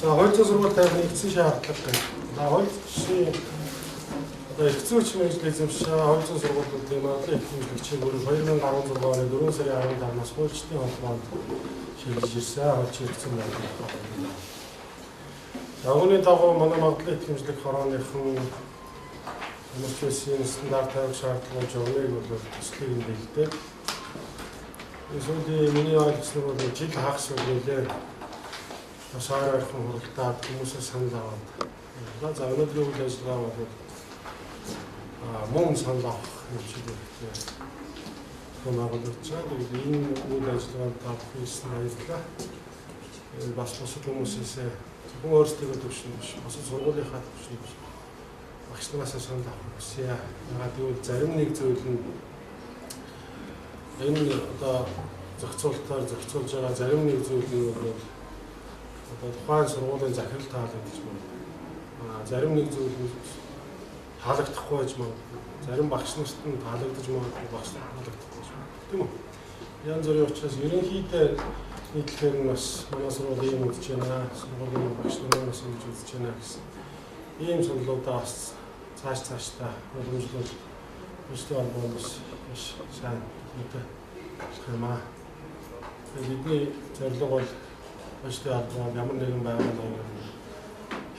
За хууль сургууль тавих нэгдсэн шаардлага гэх. Хууль жишээ одоо их зүйч мэргэжлийн эзэмшээ хууль сургуулиудын магадлал их хэмжээчийг 2016 оны 4 сарын 15-наас хуульчдын холбоонд шилжиж ирсэн хууль чирэгдсэн байна. За үүний дагуу манай магадлал их хэмжлэг хорооныхон хүмүүсийн стандарт тавих шаардлагын журмыг бол төслийг нэлээд эсвэл миний ойлгосноор бол жил хагас үлээлээ саарайхан хуралдаад хүмүүсээс санал аваад за өнөөдрийн үйл ажиллагаа бол мөн санал авах юм шиг байна. Гомоогдож байгаа. Энэ үйл ажиллагаанд тавьсан баярлалаа. Бас бусад хүмүүсээс зөвхөн өөрсдөө төвшин биш, бас сургуулийнхаа төвшин биш. Багш нараас санал авах гэсэн. Ягаад гэвэл зарим нэг зүйл нь энэ одоо зохицуулалтаар зохицуулж байгаа зарим нэг зүйл нь бол одоо тухайн сургуулийн захирал таалагдж байна. Зарим нэг зүйл нь таалагдахгүй байж магадгүй. Зарим багш нарт нь таалагдж магадгүй, багш нарт таалагдахгүй байж магадгүй. Тийм үү? Янз бүрийн учраас ерөнхийдөө нийтлэхээр нь бас манай сургуулийн юм үзэж байна. Сургуулийн багш нараас ингэж үзэж байна гэсэн. Ийм сонголтоо бас цаашдаа боломжлол өсөлт албанаас биш сайн мэдээ хэмээ. Бидний зорилго бол өсөлт албан ямар нэгэн байгууллага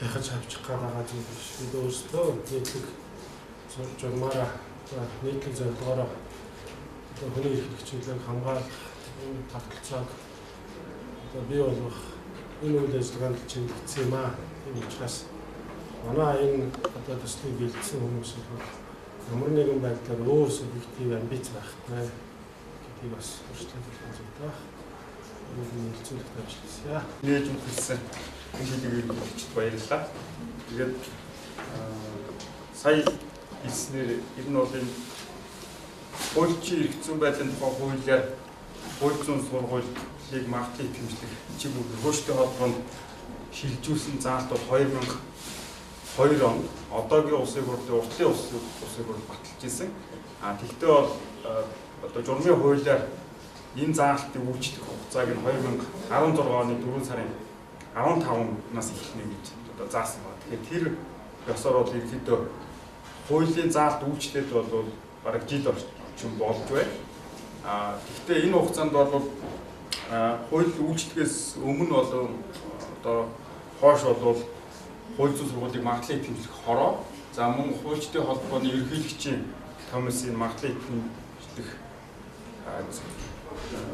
хяхаж авчих байгаа зүйл биш. Бид өөрсдөө нийтлэг журмаараа нийтлэг зорилгоороо хүний эрх хэмжээлийг хамгаалах энэ тогтолцоог одоо бий болгох энэ үйл ажиллагаанд чиглэгдсэн юм аа. Тийм учраас манай энэ одоо төслийг бэлдсэн хүмүүс бол ямар нэгэн байдлаар өөр субъектив амбиц байхгүй гэдгийг бас өөрчлөлт хийх хэрэгтэй байна. Нэлцүүлэгт ажилласан. Нээж үзсэн хэлийг өгчд баярлалаа. Тэгээд сая хэлснээр ер нь бол энэ хуульчийн эрх зүйн байдлын тухай хуулиар хууль зүйн сургуулийг магадлал хэмжлэх чиг хөөштэй холбоонд шилжүүлсэн заалт бол 2002 онд одоогийн улсын хурлын уртлын улсын хурл баталж ирсэн. Тэгтээ бол одоо журмын хуулиар энэ заалтыг үйлчлэх хугацааг нь 2016 оны 4 сарын 15-наас эхэлнэ гэж одоо заасан байна. Тэгэхээр тэр ёсоор бол ерөнхийдөө хуулийн заалт үйлчлээд бол бараг жил орчим болж байна. Гэхдээ энэ хугацаанд бол хууль үйлчлэхээс өмнө бол одоо хойш бол хууль зүйн сургуулийг магадлал хэмжлэх хороо, за мөн хуульчдын холбооны ерөнхийлөгчийн комиссийн магадлал хэмжлэх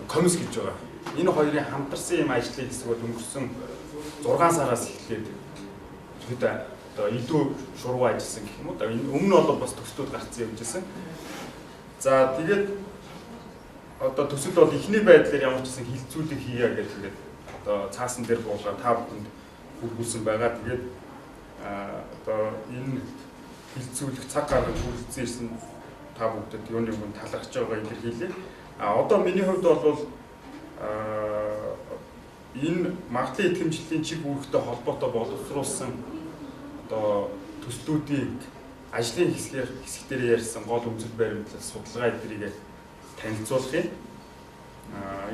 комисс гэж байгаа. Энэ хоёрын хамтарсан юм ажлын хэсэг бол өнгөрсөн 6 сараас эхлээд хэд одоо илүү шуруу ажилласан гэх юм уу. Энэ өмнө бол бас төслүүд гарцсан юм жисэн. За тэгээд одоо төсөл бол ихний байдлаар ямар ч гэсэн хилцүүлэг хийя гэж тэгээд одоо цаасан дээр буулгаад та бүхэнд хүргүүлсэн байгаа. Тэгээд одоо энэ хилцүүлэг цаг гаргаж хүргэсэн та бүхэнд юуны өмнө талархаж байгаа илэрхийлээ. Одоо миний хувьд бол энэ магадлал итгэмжлэлийн чиг үүрэгтэй холбоотой боловсруулсан одоо төслүүдийг ажлын хэсгээр ярьсан гол үзэл баримтлал судалгаа эдрийг танилцуулах юм.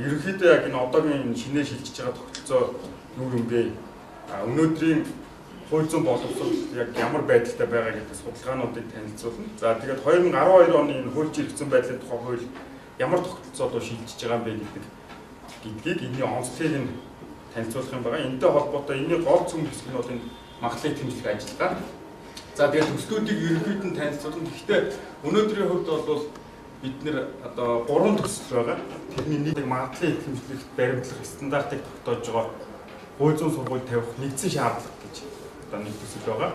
Ерөнхийдөө яг энэ одоогийн шинээр шилжиж байгаа тогтолцоо юу юм бэ? Өнөөдрийн хууль зүйн боловсрол яг ямар байдалтай байгаа гэдэг судалгаануудыг танилцуулна. За тэгээд 2012 оны энэ хуульчийн эрх зүйн байдлын тухай хууль ямар тогтолцоодоо шилжиж байгаа юм бэ гэдгийг энэний онцлогийг нь танилцуулах юм байгаа. Энэтэй холбоотой энэний гол цөм хэсэг нь бол энэ магадлал хэмжлэх ажиллагаа. За тэгээд төслүүдийг ерөнхийд нь танилцуулна. Гэхдээ өнөөдрийн хувьд бол бид нэр одоо 3 төсөл байгаа. Тэрний нэг магадлал хэмжлэхт баримтлах стандартыг тогтоож байгаа хууль зүйн сургууль тавих нэгдсэн шаардлага гэж одоо нэг төсөл байгаа.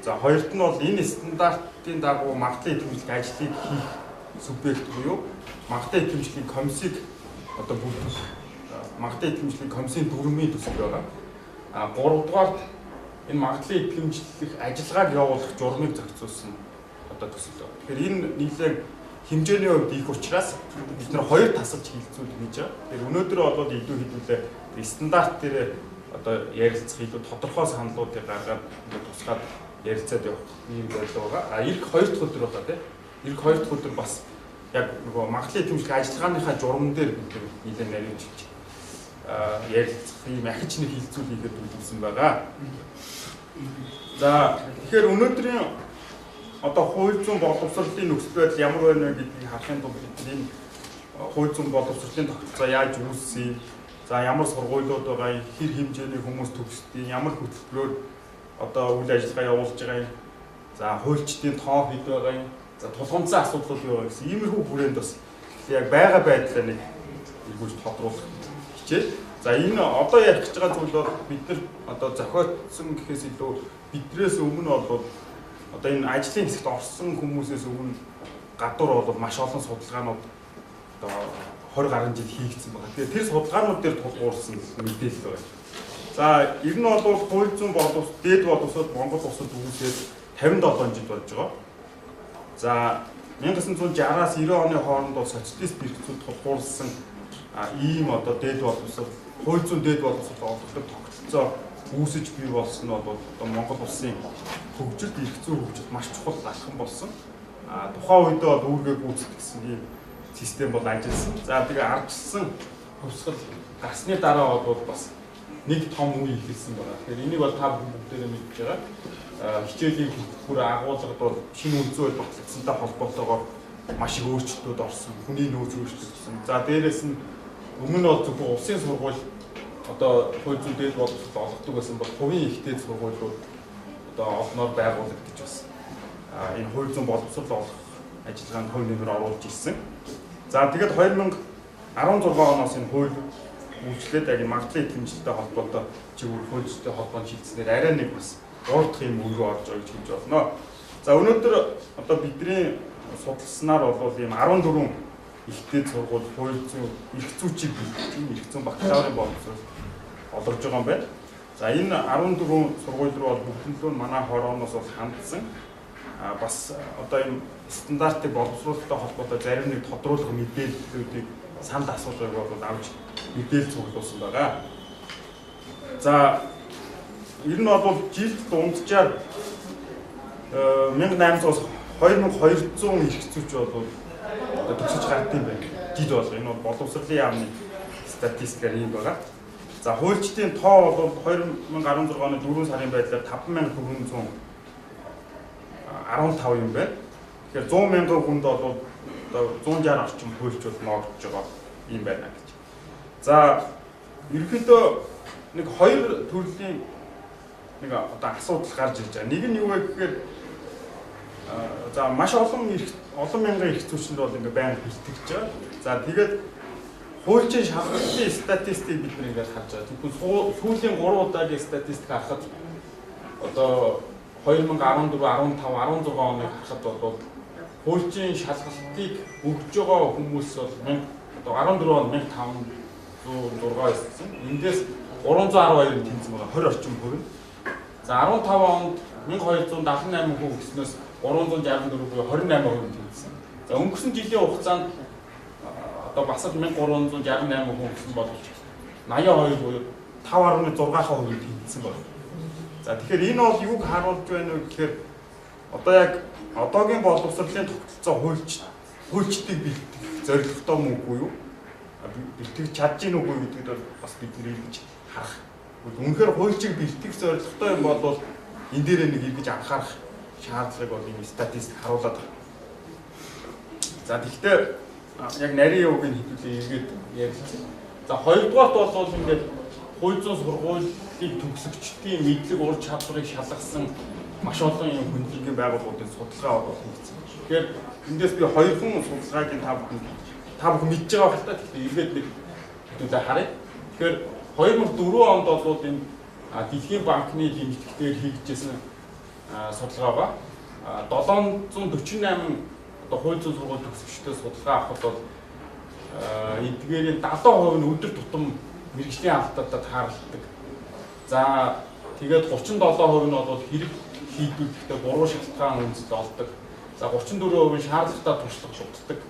За хоёрт нь бол энэ стандартын дагуу магадлал хэмжлэх ажлыг хийх субъект буюу магадлал хэмжлэлийн комиссийг одоо бүрдүүлэх магадлал хэмжлэлийн комиссийн дүрмийн төсөл байгаа. 3 дугаарт энэ магадлал хэмжлэх ажиллагааг явуулах журмыг зохицуулсан одоо төсөл байна. Тэгэхээр энэ нийлээ хэмжээний хувьд их учраас бид нар хоёр тасалж хилцүүлэх гэж байгаа. Тэгэхээр өнөөдөр бол илүү хэдүүлээ стандарт дээр одоо ярилцах илүү тодорхой саналуудыг гаргаад тусгаад ярилцаад явах юм байлаа байгаа. Ирэх 2 дахь өдөр байгаа тийм. Ирэх 2 дахь өдөр бас яг нөгөө магадлал хэмжлэх ажиллагааныхаа журам дээр бид нэлээд нарийнж ярилцах юм ахиж нэг хилцүүл хийгээд үлдсэн байгаа. За тэгэхээр өнөөдрийн одоо хууль зүйн боловсролын нөхцөл байдал ямар байна вэ гэдгийг харахын тулд бидний хууль зүйн боловсролын тогтолцоо яаж үүссэн, за ямар сургуулиуд байгаа, хэр хэмжээний хүмүүс төгсдөг, ямар хөтөлбөрөөр одоо үйл ажиллагаа явуулж байгаа юм, за хуульчдын тоо хэд байгаа юм, за тулгымцсан асуудлууд юу байгаа гэсэн иймэрхүү хүрээнд бас яг байгаа байдлаа нэг эргүүлж тодруулах хичээл. За энэ одоо ярих гэж байгаа зүйл бол бид нар одоо зохиотсон гэхээс илүү биднээс өмнө бол одоо энэ ажлын хэсэгт орсон хүмүүсээс өмнө гадуур бол маш олон судалгаанууд одоо 20 гаруй жил хийгдсэн байна. Тэгэхээр тэр судалгаанууд дээр тулгуурсан мэдээлэл байна. За ер нь бол хууль зүйн боловсрол дээд боловсрол Монгол улсад үүсээд 57 жил болж байгаа. За 1960-аас 90 оны хооронд бол социалист эрхцүүд тулгуурсан ийм одоо дээд боловсрол, хууль зүйн дээд боловсрол олгодог тогтолцоо үүсэж бий болсон нь бол одоо Монгол улсын хөгжилд эрх зүйн хөгжилд маш чухал алхам болсон. Тухайн үед бол үүргээ гүйцэтгэсэн ийм систем бол ажилласан. За тэгээ ардчилсан хувьсгал гарсны дараа бол бас нэг том үе ихэлсэн байна. Тэгэхээр энийг бол та бүгдээрээ мэдж байгаа. Хичээлийн бүр агуулгад бол шинэ үн зүйл батлагдсантай холбоотойгоор маш их өөрчлөлтүүд орсон. Хүний нөөц өөрчлөгдсөн. За дээрэс нь өмнө бол зөвхөн улсын сургууль одоо хууль зүйн дээд боловсрол олгодог байсан бол хувийн ихтэй сургуулиуд одоо олноор байгуулдаг гэж бас энэ хууль зүйн боловсрол олгох ажиллагаанд хувь нэмэр оруулж ирсэн. За тэгээд 2016 оноос энэ хууль үйлчлээд яг магадлал итгэмжтэй холбоотой чиглэл хуульчтай холбоонд шийдснээр арай нэг бас 3 дахь юм өргөө орж байгаа гэж хэлж болно. За өнөөдөр одоо бидний судалснаар бол ийм 14 ихтэй сургууль хууль зүйн эрх зүйчийг эрх зүйн бакалаврын боловсрол олгож байгаа юм байна. За энэ 14 сургууль руу бол бүгднлөө манай хорооноос бол хандсан. Бас одоо ийм стандартыг боловсруулалттай холбоотой зарим нэг тодруулах мэдээллүүдийг санд асуулгыг бол авч мэдээлэл цуглуулсан байгаа. За ер нь бол жилд дунджаар 1800-аас 2200 эрх зүйч бол төгсөж гардаг юм байна. Жил болго энэ бол боловсролын яамны статистикаар ийм байгаа. За хуульчдын тоо бол 2016 оны 4 сарын байдлаар 5415 юм байна. Тэгэхээр 100 мянган хүнд бол 160 орчим хуульч бол ноогдож байгаа юм байна гэж. За ерөнхийдөө нэг хоёр төрлийн нэг одоо асуудал гарч ирж байгаа. Нэг нь юу вэ гэхээр за маш олон мянган эрх зүйчэнд бол ингээ байнга бэлтгэж байгаа. За тэгээд хуульчийн шалгалтын статистикийг бид нэг ингээд харж байгаа. Тэгвэл сүүлийн 3 удаагийн статистик харахад одоо 2014, 15, 16 оныг харахад бол хуульчийн шалгалтыг өгж байгаа хүмүүс бол одоо 14 он 1506 байсан. Эндээс 312 тэнцсэн байгаа 20 орчим хувь. За 15 онд 1278 хүн өгснөөс 364 буюу 28% тэнцсэн. За өнгөрсөн жилийн хугацаанд одоо бас л 1368 хүн өгсөн бол 82 буюу 5.6% тэнцсэн байна. За тэгэхээр энэ бол юуг харуулж байна вэ гэхээр одоо яг одоогийн боловсролын тогтолцоо хуульчдыг бэлтгэх зорилготой мөн үгүй юу? Бэлтгэж чадж гин үгүй гэдэгт бас бид нэр ингэж харах. Үнэхээр хуульчийг бэлтгэх зорилготой юм бол энэ дээр нэг ингэж анхаарах шаардлагыг бол энэ статистик харуулдаг. За тэгэхээр яг нарийн үгийг хэдүүлээ эргээд ярилцъя. За хоёрдугаарт бол ингээд хууль зүйн сургуулийн төгсөгчдийн мэдлэг ур чадварыг шалгасан маш олон юм хөндлөгийн байгууллагуудын судалгаа бол хийгдсэн. Тэгэхээр эндээс би хоёрхан судалгааг та бүхэн мэдж байгаа байх та. Тэгэхээр эргээд нэг хэдүүлээ харъя. Тэгэхээр 2004 онд бол энэ Дэлхийн банкны дэмжлэгтээр хийгдсэн судалгаа ба 748 одоо хууль зүйн сургууль төгсөгчдөө судалгаа авахд бол эдгээрийн 70% нь өдөр тутам мэргэжлийн албатад тааралддаг. За тэгээд 37% нь бол хэрэг шийдвэрлэхдээ буруу шалтгаан үндэслэл олдог. За 34% нь шаардлагатай туршлага шууддаг.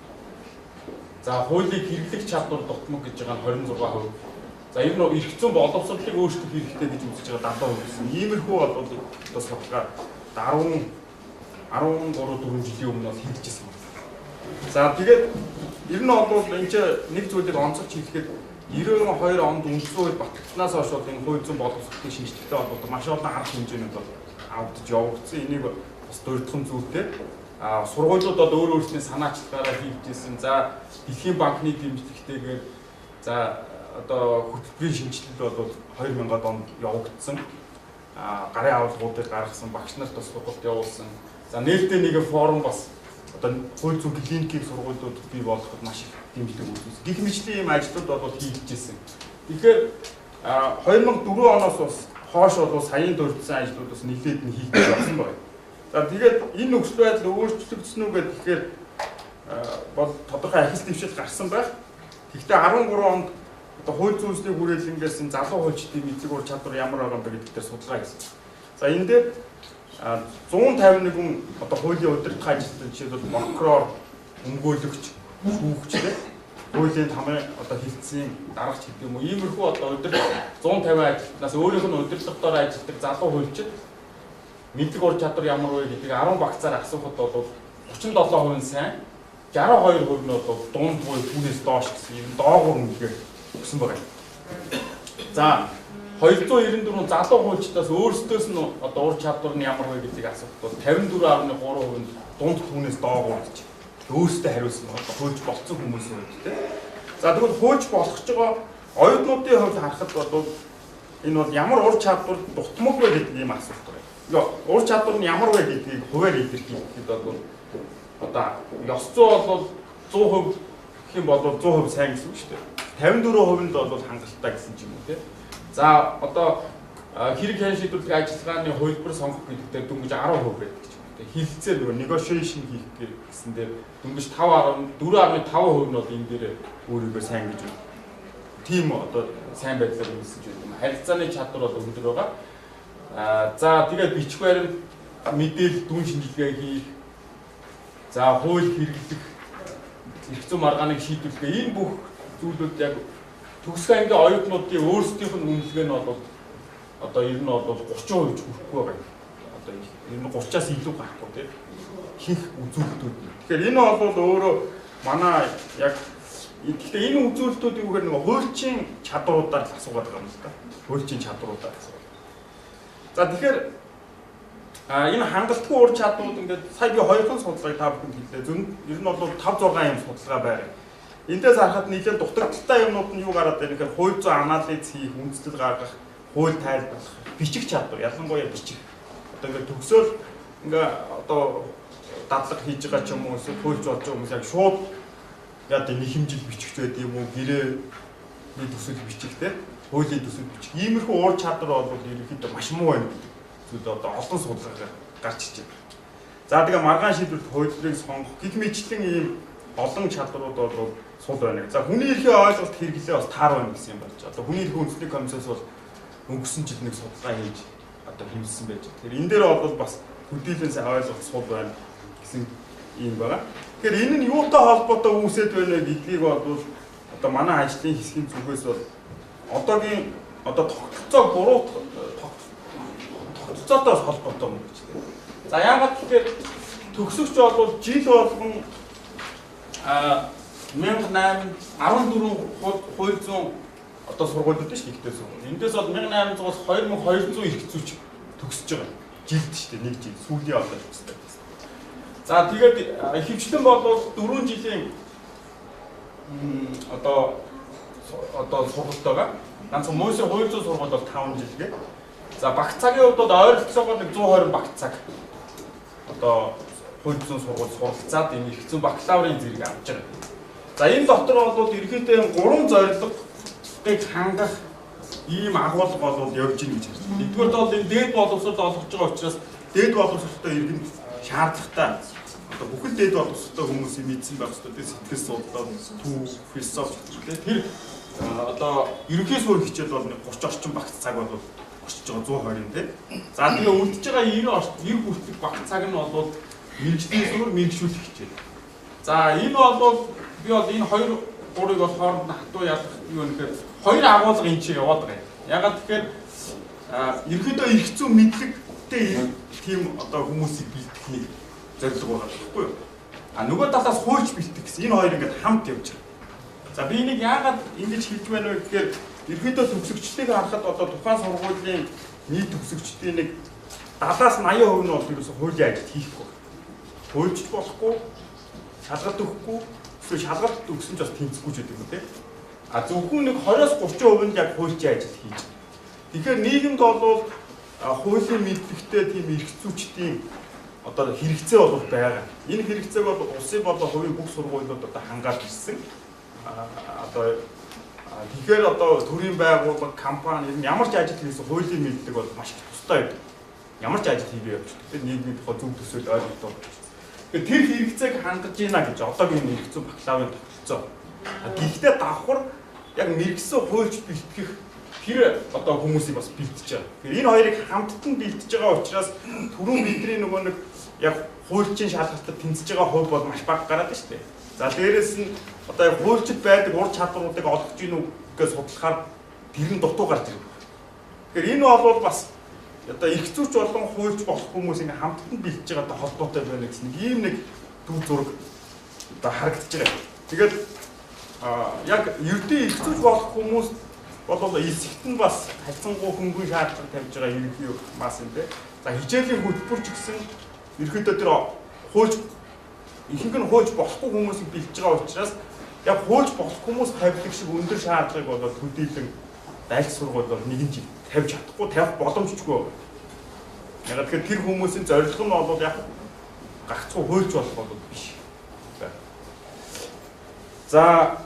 За хуулийг хэрэглэх чадвар дутмаг гэж байгаа нь 26%. За энэ нь эрх зүйн боловсролыг өөрчлөх хэрэгтэй гэж үзэж байгаа 70% гэсэн. Иймэрхүү бол одоо судалгаа 13-4 жилийн өмнө хийгдчихсэн. За тэгээд ер нь бол энэ нэг зүйлийг онцолж хэлэхэд 92 онд үндсэн үед батлснаас хойш бол энэ хууль зүйн боловсролын шинжилгээтэй холбоотой маш олон арга хэмжээнүүд бол авдаж явагдсан. Энийг бас дурдхан зүйтэй. Сургуулиудад өөр өөрсдийн санаачлагаараа хийжсэн. За Дэлхийн банкны дэмжлэгтэйгээр за одоо хөтөлбөрийн шинжилэл бол 2000-ад онд явагдсан. Гарын авалгуудыг гаргасан, багш нарт бас сургалт явуулсан. За нээлттэй нэг форум бас одоо хууль зүйн клиникийн сургуулиуд бий болгоход маш их дэмжлэг үзүүлсэн. Гэх мэтлийн ийм ажлууд бол хийгдчихсэн. Тэгэхээр 2004 оноос бас хойш бол саяын дурдсан ажлууд бас нэлээд нь хийгдэж байсан байна. За тэгээд энэ нөхцөл байдал өөрчлөгдсөн үү гэхээр бол тодорхой ахис дэвшил гарсан байх. Гэхдээ 13 онд одоо хууль зүйн үндэсний хүрээлэнгээс энэ залуу хуульчдын мэдлэг ур чадвар ямар байгаа юм бэ гэдэг дээр судалгаа хийсэн. За энэ дээр 151 хүн одоо хуулийн удирдах ажилтнууд жишээлбэл прокурор, өмгөөлөгч, шүүгчтэй хуулийн хамын одоо хилцээний дарагч гэдэг юм уу иймэрхүү одоо удирдах 150 ажилтнаас өөрийнх нь удирдлагаар ажилладаг залуу хуульчид мэдлэг ур чадвар ямар вэ гэдгийг 10 багцаар асуухад бол 37% нь сайн, 62% нь бол дунд буй түүнээс доош гэсэн юм доогуур үнэхээр өгсөн байна. За 294 залуу хуульчдаас өөрсдөөс нь одоо ур чадвар нь ямар вэ гэдгийг асуухад бол 54.3% нь дунд түүнээс доогуур гэж өөрсдөө хариулсан байна. Хуульч болцсон хүмүүсийн хувьд тийм. За тэгвэл хуульч болох ч байгаа оюутнуудын хувьд харахад бол энэ бол ямар ур чадвар дутмаг вэ гэдэг ийм асуулт байна. Ур чадвар нь ямар вэ гэдгийг хуваар илэрхийлэхэд бол одоо ёс зүй бол 100% гэх юм бол 100% сайн гэсэн үг шүү дээ. 54% нь бол хангалттай гэсэн ч юм уу тийм. За одоо хэрэг хэн шийдвэрлэх ажиллагааны хувилбар сонгох гэдэгтээ дөнгөж 10% байдаг ч юм уу. Хилцээ нөгөө negotiation хийх гэсэн дээр дөнгөж 4.5% нь бол энэ дээр өөрийгөө сайн гэж байна. Тийм одоо сайн байдлаар үүсэж байна. Харилцааны чадвар бол өндөр байгаа. За тэгээд бичих баримт мэдээлэл дүн шинжилгээ хийх. За хууль хэрэглэх, эрх зүйн маргааныг шийдвэрлэх энэ бүх зүйлүүд яг төгсгөө ангийн оюутнуудын өөрсдийнх нь үнэлгээ нь бол одоо ер нь бол 30% хүрэхгүй байгаа. Одоо ер нь 30-аас илүү гарахгүй тийм хийх үзүүлэлтүүд. Тэгэхээр энэ бол өөрөө манай яг гэхдээ энэ үзүүлэлтүүдийг үгээр нэг хуульчийн чадваруудаар л асуугаад байгаа юм л да. Хуульчийн чадваруудаар асуугаад. За тэгэхээр энэ хангалтгүй ур чадварууд ингээд сая би хоёрхан судалгааг та бүхэнд хэллээ. Ер нь бол 5-6 юм судалгаа байна. Эндээс харахад нэлээд дутагдaltaй юмнууд нь юу гараад байна гэхээр хууль зүйн анализ хийх, үндэслэл гаргах, хууль тайлбарлах, бичих чадвар, ялангуяа бичих. Одоо ингээд төгсөөл ингээ одоо дадлага хийж байгаа ч юм уу эсвэл хуульч болж байгаа хүмүүс яг шууд яа гэдэг нэг хэмжил бичихч байд юм уу гэрээний төсөл бичих те хуулийн төсөл бичих. Иймэрхүү ур чадвар бол ерөнхийдөө маш муу байна. Зүйл одоо олон судалгаа гарч иж байна. За тэгээ маргаан шийдвэрлэх хуулийг сонгох гэх мэтлэн ийм олон чадварууд бол сул байна. За хүний эрхийн ойлголт хэрэглээ бас таар байна гэсэн юм болж. Одоо хүний эрхийн үндэсний комиссоос бол өнгөрсөн жил нэг судалгаа хийж одоо хэмжсэн байж. Тэгэхээр энэ дээр бол бас хөдөлгөөний сайн ойлголт сул байна гэсэн юм байна. Тэгэхээр энэ нь юутай холбоотой үүсээд байна гэдгийг бол одоо манай ажлын хэсгийн зүгээс бол одоогийн одоо тогтолцоо буруу тогтолцоотой холбоотой юм гэж байна. За яагаад гэхээр төгсөгч бол жил болгон 1814 хууль зүйн одоо сургуулиуд шүү дээ ихтэй сургууль. Эндээс бол 1800-аас 2200 эрх зүйч төгсөж байгаа. Жилд шүү дээ нэг жил сүүлийн одоо төгсдөг. За тэгээд хөвчлэн бол 4 жилийн одоо сургалт байгаа. Ганцхан муусын хууль зүйн сургалт бол 5 жилгээ. За багц цагийн хувьд бол ойролцоогоор нэг 120 багц цаг одоо хууль зүйн сургалт суралцаад энэ эрх зүйн бакалаврын зэрэг авч байгаа. За энэ дотор бол ерөнхийдөө 3 зорилгыг хангах ийм агуулга бол явж ийн гэж байна. Нэгдүгээр бол энэ дээд боловсрол олгож байгаа учраас дээд боловсролтой иргэн шаардлагатай одоо бүхэл дээд боловсролтой хүмүүсийн мэдсэн байх хэрэгтэй сэтгэл судлал, төв, философи гэх тэр одоо ерөнхий суурь хичээл бол 30 орчим багц цаг бол орчиж байгаа 120 тийм. За тэгээ үлдэж байгаа 90 хүртэлх багц цаг нь бол мэрэгжлийн суурь мэрэгшүүлэх хичээл. За энэ бол би бол энэ 2-3-ыг бол хооронд нь хатуу ялгах юу нэхээр хоёр агуулга энэ чинь яваад байгаа юм. Ягаад тэгэхээр ерөнхийдөө эрх зүйн мэдлэгтэй тийм одоо хүмүүсийг бэлтгэхний зорилго байгаа байхгүй юу? Нөгөө талаас хуульч бэлтгэх гэсэн энэ хоёр ингээд хамт явж байгаа. За би нэг яагаад ингэж хэлж байна вэ гэхээр ерөөдөө төгсөгчдийг харахад одоо тухайн сургуулийн нийт төгсөгчдийн нэг 70-80% нь бол ерөөсөө хуулийн ажил хийхгүй. Хуульч болохгүй, шалгалт өгөхгүй, эсвэл шалгалт өгсөн ч бас тэнцэхгүй ч гэдэг юм тийм. А зөвхөн нэг 20-30% нь яг хуульчийн ажил хийж. Тэгэхээр нийгэмд бол хуулийн мэдлэгтэй тийм эрх зүйчдийн одоо хэрэгцээ бол байгаа. Энэ хэрэгцээг бол улсын болон хувийн бүх сургуулиуд одоо хангаад ирсэн. Тэгэхээр одоо төрийн байгууллага, компани ямар ч ажил хийсэн хуулийн мэдлэг бол маш их тустай байдаг. Ямар ч ажил хийгээ явж байгаа. Нийгмийн тухай зөв төсөөл ойлголт. Тэгэхээр тэр хэрэгцээг хангаж ийна гэж одоогийн эрх зүйн бакалаврын тогтолцоо. Гэхдээ давхар яг мэрэгсэн хуульч бэлтгэх тэр одоо хүмүүсийг бас бэлтэж байгаа. Тэгэхээр энэ хоёрыг хамтд нь бэлтэж байгаа учраас түрүүн бидний нөгөө нэг яг хуульчийн шалгалтад тэнцэж байгаа хувь бол маш бага гараад байна шүү дээ. За дээрэс нь одоо яг хуульчид байдаг ур чадваруудыг олгож гин үү гэж судлахаар тэр нь дутуу гарч ирдэг. Тэгэхээр энэ бол бас одоо эрх зүйч болон хуульч болох хүмүүс ингээ хамтд нь бэлтэж байгаа холбоотой байна гэсэн нэг ийм нэг дүр зураг одоо харагдаж байгаа. Тэгээд яг ердийн эрх зүйч болох хүмүүс бол эсэгт нь бас хайцангуй хөнгөн шаардлага тавьж байгаа ерөнхий мас юм бэ. За хичээлийн хөтөлбөрч гэсэн ерөөдөө тэр хуульч ихэнх нь хуульч болохгүй хүмүүсийг бэлтэж байгаа учраас яг хуульч болох хүмүүс тавьдаг шиг өндөр шаардлагыг болоод төдийлөн дайх сургууль бол нэгэн жил тавьж чадахгүй, тавих боломжгүй. Яг тэгэхээр тэр хүмүүсийн зорилго нь бол яг гагцхүү хуульч болох бол биш. За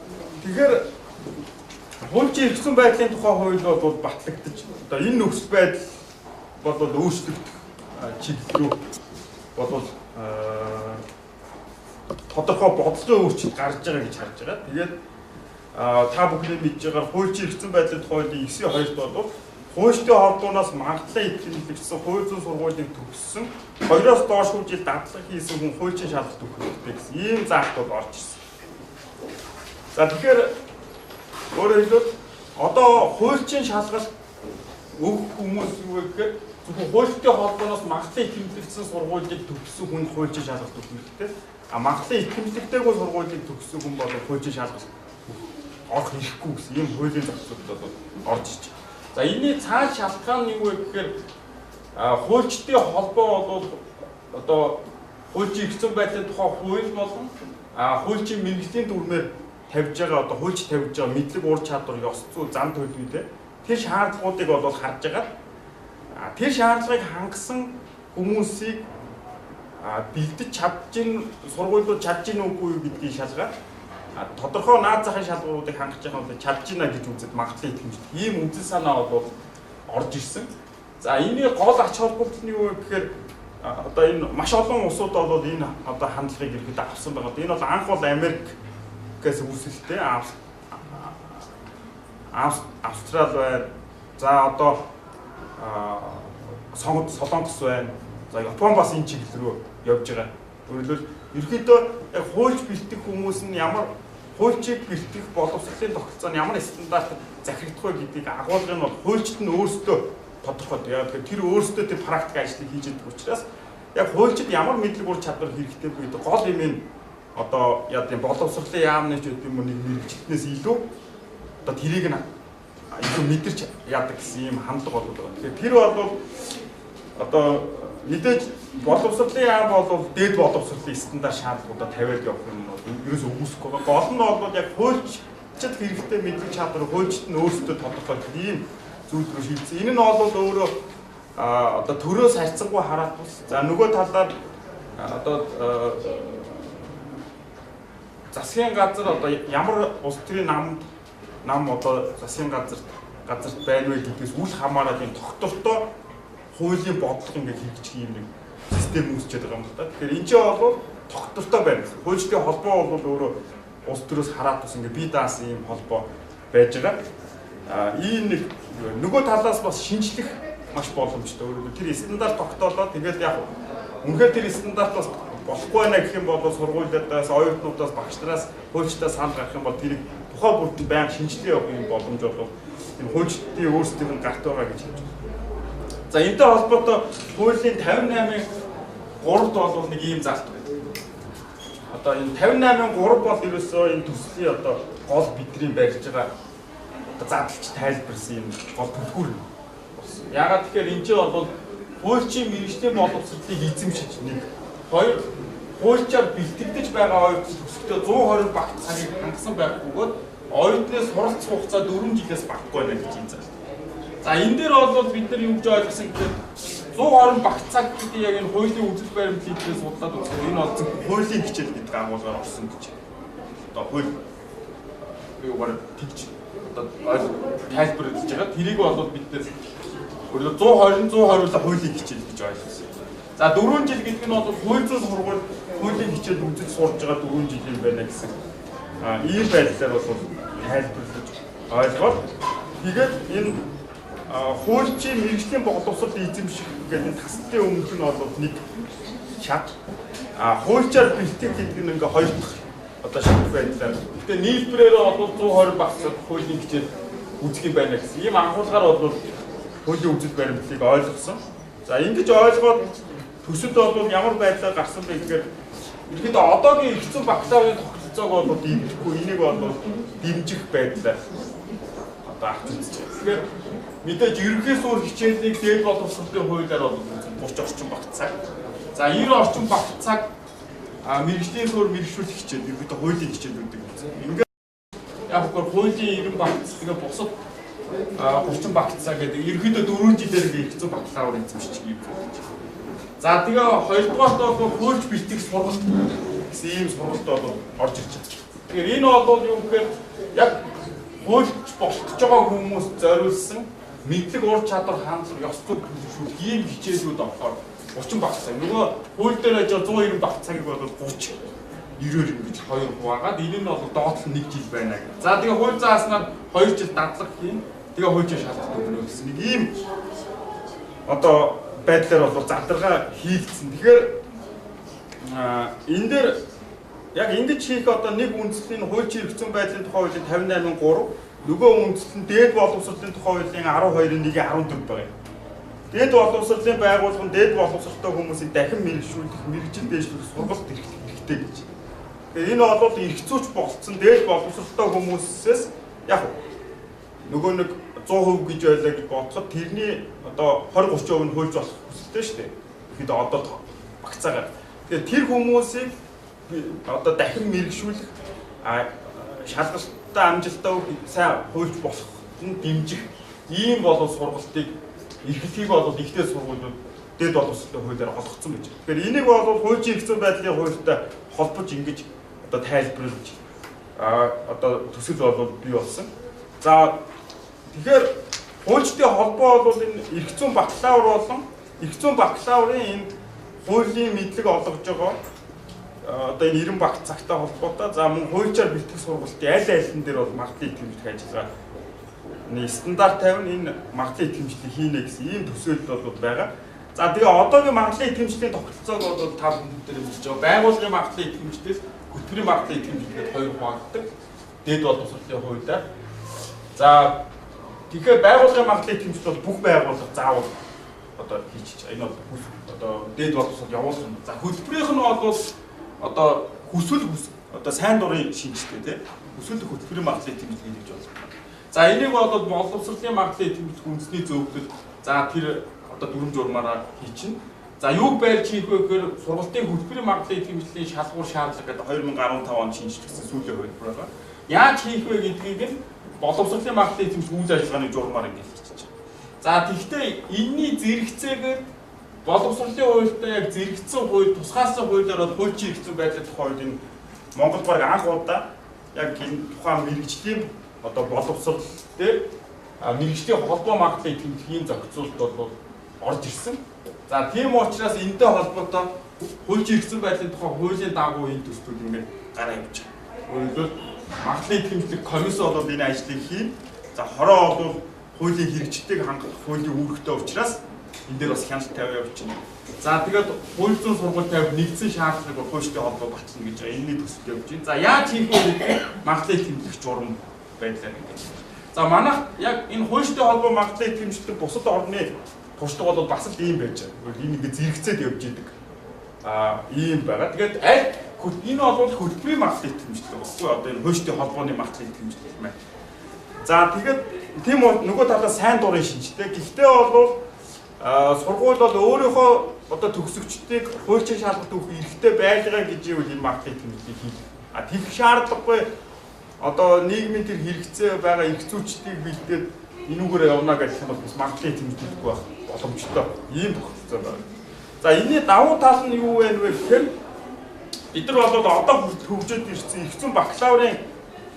тэгэхээр хуульчийн эрх зүйн байдлын тухай хууль бол батлагдаж одоо энэ нөхцөл байдал бол өөрчлөгдөх чиглэл рүү бол тодорхой бодлогын өөрчлөлт гарч байгаа гэж харж байгаа. Тэгээд та бүхний мэдж байгаа хуульчийн эрх зүйн байдлын хуулийн 9-2-т бол хуульчдын холбоонаас магадлан итгэжлэгдсэн хууль зүйн сургуулийг төгссөн 2-оос доош жил дадлага хийсэн хүн хуульчийн шалгалт өгөх хэрэгтэй гэсэн ийм заалт бол орж ирсэн. За тэгэхээр өөрөөр хэлбэл одоо хуульчийн шалгалт өгөх хүмүүс юу вэ гэхээр зөвхөн хуульчдын холбооноос магадлан итгэжлэгдсэн сургуулийг төгссөн хүн хуульчийн шалгалт өгөх хэрэгтэй. А магадлан итгэжлэгдээгүй сургуулийг төгссөн хүн бол хуульчийн шалгалт орох хэрэггүй гэсэн ийм хуулийн зохицуулалт бол орж ирж байна. За энэний цааш шалтгаан нь юу вэ гэхээр хуульчдын холбоо бол одоо хуульчийн эрх зүйн байдлын тухай хууль болон хуульчийн мэргэжлийн дүрмээр тавьж байгаа одоо хуульч тавьж байгаа мэдлэг ур чадвар ёс зүй зам төлөвтэй тэр шаардлагуудыг бол харж байгаа. Тэр шаардлагыг хангасан хүмүүсийг бэлдэж чадчих сургуулиуд чадж гин үгүй гэдгийг шалгаад тодорхой наад захын шалгууруудыг хангаж байгаа бол чадж гинэ гэж үзээд магадлан итгэмжтэй. Ийм үзэл санаа бол орж ирсэн. За энэний гол ач холбогдол нь юу вэ гэхээр одоо энэ маш олон улсууд бол энэ одоо хандлагыг ихэд авсан байгаа. Энэ бол анх бол Америкээс үүсэлтэй Австрали байна. За одоо Солонгос байна. За Япон бас энэ чиглэл рүү явж байгаа. Өөрөлдвөл ерөөдөө яг хуульч бэлтгэх хүмүүс нь ямар хуульчийг бэлтгэх боловсролын тогтолцоо нь ямар стандартад захирагдах вэ гэдгийг агуулгын бол хуульчид нь өөрсдөө тодорхой. Яг тэр өөрсдөө тэр практик ажлыг хийж байгаа учраас яг хуульчид ямар мэдлэг ур чадвар хэрэгтэй вэ гэдэг гол юм нь одоо яа гэм боловсролын яамны ч гэдэг юм нэг мэрэгчлэнээс илүү одоо тэрийг нь илүү мэдэрч яадаг гэсэн юм хандлага болдог байна. Тэгэхээр тэр бол одоо мэдээж боловсролын яам бол дээд боловсролын стандарт шаардлагуудаа тавиад явах юм бол ерөөсөө үгүйсэхгүй байгаа. Гол нь бол яг хуульчид хэрэгтэй мэдлэг чадвар хуульчид нь өөрсдөө тодорхой ийм зүйл рүү шийдсэн. Энэ нь бол өөрөө одоо төрөөс харьцангуй хараад бас за нөгөө талаар одоо засгийн газар одоо ямар улс төрийн нам одоо засгийн газарт байна вэ гэдгээс үл хамааран энэ тогтвортой хуулийн бодлого ингээд хэрэгжих юм нэг систем үүсчихэд байгаа юм л да. Тэгэхээр энэ ч бол тогтвортой байна. Хуульчдын холбоо бол өөрөө улс төрөөс хараад бас ингээд бие даасан юм холбоо байж байгаа. Ийм нэг нөгөө талаас бас шинжлэх маш боломжтой. Өөрөөр тэр стандарт тогтоолоо тэгээд яг үнэхээр тэр стандарт бас болохгүй байна гэх юм бол сургуулиудаас, оюутнуудаас, багш нараас хуульчдаас санал гарах юм бол тэрийг тухайн бүртэн байнга шинжилгээ явах юм боломж бол энэ хуульчдын өөрсдийнх нь гарт байгаа гэж хэлж байна. За энэтэй холбоотой хуулийн 58-ын 3-т бол нэг ийм залт байна. одоо энэ 58.3 бол ерөөсөө энэ төслийн одоо гол бидний барьж байгаа одоо задлж тайлбарсан юм гол төлхөр болсон. Ягаад тэгэхээр энэ чинь бол хуульчийн мэргэжлийн боловсролыг эзэмшиж нэг хоёр хуульчаар бэлтгэж байгаа оюутны төсөлтөө 120 багц цагийг хангасан байх бөгөөд оюутнаас суралцах хугацаа 4 жилээс баггүй байна гэж энэ зал. За энэ дээр бол бид нар юу гэж ойлгосон гэхээр 120 багц цаг гэдэг яг энэ хуулийн үзэл баримтлалыг судлаад үзсэн. Энэ бол хуулийн хичээл гэдэг агуулгаар орсон гэж. Одоо хууль юугаар тэгж одоо тайлбарлаж байгаа. Тэрийг бол бид нар 120 хуулийн хичээл гэж ойлгосон. За 4 жил гэдэг нь бол хууль зүйн сургууль хуулийн хичээл үзэж сурж байгаа 4 жил юм байна гэсэн. Ийм байдлаар бол тайлбарлаж ойлгоод тэгээд энэ хуульчийн мэргэжлийн боловсрол эзэмших гэдэг тасалтай өмнөх нь бол нэг шат хуульчаар бэлтгэх гэдэг нь ингээ хоёр дахь одоо шат байдлаар. Гэтэ нийлбэрээр бол 120 багц хуулийн хичээл үзэх юм байна гэсэн. Ийм анхуулгаар бол хуулийн үзэл баримтлалыг ойлгосон. За ингэж ойлгоод төсөлд бол ямар байдлаар гарсан бэ гэхээр ерөөдөө одоогийн их зүйн бакалаврын тогтолцоог бол дэмжихгүй, энийг бол дэмжих байдлаар одоо авч үзэж байгаа. Тэгэхээр мэдээж ерөнхий суурь хичээлийг дээд боловсролын хуулиар бол 30 орчим багц цаг. За 90 орчим багц цаг мэргэжлийн суурь мэргэжүүлэх хичээл ерөөдөө хуулийн хичээлүүдийг үзсэн. Ингээд яг гоо хуулийн 90 багц тэгээ бусад 30 багц цаг гэдэг ерөөдөө 4 жилээр их зүйн бакалавр эзэмшиж юм. За тэгээ хоёрдугаарт бол хуульч бэлтгэх сургалт гэсэн ийм сургалт бол орж ирж байна. Тэгэхээр энэ бол юу гэхээр яг хуульч болчихж байгаа хүмүүс зориулсан мэдлэг ур чадвар хандлага ёс зүйн төлөвшүүлэх ийм хичээлүүд болохоор 30 багц цаг. Нөгөө хууль дээр ажиж 190 багц цагийг бол 30 90-ээр ингэж хоёр хуваагаад энэ нь бол доотлол 1 жил байна гэх. За тэгээ хууль зааснаар 2 жил дадлаг хийн. Тэгээ хуульчийн шалгалт өгнө гэсэн нэг ийм одоо байдлаар бол задаргаа хийгдсэн. Тэгэхээр энэ дээр яг ингэж хийх одоо нэг үндэслэлийн хуульчийн эрх зүйн байдлын тухай хуулийн 58.3, нөгөө үндэслэл нь дээд боловсролын тухай хуулийн 12-ийн 1-14 байгаа юм. Дээд боловсролын байгууллага нь дээд боловсролтой хүмүүсийг дахин мэргэжүүлэх, мэргэжил дэвшлэх сургалт хэрэгтэй гэж. Тэгэхээр энэ бол эрх зүйч болцсон дээд боловсролтой хүмүүсээс яг нөгөө нэг 100% гэж байлаа гэж бодоход тэрний одоо 20-30% нь хуульч болох хүсэлтэй шүү дээ. Тэгэхэд одоо багцаагаар. Тэгэхээр тэр хүмүүсийг одоо дахин мэргэжүүлэх шалгалттай амжилттай сайн хуульч болох нь дэмжих ийм болов сургалтыг эрхлэхийг бол ихтэй сургуулиуд дээд боловсролын хуулиар олгоцсон гэж. Тэгэхээр энийг бол хуульчийн эрх зүйн байдлын хуультай холбож ингэж одоо тайлбарлаж одоо төсөл бол бий болсон. За тэгэхээр хуульчдын холбоо бол энэ эрх зүйн бакалавр болон эрх зүйн бакалаврын энэ хуулийн мэдлэг олгож байгаа одоо энэ 90 багц цагтай холбоотой за мөн хуульчаар бэлтгэх сургалтын аль алин дээр бол магадлал итгэмжлэх ажиллагаа стандарт тавина энэ магадлал итгэмжлэлийг хийнэ гэсэн ийм төсөөлөл бол байгаа. За тэгээ одоогийн магадлал итгэмжлэлийн тогтолцоог бол та бүхэн дээр үзэж байгаа. Байгууллагын магадлал итгэмжлэлээс хөтөлбөрийн магадлал итгэмжлэлгээд хоёр хуваагддаг. Дээд боловсролын хуулиар. За тэгэхээр байгууллагын магадлал итгэмжлэл бол бүх байгууллага заавал одоо хийчих. Энэ бол одоо дээд боловсрол явуулах юм. За хөтөлбөрийнх нь бол одоо хүсвэл одоо сайн дурын шинжтэй тийм хүсэлт хөтөлбөрийн магадлалыг тэмдэглэж гэж байна. За энийг бол боловсролын магадлалыг тэмдэглэх үндэсний зөвлөлд за тэр одоо дүрм журмаараа хийчихнэ. За юуг байлж хийх вэ гэхээр сургалтын хөтөлбөрийн магадлалыг тэмдэглэлийн шалгуур шаардлага гэдэг 2015 онд шинжилсэн сүүлийн хувилбар байгаа. Яаж хийх вэ гэдгийг нь боловсролын магадлалыг тэмдэглэх үйл ажиллагааны журмаар ингэж хийчих. За тэгвэл энэний зэрэгцээгээр боловсролын хуультай яг зэрэгцсэн хууль, тусгаалсан хуулиар бол хуульчийн эрх зүйн байдлын тухай хуулийн Монгол баг анх удаа яг энэ тухайн мэргэжлийн одоо боловсрол дээр мэргэжлийн холбоо магадлалыг тэмдэглэхийн зохицуулт бол орж ирсэн. За тийм учраас энэтэй холбоотой хуульчийн эрх зүйн байдлын тухай хуулийн дагуу энэ төслүүд ингээд гараа явж байгаа. Өөрөлдвөл магадлалыг тэмдэглэх комисс бол энэ ажлыг хийн. За хороо бол хуулийн хэрэгжлийг хангах хуулийн үүрэгтэй учраас энэ дээр бас хяналт тавиа явуулчихна. За тэгээд хууль зүйн сургалт тавих нэгдсэн шаардлагыг бол хуульчтай холбоо батлна гэж байгаа. Энэний төсөл явж байна. За яаж хийх вэ гэдэг магадлалыг тэмдэглэх журам байдлаар ингэж. За манайх яг энэ хуульчтай холбоо магадлалыг тэмдэглэх бусад орны туршлага бол бас л ийм байж байгаа. Энэ ингэ зэрэгцээд явж идэг. Ийм байгаа. Тэгээд аль Энэ бол хөтөлбөрийн магадлал итгэмжлэг баггүй одоо энэ хөөчтийн холбооны магадлал итгэмжлэг юм байна. За тэгээд тийм нөгөө талаас сайн дурын шинжтэй. Гэхдээ бол сургууль бол өөрийнхөө одоо төгсөгчдийг хуульчин шалгалт өгөх эрхтэй байлгаа гэж юу энэ магадлал итгэмжлэг хийх. Тэгэх шаардлагагүй одоо нийгмийн тэр хэрэгцээ байгаа эрх зүйчдийг бэлдээд энүүгээр явна гэх юм бол бас магадлал итгэмжлэхгүй байх боломжтой. Ийм тохиолдол байна. За энэний давуу тал нь юу вэ гэхээр бид нар бол одоо хөгжөөд ирсэн их зүүн бакалаврын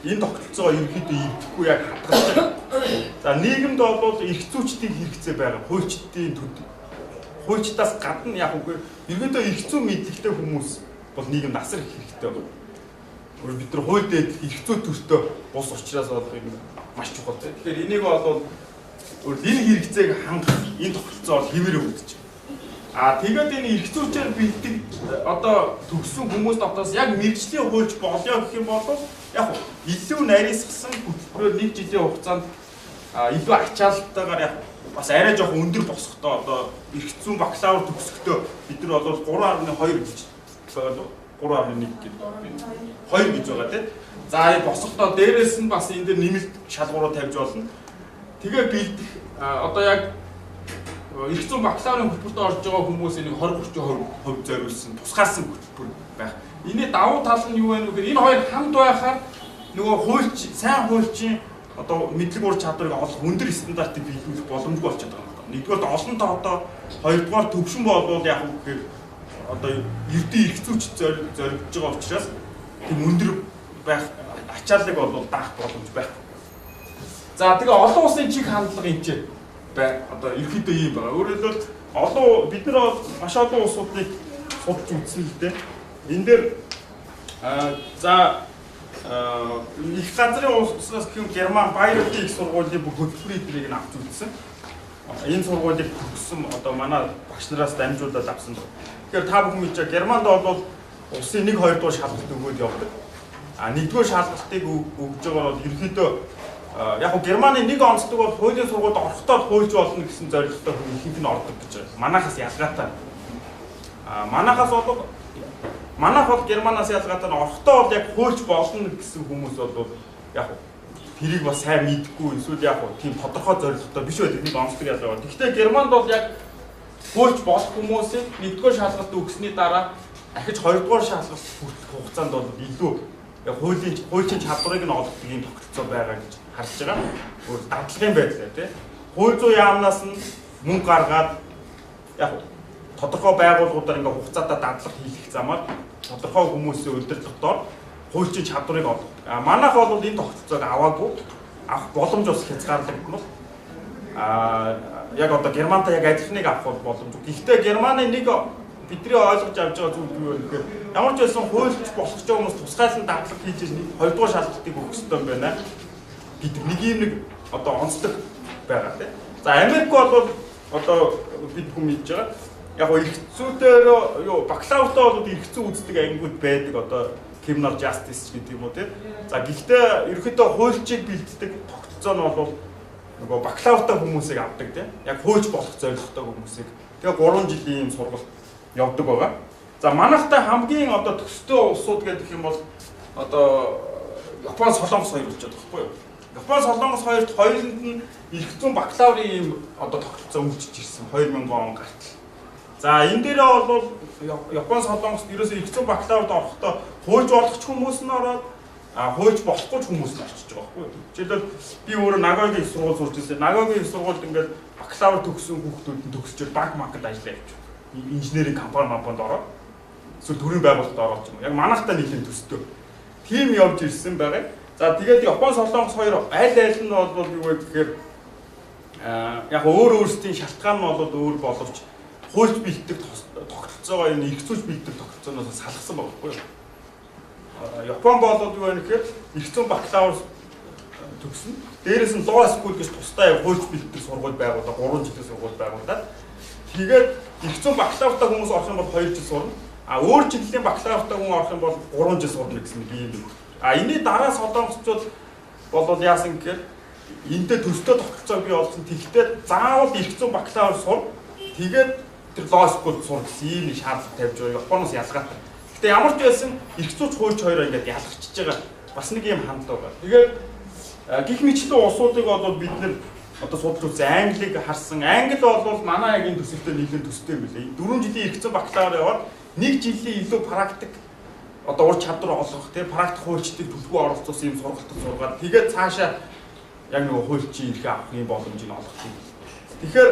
энэ тогтолцоогоо ерөнхийдөө эвдэхгүй яг хадгалж байгаа. За нийгэмд бол эрх зүйчдийн хэрэгцээ байгаа. Хуульчдын хуульчдаас гадна яг үгүй ерөнхийдөө эрх зүйн мэдлэгтэй хүмүүс бол нийгэмд асар их хэрэгтэй байна. Бид нар хууль дээр эрх зүй төртөө бус учраас бол маш чухал. Тэгэхээр энийг бол энэ хэрэгцээг хангах энэ тогтолцоо хэвээрээ үлдэж байна. Тэгээд энэ эрх зүйчээр бэлдэг одоо төгссөн хүмүүс дотроос яг мэргэжлийн хуульч болё гэх юм бол яг илүү нарийсгсан хөтөлбөрөөр 1 жилийн хугацаанд илүү ачаалалтайгаар яг бас арай жоох өндөр босгохдоо одоо эрх зүйн бакалавр төгсөхдөө бид нар бол 3.2 гэж байгаа л 3.1 гэдэг 2 гэж байгаа тийм. За босгохдоо дээрээс нь бас энэ дээр нэмэлт шалгуураа тавьж болно. Тэгээ бэлдэх одоо яг эрх зүйн бакалаврын хөтөлбөрт орж байгаа хүмүүс энийг 20-30% зориулсан тусгаалсан хөтөлбөр байх. Энийн давуу тал нь юу вэ гэхээр энэ хоёр хамт байхаар нөгөө хуульч сайн хуульчийн одоо мэдлэг ур чадварыг олох өндөр стандартыг биелүүлэх боломжгүй болчиход байгаа юм. Нэгдүгээр олон тоотоо, хоёрдугаар төвшин болвол яг үгээр одоо эрдэнэ эрх зүйч зоригдож байгаа учраас тийм өндөр байх ачааллыг бол даах боломж байхгүй. За тэгээ олон улсын чиг хандлага энэ ч одоо ерөөдөө ийм байгаа. Өөрөөр хэлбэл олон бид нар маш олон улсуудыг судалж үзсэн л дээ. Энэ дээр их газрын улсаас гэх юм Герман Байерны их сургуулийн бүх хөтөлбөрийн тэрийг авч үзсэн. Энэ сургуулийг төгссөн одоо манай багш нараас дамжуулаад авсан. Тэгэхээр та бүхэн мэдээ Германд бол улсын 1-2 дугаар шалгалт өгөөд явдаг. Нэгдүгээр шалгалтыг өгж байгаа бол ерөнхийдөө яг нь Германы нэг онцлог бол хуулийн сургуульд орохдоо хуульч болно гэсэн зорилготой хүн ихэнх нь ордог гэж байна. Манайхаас ялгаатай. Манайх бол Германаас ялгаатай орохдоо бол яг хуульч болно гэсэн хүмүүс бол яг тэрийг бас сайн мэдгүй эсвэл яг тийм тодорхой зорилготой биш байдаг нэг онцлог ялгаа. Гэхдээ Германд бол яг хуульч болох хүмүүсийг нэгдүгээр шалгалт өгсөний дараа дахиж хоёрдугаар шалгалт хүртэх хугацаанд бол илүү яг хуульчийн чадварыг нь олох юм тогтолцоо байгаа гэж харж байгаа. Өөр дадлагын байдлаа тий. Хууль зүйн яамнаас нь мөнгө гаргаад яг тодорхой байгууллагуудаар ингээ хугацаатаа дадлага хийх замаар тодорхой хүмүүсийн удирдлагаар хуульчийн чадварыг олох. Манайх бол энэ тогтолцоог аваагүй. Авах боломж бас хязгаарлагдмал. Яг одоо Германтай яг адилхныг авах боломжгүй. Гэхдээ Германы нэг бидний ойлгож авч байгаа зүйл юу вэ гэхээр ямар ч байсан хуульч болох ч хүмүүс тусгайлан дадлага хийж хоёрдугаар шалгалтыг өгөх ёстой юм байна гэдэг нэг одоо онцлог байгаа тийм. За Америк бол одоо бид хүн мэдж байгаа. Яг эрх зүйдээр бакалавртаа бол эрх зүй үздэг ангиуд байдаг одоо criminal justice гэдэг юм уу тийм. За гэхдээ ерөнхийдөө хуульчийг бэлддэг тогтцоо нь бол нөгөө бакалавртаа хүмүүсийг авдаг тийм. Яг хуульч болох зорилготой хүмүүсийг. Тэгээ 3 жилийн юм сургалт явдаг байгаа. За манайхтай хамгийн одоо төстэй улсууд гэдэг юм бол одоо Япон, Солонгос хоёр болчиход байгаа байхгүй юу? Япон, Солонгос хоёрт нь эрх зүйн бакалаврын юм одоо тогтолцоо үүсэж ирсэн 2000 он гартал. За энэ дээрээ бол Япон, Солонгост ерөөсөө эрх зүйн бакалаврт орохдоо хуульч болох хүмүүс нь ороод хуульч болохгүй хүмүүс нь очиж байгаа байхгүй юу? Жишээлбэл би өөрөө Нагогийн их сургууль сурч ирсэн. Нагогийн их сургуульд ингээд бакалавр төгссөн хүүхдүүд нь төгсчөөд банк маркет ажиллаа явчих. Инженерийн компани ороод эсвэл төрийн байгууллагад ороод ч юм. Яг манайхтай нийлэн төстэй. Тим явж ирсэн байгаа. За тэгээд Япон, Солонгос хоёр аль нь бол юу вэ гэхээр яг өөрсдийн шалтгаан нь бол өөр боловч хуульч бэлддэг тогтолцоогоо энэ эрх зүйч бэлддэг тогтолцооноос салгасан байгаа байхгүй юу? Япон бол юу вэ гэхээр эрх зүйн бакалавр төгсөн. Дээрээс нь law school гэж тусдаа хуульч бэлддэг сургууль байгуулаад 3 жилийн сургууль байгуулаад тэгээд эрх зүйн бакалавртай хүмүүс орох юм бол 2 жил сурна. Өөр жилийн бакалавртай хүн орох юм бол 3 жил сурна гэсэн нэг юм. Энэний дараа солонгосчууд болоод яасан гэхээр энэтэй төстэй тогтолцоо бий болсон. Тэгвэл заавал эрх зүйн бакалавр сур. Тэгээд тэр law school сур гэсэн ийм шаардлага тавьж байгаа. Японоос ялгаатай. Гэтэ ямар ч байсан эрх зүйч хуульч хоёроо ингээд ялгарчиж байгаа бас нэг юм хандлага байна. Тэгээд гих мэтлэн улсуудыг бол бид нэр одоо судалж үзсэн Англиг харсан. Англи бол манай яг энэ төсөлтөд нэлээд төстэй юм билээ. 4 жилийн эрх зүйн бакалавр яваад 1 жилийн илүү практик одоо ур чадвар олгох тийм практик хуульчдыг төлөвлөгөө оролцуулсан юм сургалтад сургаад тэгээд цаашаа яг нэг хуульчийн эрхээ авахын боломжийг олгох юм. Тэгэхээр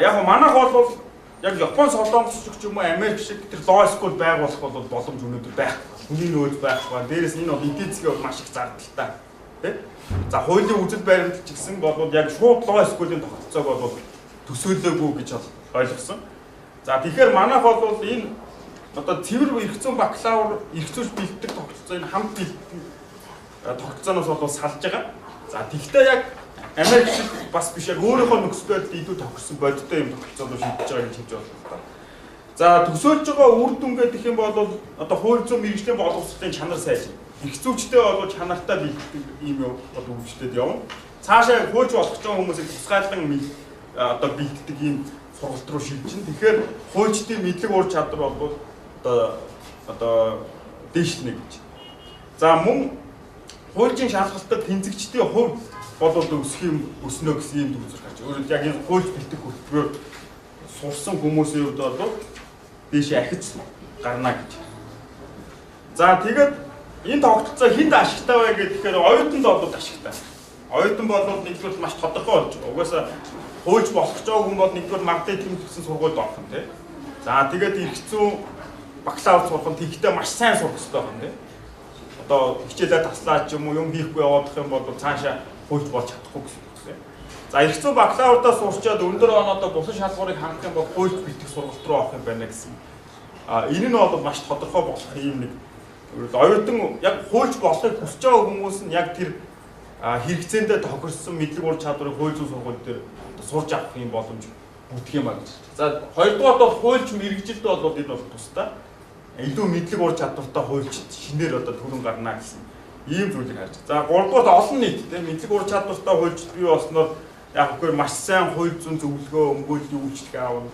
яг манайх бол яг Япон, Солонгос ч юм уу Америк шиг тэр law school байгуулах бол боломж өнөөдөр байхгүй. Хүний нөөц байхгүй. Дээрээс энэ бол эдийн засгийн бол маш их зардалтай. Тэ? За хуулийн үзэл баримтал ч гэсэн бол яг шууд law school-ийн тогтолцоог бол төсөөлөөгүй гэж ойлгосон. За тэгэхээр манайх бол энэ одоо цэвэр эрх зүйн бакалавр эрх зүйч бэлтгэх тогтолцоо энэ хамт бэлтгэх тогтолцооноос бол салж байгаа. За тэгвэл яг Америк шиг бас биш яг өөрийнхөө нөхцөл байдал илүү тохирсон бодиттой юм тогтолцооноо шийдэж байгаа гэж хэлж байна. За төсөөлж байгаа үр дүнгээ гэх юм бол одоо хууль зүйн мэргэжлийн боловсролын чанар сайжирна. Эрх зүйчтэй бол чанартай бэлтгэх ийм бол үйлчлээд явна. Цаашаа хуульч болох ч хүмүүсийг тусгайлан одоо бэлтгэдэг ийм сургалт руу шилжин. Тэгэхээр хуульчдын мэдлэг ур чадвар бол одоо дээшлэнэ гэж. За мөн хуулийн шалгалтад тэнцэгчдийн хувь бол өсөх юм өснө гэсэн юм төвчөр гарч. Өөрөөр яг энэ хууль бэлтгэх хөтөлбөрөөр сурсан хүмүүсийн хувьд бол дээш ахиж гарна гэж. За тэгээд энэ тогтолцоо хүнд ашигтай бай гэхээр оюутанд бол ашигтай. Оюутан бол нэгдүгээр маш тодорхой болж байгаа. Угаасаа хуульч болох ч байгаа хүн бол нэгдүгээр магадгүй тэмцсэн сургуульд орох юм тий. За тэгээд эрх зүйн бакалавр сурах нь тэгтээ маш сайн сурах хэрэгтэй байна тий. Одоо хичээлээ таслаад ч юм уу юм хийхгүй явах юм бол цаашаа хуульч болж чадахгүй гэсэн үг тийм. За эрх зүйн бакалавртаа сурчаад өндөр оноотой бусад шалгуурыг хангах юм бол хуульч бэлтгэх сургалт руу авах юм байна гэсэн. Энэ нь бол маш тодорхой болох юм нэг оюутан яг хуульч болохыг хүсэж байгаа хүмүүс нь яг тэр хэрэгцээндээ тохирсон мэдлэг ур чадварыг хууль зүйн сургууль дээр сурж авах юм боломж бүтэх юм аа гэж. За хоёрдугаар бол хуульч мэргэжилд бол энэ бол тусдаа илүү мэдлэг ур чадвартай хуульчид шинээр одоо төрөн гарна гэсэн ийм зүйлийг харж. За гуравдугаар олон нийт тийм мэдлэг ур чадвартай хуульчид бий болсноор яг үгээр маш сайн хууль зүйн зөвлөгөө өмгөөллийн үйлчлэг аавна.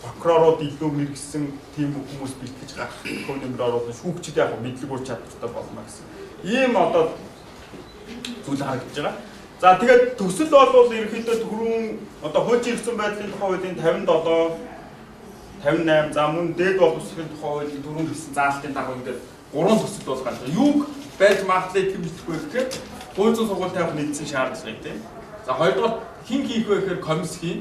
Прокурорууд илүү мэрэгсэн тийм хүмүүс бэлтгэж гарах хөнөмөр оруулах шүүгчид яг мэдлэг ур чадвартай болно гэсэн. Ийм одоо зүйл харагдаж байгаа. За тэгээд төсөл бол ерөнхийдөө түрүүн одоо хуулийн эрх зүйн байдлын тухай хуулийн 57 58 за мөн дээд боловсролын тухай хуулийн түрүүн хэлсэн заалтын дагуу ингээд 3 төсөл бол гарч байгаа. Юуг байж магадлал тэмдэглэхгүй гэхээр хууль зүйн сургууль тавих нэгдсэн шаардлагыг тийм. За хоёрдугаар хин хийх вэ гэхээр комисс хийн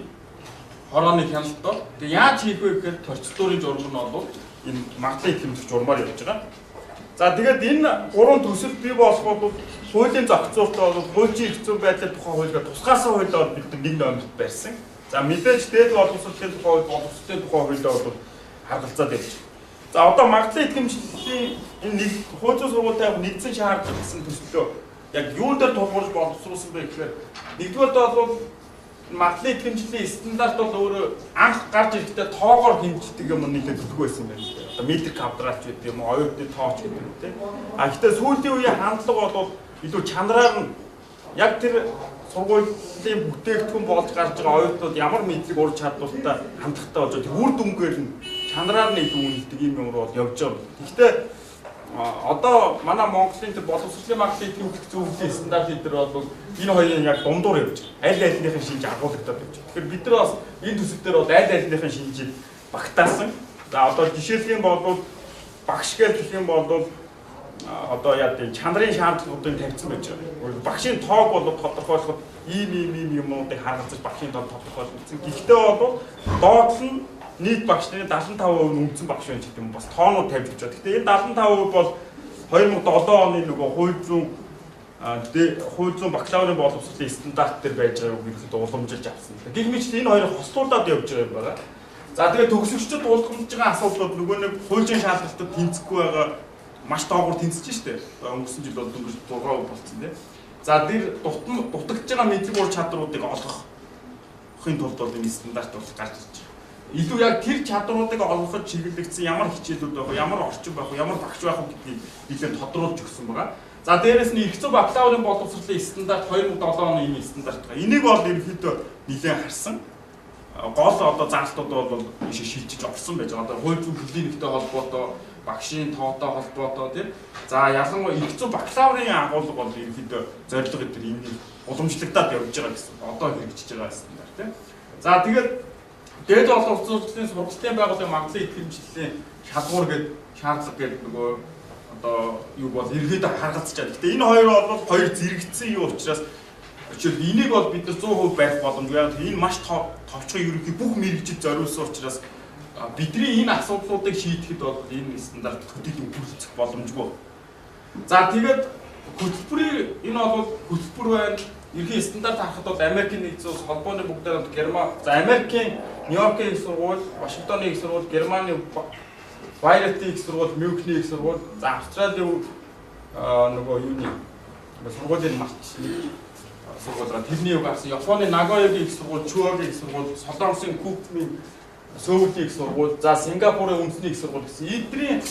хорооны хяналт бол. Тэгээ яаж хийх вэ гэхээр процедурын журам нь бол энэ магадлал тэмдэглэх журмаар явж байгаа. За тэгээд энэ 3 төсөл бий болох бол хуулийн зохицуулалтаа бол хуулийн эрх зүйн байдлын тухай хуулиар тусгаасан хуулиар бид нэг номерт барьсан. За мэдээж дээд боловсролын тухай хууль боловсролын тухай хуулиар бол харгалзаад явж байна. За одоо магадлал итгэмжлэлийн энэ нэг хууль зүйн сургуультай нэгдсэн шаардлага гэсэн төслөө яг юун дээр тулгуурж боловсруулсан бэ гэхээр нэгдүгээр бол магадлал итгэмжлэлийн стандарт бол өөрөө анх гарч ирэхдээ тоогоор хэмждэг юм нэлээд төлөв байсан юм байна. Одоо метрик квадрат ч гэдэг юм уу, оюутны тооч гэдэг юм тийм. А гэхдээ сүүлийн үеийн хандлага бол илүү чанараар нь яг тэр сургуулийн бүтээгдэхүүн болж гарч байгаа оюутнууд ямар мэдлэг ур чадвартай хандлагатай болж байгаа үр дүнгээр нь чанараар нь илүү үнэлдэг юм руу бол явж байгаа. Гэхдээ одоо манай Монголын тэр боловсролын магадлалыг тэмдэглэх зөвлөлийн стандарт дээр бол энэ хоёрын яг дундуур явж байгаа. Аль альнийхэн шинж агуулгадаад явж байгаа. Тэгэхээр бид нар бас энэ төсөл дээр бол аль альнийхэн шинжийг багтаасан. За одоо жишээлх юм бол багш гэх юм бол одоо яа гэдэг чанарын шаардлагуудыг тавьсан байж байгаа. Багшийн тоог бол тодорхойлоход ийм юмнуудыг харгалзаж багшийн тоог тодорхойлсон. Гэхдээ бол доод нь нийт багш нарын 75% үндэсэн багш байна гэдэг юм бас тоонууд тавьж өгч байгаа. Гэхдээ энэ 75% бол 2007 оны нөгөө хууль зүйн бакалаврын боловсролын стандарт дээр байж байгааг ерөөхдөө уламжилж авсан. Гэх мэт энэ хоёрыг хослуулаад явж байгаа юм байна. За тэгээд төгсөгчдөд уулзж байгаа асуудлууд нөгөө нэг хуулийн шаардлагатад тэнцэхгүй байгаа маш доогуур тэнцэж штэ. Өнгөрсөн жил бол дөнгөж 6% болсон тийм. За тэр дутагдж байгаа мэдлэг ур чадруудыг олгохын тулд бол энэ стандарт бол гарч ирж байна. Илүү яг тэр чадруудыг олгоход чиглэгдсэн ямар хичээлүүд байх вэ, ямар орчин байх вэ, ямар багш байх вэ гэдгийг нэлээд тодруулж өгсөн байгаа. За дээрэс нь эрх зүйн бакалаврын боловсролын стандарт 2007 оны энэ стандарт байгаа. Энийг бол ерөнхийдөө нэлээд харсан. Гол одоо зарлтууд бол ийшээ шилжиж орсон байж байгаа. Одоо хууль зүйн клиниктэй холбоотой багшийн тоотой холбоотой тийм. За ялангуяа их зүйн бакалаврын агуулга бол ерөнхийдөө зорилго гэдэг энийг уламжлагдаад явж байгаа гэсэн. Одоо хэрэгжиж байгаа стандарт тийм. За тэгээд дээд болон уцын сургуулийн сургалтын байгууллагын магадлалын итгэмжлэлийн шалгуур гэдэг шаардлага гэдэг нөгөө одоо юу бол ерөнхийдөө харгалзаж байгаа. Гэхдээ энэ хоёр бол хоёр зэрэгцсэн юу учраас энийг бол бид нар 100% барих боломжгүй. Яг энэ маш товчхон ерөнхий бүх мэрэгжил зориулсан учраас бидний энэ асуудлуудыг шийдэхэд бол энэ стандарт төдийд бүрэлдэх боломжгүй. За тэгээд хөтөлбөрийн энэ бол хөтөлбөр байна. Ерөнхий стандарт харахад бол Америкийн нэгдсэн улс холбооны бүгдээр Герман, за Америкийн Нью-Йоркийн их сургууль, Вашингтоны их сургууль, Германы Байралтын их сургууль, Мюнхний их сургууль, за Австралийн нөгөө юуны сургуулийн марч сургууль тэрний үг гарсан. Японы Нагоягийн их сургууль, Чуогийн их сургууль, Солонгосын Купмын Сөүлийн их сургууль, за Сингапурын үндэсний их сургууль гэсэн эдний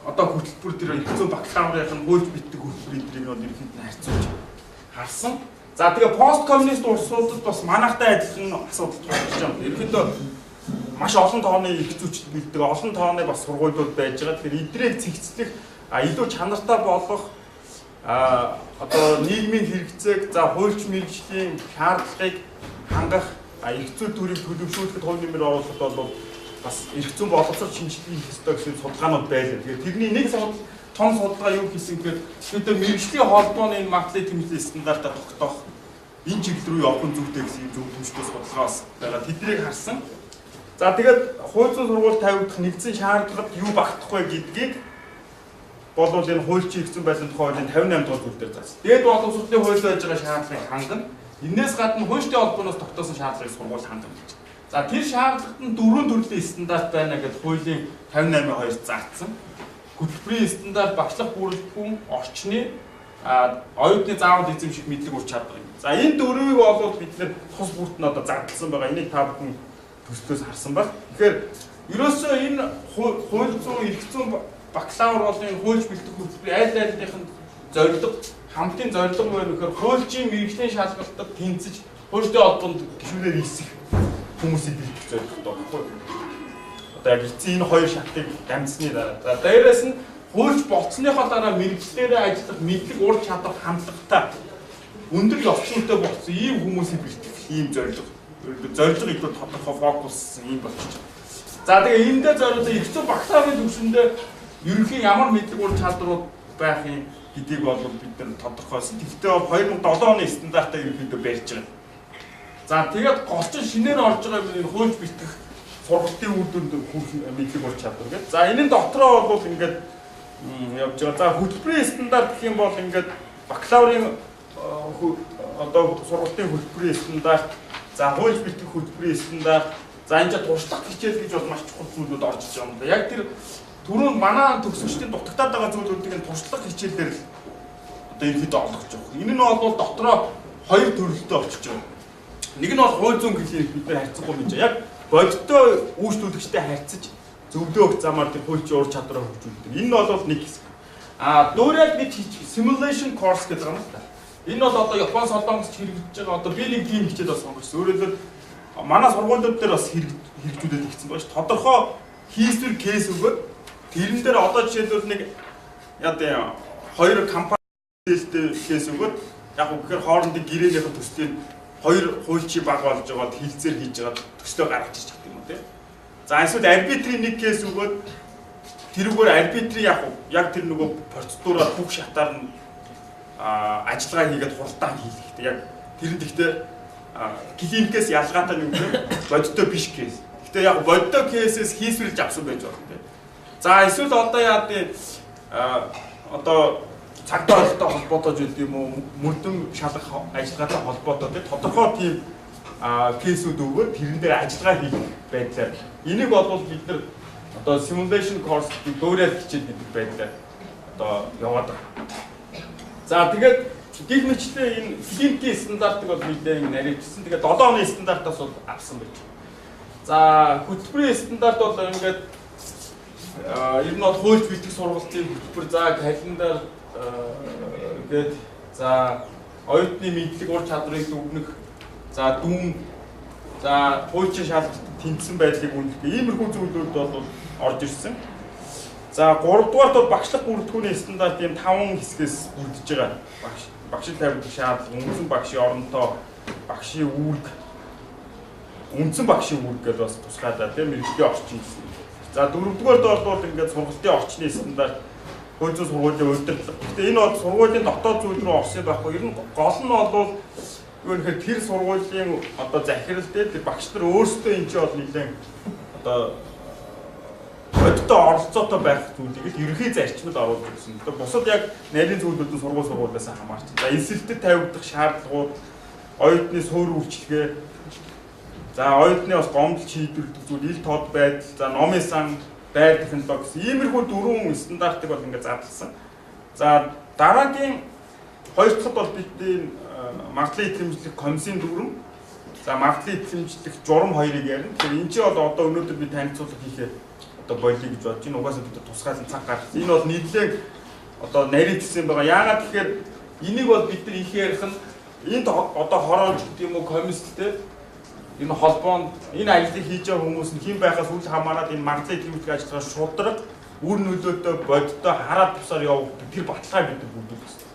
одоо хөтөлбөр дээр их зүйн бакалаврын хууль битдэг хөтөлбөр эднийг бол ерөнхийдөө харьцуулж харсан. За тэгээ пост коммунист улсуудад бас манайхтай адилхан асуудал тулгарч байгаа. Ерөнхийдөө маш олон тооны их зүйчд бэлддэг, олон тооны бас сургуулиуд байж байгаа. Тэгэхээр эднийг цэгцлэх, илүү чанартай болгох одоо нийгмийн хэрэгцээг, за хуульч мэргэжлийн шаардлагыг хангах, их зүй төрийг төлөвшүүлэхэд хувь нэмэр оруулахад бол бас их зүйн боловсрол шинжилгээ хийх ёстой гэсэн судалгаанууд байлаа. Тэгэхээр тэрний нэг том судалгаа юу хийсэн гэхээр тэр мэргэжлийн холбооны энэ магадлалын тэмцээн стандартаар тогтоох энэ чиглэл рүү явах зүйтэй гэсэн зөв төмжтэй судалгаас байгаа. Тэднийг харсан. За тэгээд хууль зүйн сургууль тавигдах нэгдсэн шаардлагад юу багтахгүй гэдгийг болвол энэ хуульчийн их зүйн байдлын тухай хуулийн 58 дугаар зүйл дээр заасан. Дээд боловсролын хууль байж байгаа шаардлагыг хангана. Энээс гадна хуульчдын холбооноос тогтоосон шаардлагыг сургууль хангана гэж. За тэр шаардлагад нь дөрвөн төрлийн стандарт байна гэдэг хуулийн 58-2 заагдсан. Хөтөлбөрийн стандарт багшлах бүрэлдэхүүн, орчны, оюутны заавал эзэмших мэдлэг ур чадвар юм. За энэ дөрвийг бол бид нэр тус бүрт нь одоо зардалсан байгаа. Энийг та бүхэн төслөөс харсан баг. Тэгэхээр ерөөсөө энэ хууль зүйн, эрх зүйн бакалавр болон энэ хуульч бэлтгэх хөтөлбөрийн аль алийнхын зорилго, хамтын зорилго нь гэхээр хуульчийн мэргэжлийн шалгалтад тэнцэж хуульчдын холбоонд гишүүнээр хийсэх хүмүүсийг бэлтгэх зорилготой байхгүй. Одоо яг эцсийн энэ хоёр шатыг дамжсны дараа. За дээрээс нь хуульч болцсныхоо дараа мэргэжлээрээ ажиллах мэдлэг ур чадвар хандлагатай өндөр ёслолтой болсон ийм хүмүүсийг бэлтгэх ийм зорилго илүү тодорхой фокус ийм болчих. За тэгээ энэ дээр зориулсан их зүйн бакалаврын төвшөндөө ерөнхийн ямар мэдлэг ур чадварууд байх юм гэдгийг бол бид нар тодорхойлсон. Тэгвэл 2007 оны стандартаа ерөнхийдөө барьж байгаа. За тэгээд голчин шинээр орж байгаа энэ хуульч бэлтгэх сургалтын үр дүнд мэдлэг ур чадвар гэдэг. За энэний дотроо бол ингээд явж байгаа. За хөтөлбөрийн стандарт гэх юм бол ингээд бакалаврын одоо сургалтын хөтөлбөрийн стандарт, за хуульч бэлтгэх хөтөлбөрийн стандарт, за энэ ч туршлага хичээл гэж бол маш чухал зүйлүүд орж иж байгаа юм да. Яг тэр түрүүнд манай төгсөгчдийн дутагтаад байгаа зүйлүүдийг нь туршлага хичээлээр л одоо ерөнхийдөө олгож байгаа. Энэ нь бол дотроо хоёр төрөлтэй болчихж байгаа. Нэг нь бол хууль зүйн гэхийг бид нар харьцахгүй юм жаа. Яг бодиттой үйлчлүүлэгчтэй харьцаж зөвлөө өгөх замаар тэр хуульчийн ур чадвараа хөгжүүлдэг. Энэ нь бол нэг хэсэг. Дөөрөд бид simulation course гэдэг юм байна. Энэ бол одоо Япон солонгосч хэрэгжиж байгаа одоо би нэг тийм хичээл бас сонгосон. Өөрөөр хэлбэл манай сургуулиуд дээр бас хэрэгжүүлээд ирсэн байна ш. Тодорхой хийсвэр кейс өгөөд тэрэн дээр одоо жишээлбэл нэг яа хоёр компани кейс өгөөд яг үгээр хоорондын гэрээнийхэн төслийг хоёр хуульчийн баг болж байгаа хилцээр хийж байгаа төслөө гаргаж ирж байгаа юм уу те. За эсвэл арбитрийн нэг кейс өгөөд тэрүүгээр арбитри яг тэр нөгөө процедураар бүх шатаар нь ажиллагаа хийгээд хурдтай хийлэхтэй яг тэр нь гэхдээ клиникээс ялгаатай юм те бодиттой биш кейс. Гэхдээ яг бодиттой кейсээс хийсвэрлж авсан байж байгаа те. За эсвэл одоо яа гэдэг одоо цагдаа ойлтой холбоотой зүйл юм уу мөрдөн шалгах ажиллагаатай холбоотой тийм тодорхой тийм кейсүүд өгөөд тэрэн дээр ажиллагаа хийх байдлаар энийг бол бид нар одоо simulation course гэдэг дөөрөд хичээл гэдэг байдлаар одоо яваад байгаа. За тэгээд гих мэтлээ энэ клиникийн стандартыг бол мэдээ нарийвчсан. Тэгээд 7 оны стандартаас бол авсан байж. За хөтөлбөрийн стандарт бол ингээд ер нь бол хуульч бэлтгэх сургалтын хөтөлбөр за календар гээд за оюутны мэдлэг ур чадварыг дүгнэх за дүүн за хуульчийн шалгалтад тэнцсэн байдлыг үнэлэх иймэрхүү зүйлүүд бол орж ирсэн. За 3 дугаарт бол багшлах бүрэлдэхүүний стандарт юм 5 хэсгээс бүрдэж байгаа. Багшийн тавигдах шаардлага, үндсэн багшийн оронтой, багшийн үүрэг, үндсэн багшийн үүрэг гэдээ бас тусгайлаа тийм мэргэжлийн орчин гэсэн. За 4 дугаарт бол ингээд сургалтын орчны стандарт, хууль зүйн сургуулийн удирдлага. Гэхдээ энэ бол сургуулийн дотоод зүйл рүү орсон байхгүй. Ер нь гол нь бол юу нэхэр тэр сургуулийн одоо захирал дээр тэр багш нар өөрсдөө энэ ч бол нэлээд одоо бодиттой оролцоотой байх зүйлийг л ерөнхий зарчмад оруулж ирсэн. Одоо бусад яг нарийн зүйлүүд нь сургуулиудаас хамаарч. За эсэлтэд тавигдах шаардлагууд, оюутны суурь үйлчилгээ, за оюутны бас гомдол шийдвэрлэх зүйл, ил тод байдал, за номын сан, байр технологи гэсэн иймэрхүү 4 стандартыг бол ингээд задлсан. За дараагийн 2 дахьд бол бидний магадлалын итгэмжлэх комиссийн дүрм, за магадлалын итгэмжлэх журам хоёрыг ярина. Тэгэхээр энэ чинь бол одоо өнөөдөр би танилцуулга хийхээр одоо болиё гэж бодож байна. Угаасаа бид тусгайлан цаг гаргасан. Энэ бол нийтлэг одоо нарийн гэсэн байгаа. Яагаад тэгэхээр энийг бол бид нар их ярих нь энд одоо хороолж гэдэг юм уу комисстэй энэ холбоонд энэ ажлыг хийж байгаа хүмүүс нь хэн байхаас үл хамааран энэ магадлалын итгэмжлэх ажиллагаа шударга үр нөлөөтэй бодиттой хараад тусаар явагддаг тэр баталгааг бид нар бүрдүүлэх хэрэгтэй.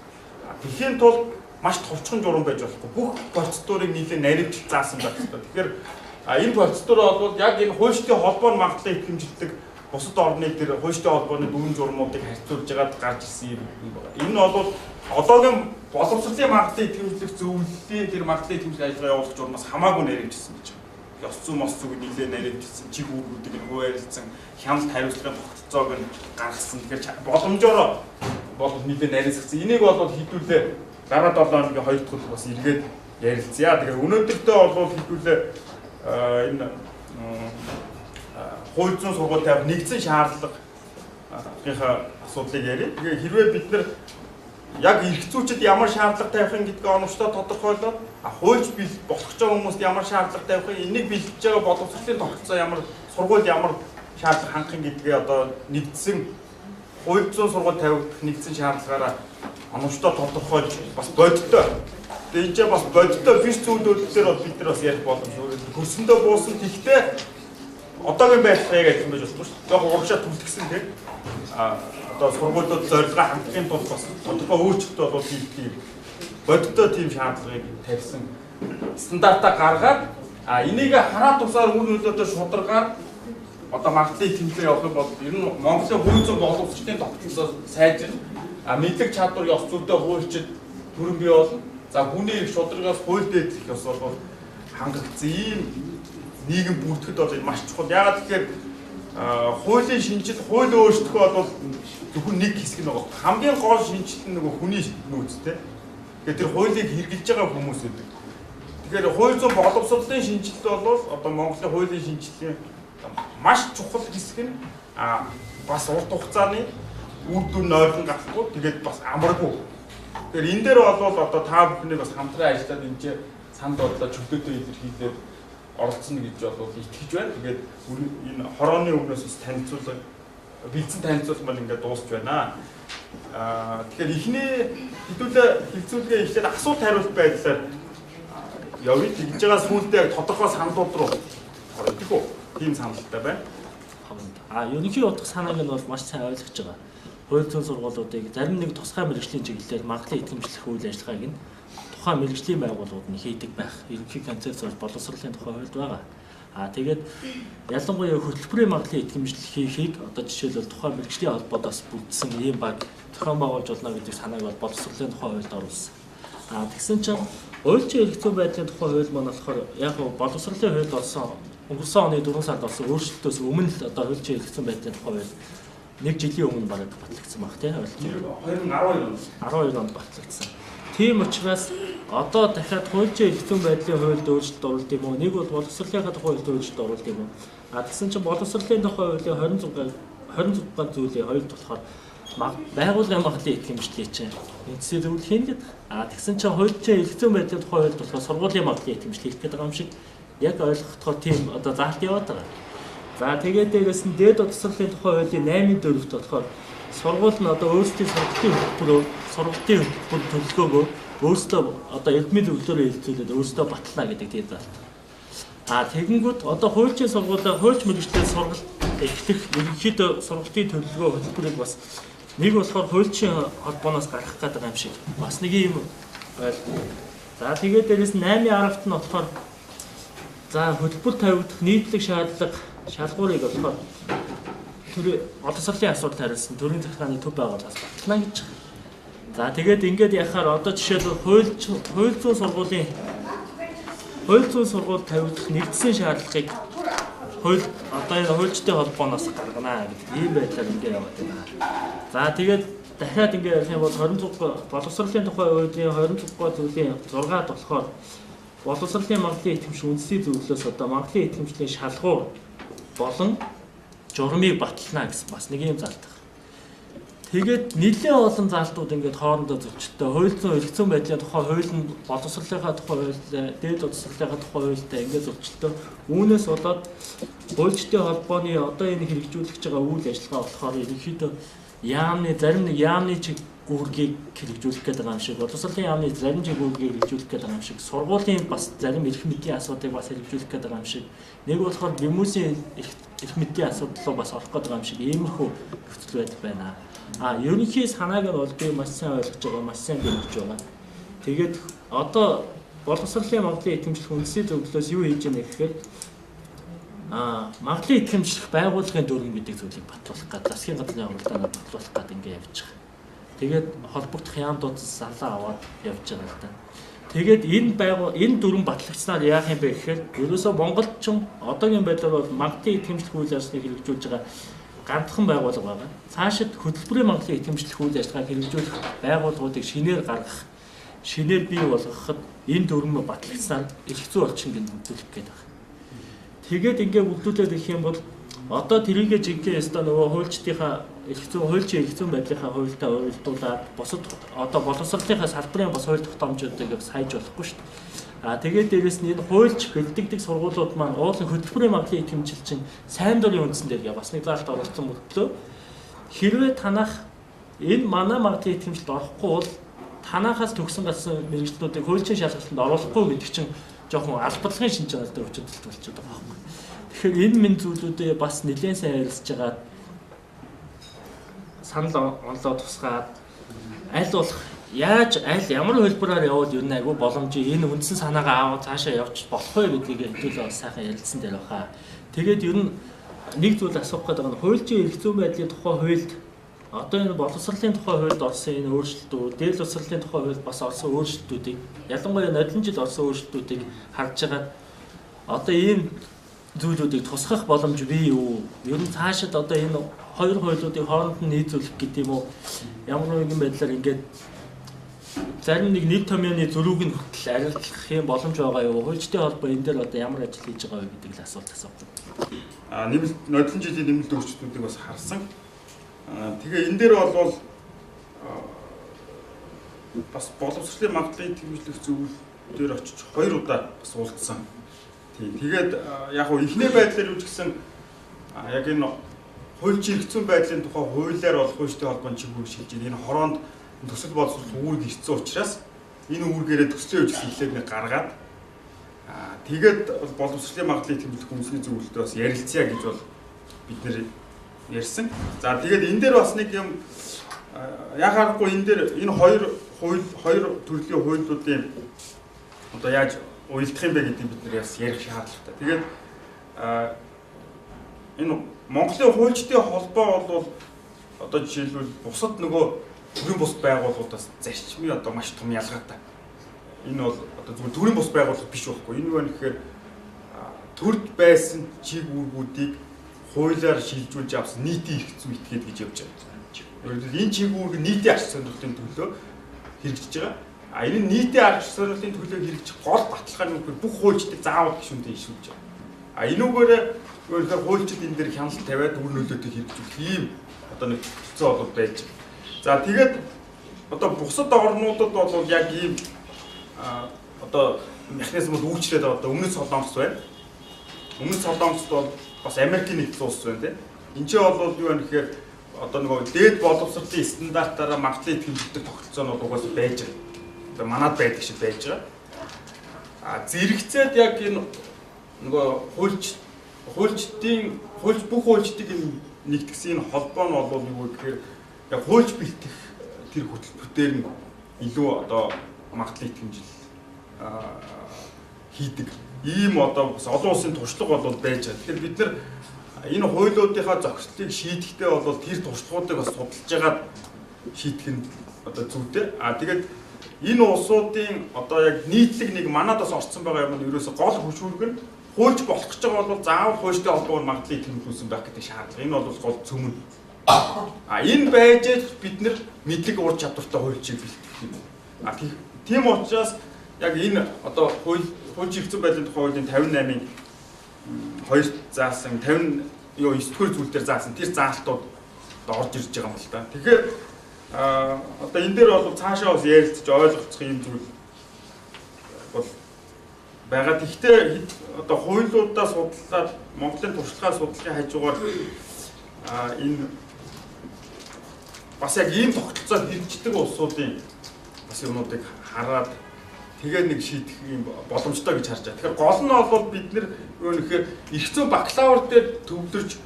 Тэхийн тулд маш товчхон журам байж болохгүй. Бүх процедурыг нийлээ наривч заасан байх хэрэгтэй. Тэгэхээр энэ процедур бол яг энэ хуульчдын холбоор магадлалын итгэмжлдэг бусад орны тэр хуульчдын холбооны дөрвөн журмуудыг харьцуулж байгаад гарч ирсэн юм байна. Энэ бол одоогийн боловсролын магадлалын итгэмжлэх зөвлөлийн тэр магадлалын итгэмжлэх ажиллагаа явуулах журмаас хамаагүй наривчсан гэж байна. Ёс зүй мос зүг нийлээ наривчсан, чиг үүргүүдийг хуваарлцсан, хяналт хариуцлагын тогтолцоог нь гаргасан. Тэгэхээр боломжоор бол нийлээ наривчсан. Энийг бол хэдүүлээ дараа 7 хоногийн 2 дахь бас эргээд ярилцъя. Тэгэхээр өнөөдөртөө бол хэдүүлээ энэ хууль зүйн сургууль тавих нэгдсэн шаардлагынхаа асуудлыг ярив. Тэгээ хэрвээ бид нар яг эрхцүүчид ямар шаардлага тавихын гэдгээ оновчтой тодорхойлоод хуульч болох ч хүмүүст ямар шаардлага тавихын энийг бэлтэж байгаа боловсролын тогтолцоо ямар сургууль ямар шаардлага хангахын гэдгээ одоо нэгдсэн хууль зүйн сургууль тавигдах нэгдсэн шаардлагаараа оновчтой тодорхойлж бас бодиттой. Тэгээ энэ ч бас бодиттой биш зүйлүүд дээр бол бид нар бас ярих боломжтой. Хөрсөндөө буусан тэгтээ одоогийн байдлаа яг адилхан байж болно шүү дээ. Яг урагшаа түлхсэн тийм одоо сургуулиуд зорилгоо хангахын тулд бас тодорхой өөрчлөлт бол хийх бодиттой тийм шаардлагыг тавьсан стандартаа гаргаад энийг хараа тусаар үр нөлөөтэй шударгаар одоо магадлалын тэмцээн явах юм бол ер нь Монголын хууль зүйн боловсролын тогтолцоо сайжрах мэдлэг чадвар ёс зүйтэй хуульчид төрөн бий болно. За хүний их шударгаас хууль дээдлэх ёс бол хангагдсан ийм нийгэм бүрдэхэд бол маш чухал. Яагаад тэгэхээр хуулийн шинжил, хууль өөрчлөх бол зөвхөн нэг хэсэг нь байгаа. Хамгийн гол шинжилт нь нөгөө хүний нөөцтэй. Тэгэхээр тэр хуулийг хэрэгжилж байгаа хүмүүс үүдэг. Тэгэхээр хууль зүйн боловсролын шинжилт бол одоо Монголын хуулийн шинжилгээ маш чухал хэсэг нь бас урт хугацааны үр дүн нойрон гарахгүй тэгээд бас амаргүй. Тэгэхээр энэ дээр бол одоо та бүхнийг бас хамтран ажиллаад энэ санд бодлоо чөлөөтэй илэрхийлээд оролцсон гэж бол итгэж байна. Тэгээд энэ хорооны өмнөөс бас танилцуулга бэлдсэн танилцуулга маань ингээд дуусч байна. Тэгэхээр эхний хэдүүлээ хэлцүүлгээ ихлээр асуулт хариулт байдлаар явъя. Тэгж байгаа сүүлдээ яг тодорхой саналууд руу орох уу? Тийм саналтай байна. Ерөнхий утга санааг нь бол маш сайн ойлгож байгаа. Хууль зүйн сургуулиудыг зарим нэг тусгай мэргэжлийн чиглэлээр магадлалын итгэмжлэх үйл ажиллагааг нь тухайн мэргэжлийн байгууллагууд нь хийдэг байх. Ерөнхий концепц бол боловсролын тухай хуульд байгаа. Тэгээд ялангуяа хөтөлбөрийн магадлалын итгэмжлэх хийхийг одоо жишээлбэл тухайн мэргэжлийн холбоодоос бүрдсэн ийм баг зохион байгуулж болно гэдэг санааг бол боловсролын тухай хуульд оруулсан. Тэгсэн чинь уйлчин эрх зүйн байдлын тухай хууль маань болохоор яг боловсролын хуульд орсон өнгөрсөн оны 4 сард орсон өөрчлөлтөөс өмнө л одоо уйлчин эрх зүйн байдлын тухай хууль 1 жилийн өмнө бараг батлагдсан баг тийм 2012 онд батлагдсан. Тийм учраас одоо дахиад хуулийн эрх зүйн байдлын хуульд өөрчлөлт оруулалт юм уу? Нэг бол боловсролынхаа тухай хуульд өөрчлөлт оруулалт юм уу? Тэгсэн чинь боловсролын тухай хуулийн 26 дугаар зүйлийн 2-т болохоор байгууллагын магадлалын итгэмжлэлийг чинь эндсээр зөвлөхийн гэдэг. Тэгсэн чинь хуулийн эрх зүйн байдлын тухай хуульд болохоор сургуулийн магадлалын итгэмжлэл хийх гэдэг юм шиг яг ойлгохдоо тийм одоо заалт яваад байгаа. За тэгээд дээрээс нь дээд боловсролын тухай хуулийн 8-4-т болохоор сургууль нь одоо өөрсдийн сургалтын хөтөлбөр төлөвлөгөөгөө өөрсдөө одоо эрдмийн зөвлөлөөрөө хэлцүүлээд өөрсдөө батлана гэдэг тийм заалт. Тэгэнгүүт одоо хуульчийн сургуулиа хуульч мэргэжлийн сургалт эхлэх ерөнхийдөө сургалтын төлөвлөгөө хөтөлбөрийг бас нэг болохоор хуульчийн холбооноос гарах гэдэг юм шиг бас нэг юм байлгүй. За тэгээд дээрээс 8-10-т нь болохоор за хөтөлбөр тавигдах нийтлэг шалгуурыг болохоор боловсролын асуудал хариулсан төрийн захиргааны төв байгууллагаас батлана гэж. За тэгээд ингээд яхаар одоо жишээлбэл хууль зүйн сургууль тавигдах нэгдсэн шаардлагыг одоо энэ хуульчдын холбооноос гаргана гэдэг ийм байдлаар ингээд яваад байна. За тэгээд дахиад ингээд ярих юм бол 26 боловсролын тухай хуулийн 26 зүйлийн 6-ад болохоор боловсролын мангалтын итгэмж үндэсний зөвлөлөөс одоо мангалтын итгэмжлийн шалгуур болон журмыг батлана гэсэн бас нэг юм залтах. Тэгээд нэлээд олон залтууд ингээд хоорондоо зөрчилтэй хууль зүйн эрх зүйн байдлын тухай хууль нь боловсролынхаа тухай хууль, дээд боловсролынхаа тухай хуультай ингээд зөрчилтэй. Үүнээс болоод хуульчдын холбооны одоо энэ хэрэгжүүлж байгаа үйл ажиллагаа болохоор ерөнхийдөө зарим нэг яамны чиг гүүргийг хэрэгжүүлэх гэдэг юм шиг, боловсролын яамны зарим чиг гүүргийг хэрэгжүүлэх гэдэг юм шиг, сургуулийн бас зарим эрх мэдлийн асуудыг бас хэрэгжүүлэх гэдэг юм шиг, нэг болохоор хүмүүсийн эрх мэдлийн асуудал руу бас орох гэдэг юм шиг иймэрхүү нөхцөл байдал байна. Ерөнхий санааг нь бол би маш сайн ойлгож байгаа, маш сайн гэрч байгаа. Тэгээд одоо боловсролын мангалтын итгэмжлэх үндэсний зөвлөлөөс юу хийж яана гэхээр мангалтын итгэмжлэх байгууллагын дүрм гэдэг зүйлийг батлуулах гэдэг, засгийн газрын явуултаа батлуулах гэдэг ингэ явж байгаа. Тэгээд холбогдох яамдууд зарлаа аваад явж байгаа л да. Тэгээд энэ дүрм батлагдсанаар яах юм бэ гэхээр ерөөсөө монголчин одоогийн байдлаар бол мангалтын итгэмжлэх үйл ажиллагааг хэрэгжүүлж байгаа ганцхан байгууллага байгаа. Цаашид хөтөлбөрийн мангалтын итгэмжлэх үйл ажиллагааг хэрэгжүүлэх байгууллагуудыг шинээр гаргах, шинээр бий болгоход энэ дүрм батлагдсанаар эрх зүй орчин гэж үзүүлэх гээд байна. Тэгээд ингээд үлдүүлээд ирэх юм бол одоо тэрийгэ жинхэнэ өстө нөгөө хуульчдынхаа хуульчийн эрх зүйн байдлынхаа хуультай уялдуулаад бусад одоо боловсролынхаа салбарын бас хууль тогтоомжуудыг сайж болохгүй шүү дээ. Тэгээд дээрэс нь энэ хуульч бэлтгэдэг сургуулиуд маань уулын хөтөлбөрийн мангалтын итгэмжлэлчин сайн дурын үндсэн дээр бас нэг заалт оруулсан мөртлөө хэрвээ танах энэ манай мангалтын итгэмжлэлд орохгүй бол танахаас төгсөн гасан мэргэжлүүдийг хуульчийн шалгалтанд оруулахгүй гэдэг чинь жоохон албадлагын шинж чанартай өчөлтөлт болчиход байгаа юм. Тэгэхээр энэ минь зүйлүүдээ бас нэлээд сайн ярилцж байгаа санал онлоо тусгаад аль болох ямар хөлбөрөөр явбал ер нь айгүй боломжтой энэ үндсэн санаагаа аваад цаашаа явж болох вэ гэдгийг хэдүүлээ сайхан ярилцсан дээр баха. Тэгээд ер нь нэг зүйл асуух гэдэг нь хуульчийн эрх зүйн байдлын тухай хуульд одоо энэ боловсролын тухай хуульд орсон энэ өөрчлөлтүүд, дээд боловсролын тухай хуульд бас орсон өөрчлөлтүүдийг ялангуяа нодлон жил орсон өөрчлөлтүүдийг харж байгаа одоо ийм зүйлүүдийг тусгах боломж бий юу? Ер нь цаашид одоо энэ хоёр хуулиудыг хооронд нь нийцүүлэх гэдэг юм уу? Ямар нэгэн байдлаар ингээд зарим нэг томьёоны зөрүүг нь хүртэл арилгах юм боломж байгаа юу? Хуульчдын холбоо энэ дээр одоо ямар ажил хийж байгаа вэ гэдэг л асуулт асуусан. Нэмэлт нодлон жилийн нэмэлт өөрчлөлтүүдийг бас харсан. Тэгээ энэ дээр бол бас боловсролын мангалтын итгэмжлэх зөвлөл дээр очиж 2 удаа бас уулзсан. Тэгээд яг нь эхний байдлаар юу ч гэсэн яг энэ хуульчийн эрх зүйн байдлын тухай хуулиар бол хуульчдын холбооны чиглэл шилжиж энэ хороонд төсөл боловсрол үүрэг ирсэн учраас энэ үүргээрээ төслийн үеж хэллэг нэг гаргаад тэгээд боловсролын мангалтын итгэмжлэх үндэсний зөвлөлтөөр бас ярилцъя гэж бол бид нэр ярьсан. За тэгээд энэ дээр бас нэг юм яхаарахгүй энэ дээр энэ хоёр төрлийн хуулиудын одоо яаж уялдах юм бэ гэдгийг бид нэр бас ярих шаардлагатай. Тэгээд энэ Монголын хуульчдын холбоо бол одоо жишээлбэл бусад нөгөө төрийн бус байгууллагуудаас зарчмын одоо маш том ялгаатай. Энэ бол одоо зөвхөн төрийн бус байгууллага биш байхгүй. Энэ юу вэ гэхээр төрд байсан чиг үүргүүдийг хуулиар шилжүүлж авсан нийтийн эрх зүй этгээд гэж явж байгаа. Энэ чиг үүрэг нийтийн арч сонирхлын төлөө хэрэгжиж байгаа. Энэ нийтийн арч сонирхлын төлөө хэрэгжих гол баталгаа нь бүх хуульчдыг заавал гишүүнтэй ишүүлж байгаа. Энүүгээр өөрөөр хуульчид энэ дээр хяналт тавиад үр нөлөөтэй хэрэгжүүлэх ийм одоо нэг хэцүү болоод байж байгаа. За тэгээд одоо бусад орнуудад бол яг ийм одоо механизмууд үйлчлээд байгаа. Одоо өмнөд Солонгос байна. Өмнөд Солонгосд бол бас Америкийн нэгдсэн улс байна тийм. Энд чинь бол юу вэ гэхээр одоо нөгөө дээд боловсролын стандартаараа мангалтын итгэмжлэлтэй тогтолцоонууд угаасаа байж байгаа. Одоо манад байдаг шиг байж байгаа. Зэрэгцээд яг энэ нөгөө хуульч бүх хуульчдыг нэгтгэсэн энэ холбоо нь бол юу гэхээр яг хуульч бэлтгэх тэр хөтөлбөртээр нь илүү одоо магадлал итгэмжил хийдэг. Ийм одоо бас олон улсын туршлага бол байж байгаа. Тэгэхээр бид нар энэ хуулиудынхаа зохицлыг шийдэхдээ бол тэр туршлагуудыг бас судалж агаад шийдэх нь одоо зүйтэй. Тэгээд энэ улсуудын одоо яг нийтлэг нэг манадаас орсон байгаа юм нь ерөөсө гол хөшүүрэг нь хуульч болох гэж байгаа бол заавал хуульчтай холбоог магадлал итгэмжлүүлсэн байх гэдэг шаардлага. Энэ бол гол цөмөн. Энэ байж бид нар мэдлэг ур чадвартай хуульчийг бэлтгэх юм. Тийм учраас яг энэ одоо хууль хэрэгцээ байдлын тухай хуулийн 58-ын 2-т заасан 9-р зүйл дээр заасан тэр заалтууд орж ирж байгаа юм л да. Тэгэхээр одоо энэ дээр бол цаашаа бас ярилцаж ойлгоцох юм зүйл бол байгаа. Гэхдээ одоо хуулиудаа судлаад Монголын туршлагаа судлахын хажуугаар энэ бас яг ийм тогтолцоо хэрэгждэг улсуудын бас юмнуудыг хараад тэгээд нэг шийдэх юм боломжтой гэж харж байгаа. Тэгэхээр гол нь бол бид нэр юу нэхээр их зүйн бакалавр дээр төвлөрж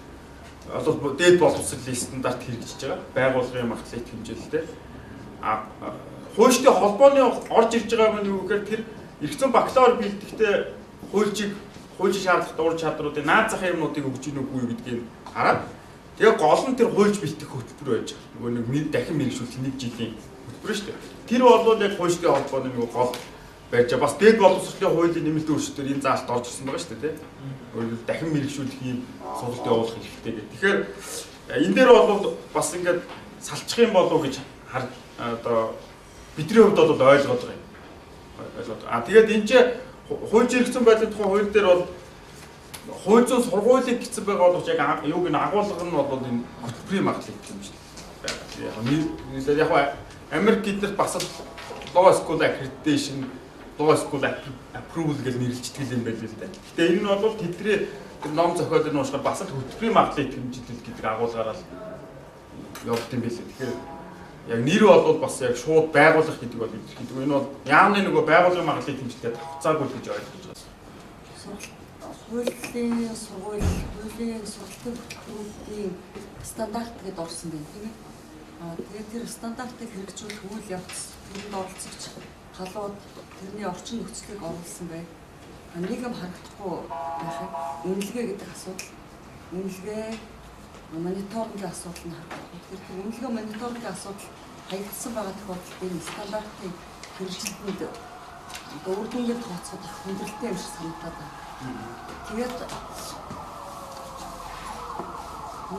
одоо дээд боловсролын стандарт хэрэгжиж байгаа. Байгууллагын магадлалыг хэмжээлтэй. Хуульчтай холбооны орж ирж байгаа нь юу гэхээр тэр их зүйн бакалавр бэлтгэхдээ хуулийн шаардлагатай ур чадруудын наад захын юмнуудыг өгч ийн үгүй гэдгийг хараад тэгээ гол нь тэр хуульч бэлтгэх хөтөлбөр байж байгаа. Нөгөө нэг дахин мэргэжүүлэх 1 жилийн хөтөлбөр шүү дээ. Тэр бол яг хуульчтай холбооны нэг гол байж байгаа. Бас дээд боловсролын хуулийн нэмэлт өөрчлөлтөөр энэ заалт орж ирсэн байгаа шүү дээ, тийм. Дахин мэргэжүүлэх юм сургалт явуулах хэрэгтэй гэх. Тэгэхээр энэ дээр бол бас ингээд салчих юм болов уу гэж одоо бидний хувьд бол ойлгоод байгаа юм. Тэгээд энэ ч хууль хэрэгцээ байдлын тухай хууль дээр бол хууль зүйн сургуулийг гэсэн байгаа бол яг юуг нь агуулга нь бол энэ хөтөлбөрийн магадлал юм шүү дээ. Яг Америк гэдэрт бас law school accreditation, law school approval гэж нэрлэгддэг юм байл л да. Гэтэ энэ нь бол тэдний ном зохиолын уушгаар бас хөтөлбөрийн магадлалыг хэмжүүлэх гэдэг агуулгаараа явуулт юм байлээ. Тэгэхээр яг нэр бол бас яг шууд байгуулах гэдэг бол илэрхийлдэг. Энэ бол яамны нөгөө байгууллагын магадлалыг хэмжүүлээд хуцаагүй гэж ойлгож байгаа. Хуулийн сургуулийн сургалтын хөтөлбөрийн стандарт гэдээ орсон байна тийм ээ. Тэгээд тэр стандартыг хэрэгжүүлэх үйл явц, тэнд оролцогч халууд тэрний орчин нөхцөлийг оруулсан бай. Нийгэм харагдахгүй байхад үнэлгээ гэдэг асуудал, үнэлгээ мониторингийн асуудал нь харагдах. Тэгэхээр үнэлгээ мониторингийн асуудал хаягдсан байгаа тохиолдолд энэ стандартын хэрэгжилтэнд үр дүнгийн тооцоод хүндрэлтэй юм шиг санагдаад байна. Тэгээд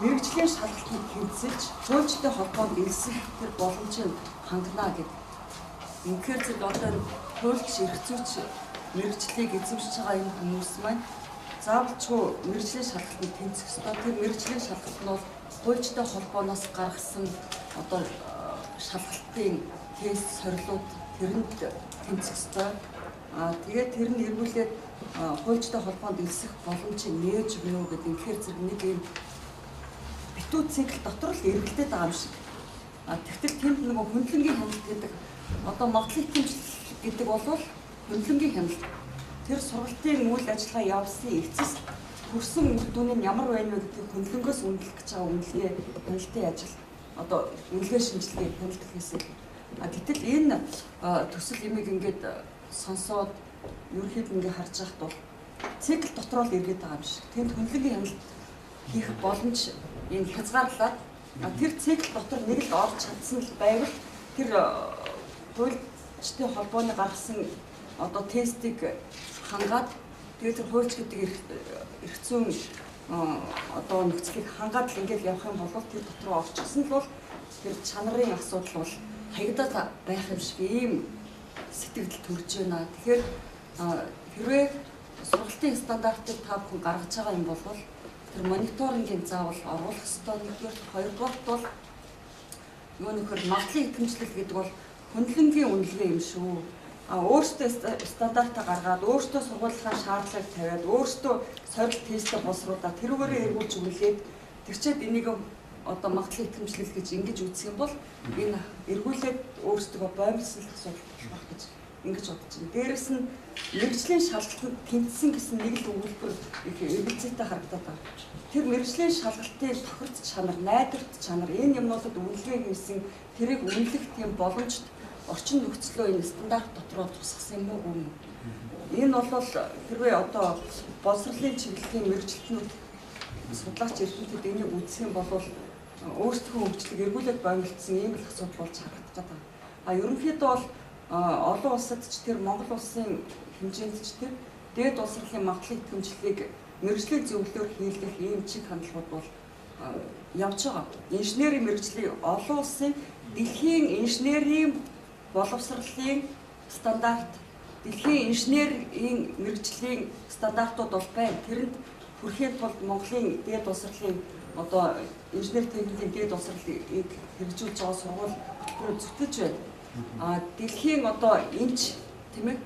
мэргэжлийн шалгалтыг тэнцэж, хуульчтай холбоонд элсэх тэр боломжийг хангана гэдэг. Инхээр зэрэг одоо хуульч эрхцүүч мэргэжлийг эзэмшиж байгаа энэ хүмүүс маань заавалчгүй мэргэжлийн шалгалтыг тэнцэх ёстой. Тэр мэргэжлийн шалгалт нь бол хуульчтай холбооноос гаргасан одоо шалгалтын тест сорилууд тэрэнд тэнцэх ёстой. Тэгээд тэр нь эргүүлээд хуульчтай холбоонд элсэх боломжийг нээж өгнө гэдэг. Инхээр зэрэг нэг юм битүү цикл дотор л эргэлдээд байгаа юм шиг. Тэгтэл тэнд нөгөө хөндлөнгийн хяналт гэдэг одоо магадлал хэмжил гэдэг бол хөндлөнгийн хяналт. Тэр сургалтын үйл ажиллагаа явуулсан эцэс хүрсэн үр дүн нь ямар байна вэ гэдэг хөндлөнгөөс үнэлэх гэж байгаа үнэлгээ хяналтын ажил одоо үнэлгээ шинжилгээ хяналт хийсэн. Гэтэл энэ төсөл имийг ингээд сонсоод ерөнхийдөө ингээд харж байхад бол цикл дотроо л эргээд байгаа юм шиг. Тэнд хөндлөнгийн хяналт хийх боломж энэ хязгаарлаад тэр цикл дотор нэг л орж чадсан л байвал тэр хуульчтай холбооны гаргасан одоо тестийг хангаад тэгээд тэр хуульч гэдэг эрх зүйн одоо нөхцөлийг хангаад л ингээд явах юм бол тэр дотроо орчихсон л бол тэр чанарын асуудал бол хаягдаад байх юм шиг ийм сэтгэл төрж байна. Тэгэхээр хэрвээ сургалтын стандартыг та бүхэн гаргаж байгаа юм бол тэр мониторингийн заавал оруулах ёстой. Нэгдүгээр, хоёрдугаар бол юу нөхөр магадлалын итгэмжлэл гэдэг бол хөндлөнгийн үнэлгээ юм шүү. Өөртөө стандартаа гаргаад, өөртөө сургуулийн шаардлагыг тавиад, өөртөө сорилт тестээ боловсруулаад тэрүүгээрээ эргүүлж үнэлээд тэгчээд энийг одоо магадлалын итгэмжлэл гэж ингэж үзэх юм бол энэ эргүүлээд өөрсдөө боомжлох асуудал болох гэж ингэж бодож байна. Дээрээс нь мэрэгжлийн шалгалтанд тэнцсэн гэсэн нэг л өгүүлбэр их эвэлцээтэй харагдаад байна. Тэр мэрэгжлийн шалгалтын тохирц чанар, найдварт чанар энэ юмнуудад үнэлгээ хийсэн тэрийг үнэлэх тийм боломжт орчин нөхцлөө энэ стандарт дотроо тусгасан юм уу? Энэ бол хэрвээ одоо боловсролын чиглэлийн мэрэгчлэтнүүд судлаач эрдэмтэд энийг үзэх юм бол өөрсдөө хөгжлөг эргүүлээд боомлцсон ийм л асуудал болж харагдаж байгаа. Ерөнхийдөө бол олон улсад ч тэр Монгол улсын хэмжээнд ч тэр дээд улсролын магадлал итгэмжлэлийг мэрэгжлийн зөвлөлөөр хийлгэх ийм чиг хандлагууд бол явж байгаа. Инженерийн мэрэгжлийн олон улсын дэлхийн инженерийн боловсролын стандарт, дэлхийн инженерийн мэрэгжлийн стандартууд бол байна. Тэрэнд хүрэхийн тулд Монголын дээд улсролын одоо инженер техникийн дээд улсролыг хэрэгжүүлж байгаа сургууль хөтөлбөрөөр зүтгэж байна. Дэлхийн одоо эмч тийм ээ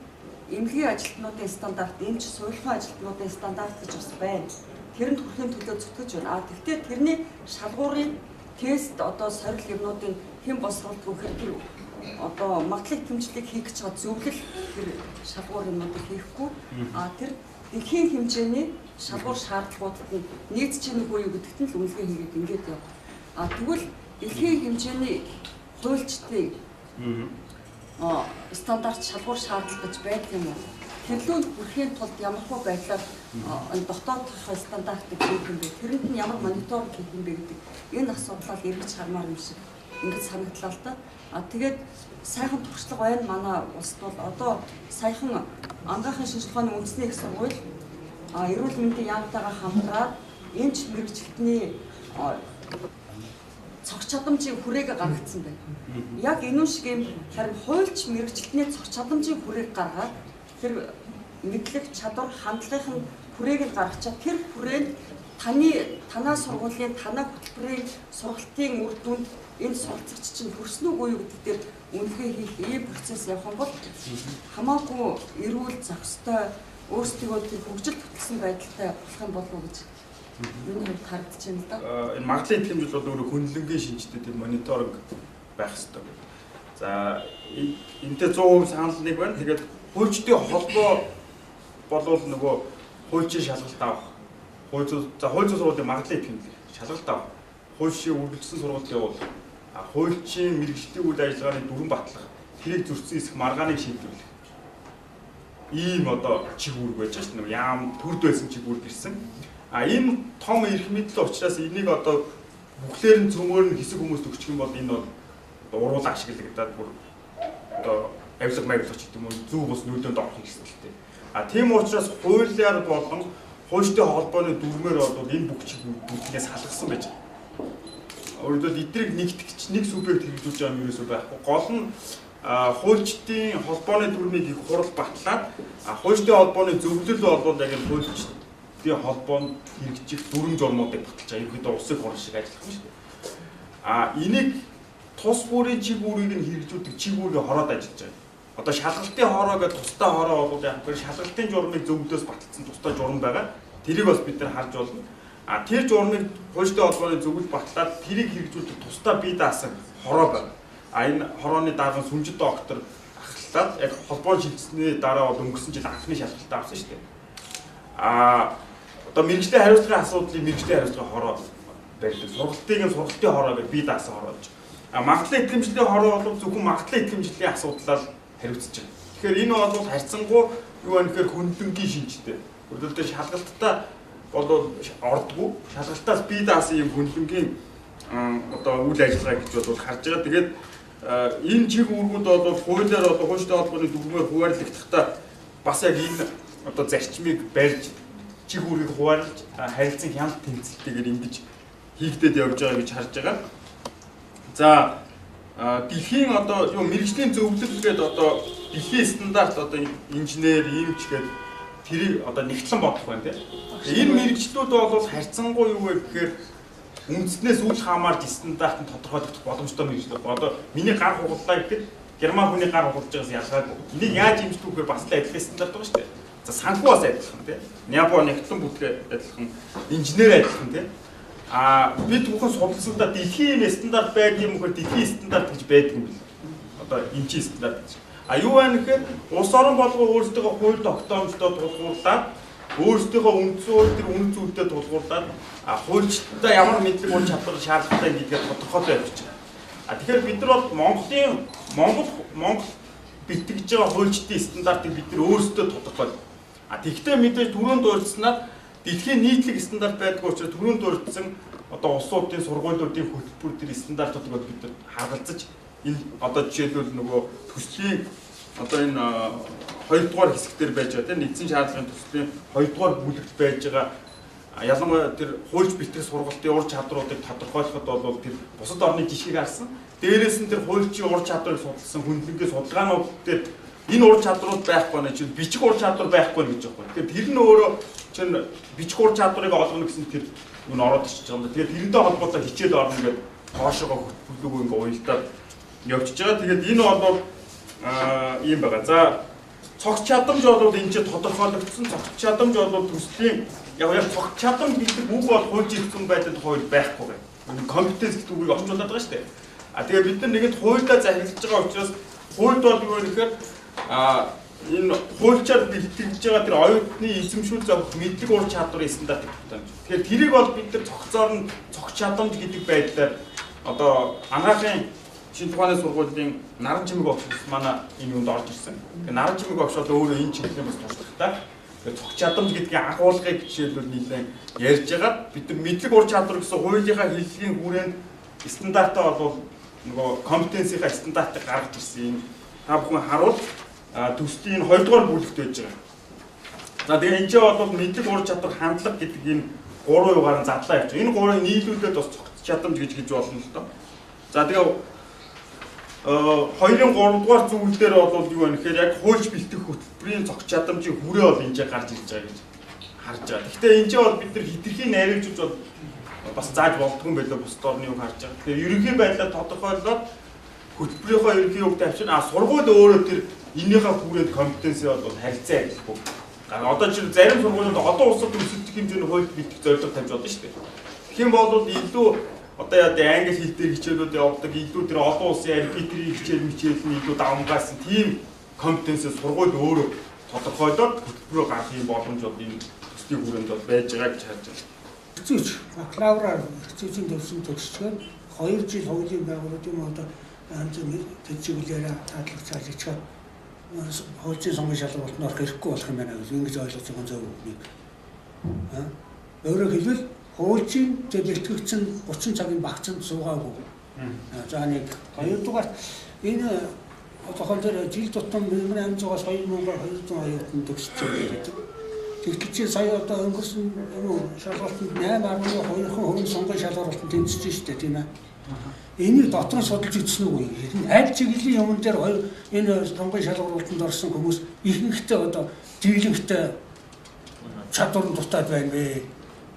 эмнэлгийн ажилтнуудын стандарт, эмч сувилгын ажилтнуудын стандарт гэж бас байна. Тэрэнд хүрэхийн төлөө зүтгэж байна. Гэхдээ тэрний шалгуурын тест одоо сорил юмнуудын хэн босруулдаг вэ гэхээр одоо магадлал итгэмжлэлийг хийх гэж байгаа зөвлөл тэр шалгуур юмнуудыг хийхгүй. Тэр дэлхийн хэмжээний шалгуур шаардлагуудад нь нийцж ийн үгүй юу гэдэгт нь л үнэлгээ хийгээд ингээд явах. Тэгвэл дэлхийн хэмжээний хуульчдын стандарт шалгуур шаардлага гэж байдаг юм уу? Тэрлүүнд хүрэхийн тулд ямархуу байдлаар энэ дотоодынхоо стандартыг хийх юм бэ? Тэрэнд нь ямар мониторинг хийх юм бэ гэдэг энэ асуудлаар эргэж хармаар юм шиг ингэж санагдлаа л да. Тэгээд сайхан туршлага байна манай улсад бол одоо саяхан агаахын шинжилгээний үндэсний их сургууль эрүүл мэндийн яамтайгаа хамтраад эмч мэрэгчлэтний цогц чадамжийн хүрээг гаргацсан байна. Яг энэ шиг юм харин хуульч мэрэгчлэтний цогц чадамжийн хүрээг гаргаад тэр мэдлэг чадвар хандлагын хүрээг гаргачаад тэр хүрээнд танаа сургуулийн танаа хөтөлбөрийн сургалтын үр дүнд энэ суралцагч чинь хүрсэн үгүй юу гэдэг дээр үнэлгээ хийх ийм процесс явах юм бол хамаагүй эрүүл зохистой өөрсдөө тэр хөгжил хөтлсөн байдалтай болох юм болов уу гэж миний хувьд харагдаж байна л да. Энэ магадлалын итгэмжил бол өөрөө хүнлэнгийн шинжтэй тэр мониторинг байх хэрэгтэй. За энэтэй 100% санал нэг байна. Тэгээд хуульчдын холбоо болвол нөгөө хуульчийн шалгалт авах. Хууль зүйн сургуулийн магадлалын итгэмжил шалгалт авах. Хуульчийн үргэлжлсэн сургалтын явуул. Хуульчийн мэрэгжлийн үйл ажиллагааны дүрэн батлах. Тэрийг зөрчсөн эсэх маргааныг шийдвэрлэх. Ийм одоо чиг үүрэг байж шээ. Нэг яам төрд байсан чиг үүрэг ирсэн. Энэ том эрх мэдэл учраас энийг одоо бүхлээр нь цөмөр нь хэсэг хүмүүст өгчих юм бол энэ бол уруулаа ашиглагдаад бүр одоо авилга маяглагч гэдэг юм уу зөв бус нөлөөнд орох хэрэгсэлтэй. Тийм учраас хуулиар болон хуульчдын холбооны дүрмээр бол энэ бүх чиг үүргээс салгасан байж байгаа. Өөрөөр хэлбэл эднийг нэгтгэж нэг субъект хэрэгжүүлж байгаа юм ерөөсөө байхгүй. Гол нь хуульчдын холбооны дүрмийг их хурал батлаад хуульчдын холбооны зөвлөл бол яг энэ хуульчдын холбоонд хэрэгжих дүрм журмуудыг баталж байгаа. Ерөнхийдөө улсын хурал шиг ажиллах юм шүү дээ. Энийг тус бүрийн чиг үүргийг нь хэрэгжүүлдэг чиг үүргээ хороод ажиллаж байгаа. Одоо шалгалтын хороо гэдэг тусдаа хороо бол яг тэр шалгалтын журмыг зөвлөөс баталсан тусдаа журам байгаа. Тэрийг бас бид нар харж болно. Тэр журмыг хуульчдын холбооны зөвлөл батлаад тэрийг хэрэгжүүлдэг тусдаа бие даасан хороо байна. Энэ хорооны дарга сүмжид доктор ахлаад яг холбоо шилжсэний дараа бол өнгөрсөн жил анхны шалгалтаа авсан шүү дээ. Одоо мэрэгжлийн хариуцлагын асуудлыг мэрэгжлийн хариуцлагын хороо барьдаг. Сургалтын хороо гэж бие даасан хороо гэж. Магадлалын итгэмжлэлийн хороо бол зөвхөн магадлалын итгэмжлэлийн асуудлаар хариуцж байгаа. Тэгэхээр энэ бол харьцангуй юу вэ гэхээр хүнлэнгийн шинжтэй. Өөрөлдөө шалгалттай бол ордгоо. Шалгалтаас бие даасан юм хүнлэнгийн одоо үйл ажиллагаа гэж бол харж байгаа. Тэгээд энэ чиг үүргүүд бол хуулиар одоо хуульчдын холбооны дүрмээр хуваарлагдахтаа бас яг энэ одоо зарчмыг барьж чиг үүргийг хуваарлж харилцан хяналт тэмцэлтэйгээр ингэж хийгдээд явж байгаа гэж харж байгаа. За дэлхийн одоо юу мэрэгжлийн зөвлөл гэдэг одоо дэлхийн стандарт одоо инженер, эмч гэдэг тэрийг одоо нэгтлэн бодох байна тийм. Энэ мэрэгчлүүд бол харьцангуй юу вэ гэхээр үндснээс үл хамаарч стандарт нь тодорхойлогдох боломжтой мэрэгчлүүд. Одоо миний гар хугаллаа гэхэд герман хүний гар хугалж байгаас ялгаагүй. Энийг яаж имжлэх вэ бас л адилхан стандарт байгаа шүү дээ. За санхүү бас адилхан тийм. Няпо нэгтлэн бүтлэг адилхан, инженер адилхан тийм. Бид бүхэн судалсандаа дэлхийн стандарт байдаг юм уу гэхээр дэлхийн стандарт гэж байдаг юм бэл. Одоо эмчийн стандарт гэж. А юу байна гэхээр улс орон болгоо өөрсдөө хууль тогтоомжтой тулгуурлаад өөрсдөө үндсэн тэр үнэ зүйлтэй тулгуурлаад хуульчдаа ямар мэдлэг ур чадвар шаардлагатай гэдгээ тодорхойлоо явуулж байгаа. Тэгэхээр бид нар бол Монгол битгэж байгаа хуульчдын стандартыг бид нар өөрсдөө тодорхойлоо. Тэгвэл мэдээж түрүүнд дурдсанаар дэлхийн нийтлэг стандарт байдаг учраас түрүүнд дурдсан одоо улсуудын сургуулиудын хөтөлбөр төр стандартуудыг бид нар хагалзаж энэ одоо жишээлбэл нөгөө төслийн одоо энэ 2 дугаар хэсэгтэр байж байгаа тийм нэгдсэн шаардлагын төслийн 2 дугаар бүлэгт байж байгаа ялангуяа тэр хуульч битгэх сургалтын ур чадруудыг тодорхойлоход бол тэр бусад орны жишгийг харсан. Дээрээс нь тэр хуульчийн ур чадрыг судалсан хүндлэнгийн судалгаанууд дээр энэ ур чадрууд байхгүй нэ чинь бичих ур чадвар байхгүй гэж байгаа. Тэгэхээр тэр нь өөрөө чинь бичих ур чадварыг олгоно гэсэн тэр юу ороод ирчихэж байгаа юм да. Тэгээд тэрнтэй холбоотой хичээл орно гэдэг хоошоогоо хөтөлбөргүй ингээ уялдаад явчихж байгаа. Тэгээд энэ бол ийм байгаа. За цогц чадамж бол энэ ч тодорхойлогдсон. Цогц чадамж бол төслийн яг цогц чадамж гэдэг үг бол хууль зүйн байдлын хууль байхгүй байна. Компетенц гэдэг үгийг орчуулдаг байгаа шүү дээ. Тэгээд бид нар нэгэнд хуулиудаа захирлаж байгаа учраас хуульд бол юу вэ гэхээр энэ хуульчаар бэлтгэж байгаа тэр оюутны эзэмшүүл зовх мэдлэг ур чадварын стандартыг тогтоомж. Тэгэхээр тэрийг бол бид нар цогцоор нь цогц чадамж гэдэг байдлаар одоо анагаахын шинэ тухааны сургуулийн наран чимэг огш манай энэ юунд орж ирсэн. Тэгэхээр наран чимэг огш бол өөрөө энэ чиглэлийн бас туршлагатай. Тэгэхээр цогц чадамж гэдгийн агуулгыг жишээлбэл нэлээд ярьж байгаа. Бид нар мэдлэг ур чадвар гэсэн хуулийнхаа хэллэгийн хүрээнд стандартаа бол нөгөө компетенцийнхаа стандартыг гаргаж ирсэн. Та бүхэн харуул төслийн 2 дугаар бүлэгт байж байгаа. За тэгээ энэ ч бол мэдлэг ур чадвар хандлага гэдэг энэ 3 югаар нь задлаа явж байгаа. Энэ 3-ыг нийлүүлээд бас цогц чадамж гэж болно л доо. За тэгээ 2-ын 3 дугаар зүйл дээр бол юу вэ гэхээр яг хуульч бэлтгэх хөтөлбөрийн цогц чадамжийн хүрээ бол энэ гарч ирж байгаа гэж харж байгаа. Гэхдээ энэ ч бол бид нар хитрхийн найруулж бол бас зааж болдгүй юм байлаа бусад орны юг харж байгаа. Тэгэхээр ерөнхий байдлаа тодорхойлоод хөтөлбөрийнхөө ерөнхий югт авчирна. Сургууль өөрөө тэр энийхээ хүрээнд компетенцээ бол харилцаа ажиллахгүй. Одоо жишээ зарим сургуулиуд одоо улсад өсөлтөх хэмжээний хууль бэлтгэх зорилго тавьж байгаа шүү дээ. Тэгэх юм бол илүү одоо яа англи хэл дээр хичээлүүд явуулдаг, илүү тэр олон улсын арбитрийн хичээл нь илүү давмгайлсан тийм компетенцээ сургууль өөрөө тодорхойлоод хөтөлбөрөөр гаргах юм боломж бол энэ төслийн хүрээнд бол байж байгаа гэж харж байна. Хэцүүч бакалавраар хэцүүчийн төвшин төгсчгөө 2 жил хуулийн байгууллагын одоо янз бүр төчиглээрээ татлах цаалжчихад хуулийн сонгон шалгуулт нь орох хэрэггүй болох юм байна гэж ингэж ойлгож байгаа зөв нэг. Өөрөөр хэлбэл хуулийн бэлтгэгдсэн 30 цагийн багцанд суугаагүй. За нэг 2 дугаар энэ одоохон дээр жил тутам 1800-аас 2220 төгсөж байгаа. Тэгтэл чи сая одоо өнгөрсөн шалгалтанд 8.2% сонгон шалгалтанд тэмцэж штэ тийм ээ. Энийг дотор нь судалж үзсэн үгүй. Аль чиглэлийн юмн дээр энэ сонгон шалгалтанд орсон хүмүүс ихэнхдээ одоо дийлэнхтэй чадвар дутаад байна вэ?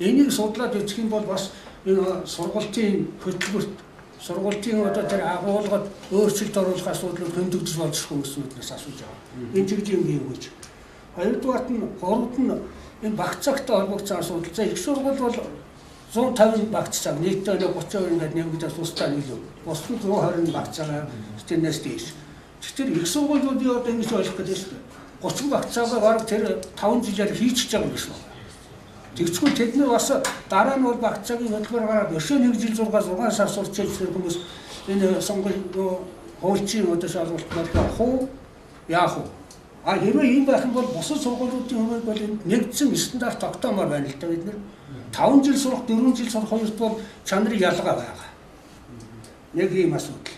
Энийг судлаад үзэх юм бол бас энэ сургалтын хөтөлбөрт сургалтын одоо тэр агуулгад өөрчлөлт оруулах асуудлыг хөндөж болчихгүй хүмүүсээс асууж байгаа. Энэ чиглэлийн юм гэж. Хоёрдугаарт нь гуравт нь энэ багц цагтай холбогдсон асуудал. За их сургууль бол 150 багц цаг, нийтдээ 30% ингээд нэмэгдэж тусдаа нийлүү. Бус нь 120 багц цагаа тэрнээс дээш. Тэгэхээр их сургуулиудын одоо ингэж ойлгох гэдэг шүү дээ. 30 багц цагаа бараг тэр 5 жилээр хийчихэж байгаа юм биш үү? Тэгвэл тэд нар бас дараа нь бол багц цагийн хөтөлбөр гараад өшөө 1 жил 6 сар сурч ирсэн хүмүүс энэ сонгол хуульчийн одоо шалгалтанд авах уу? Яах уу? Хэрвээ ийм байх юм бол бусад сургуулиудын хувьд бол нэгдсэн стандарт тогтоомоор байна л да бид нэр 5 жил сурах 4 жил сурах хоёрт бол чанарын ялгаа байгаа. Нэг ийм асуудал.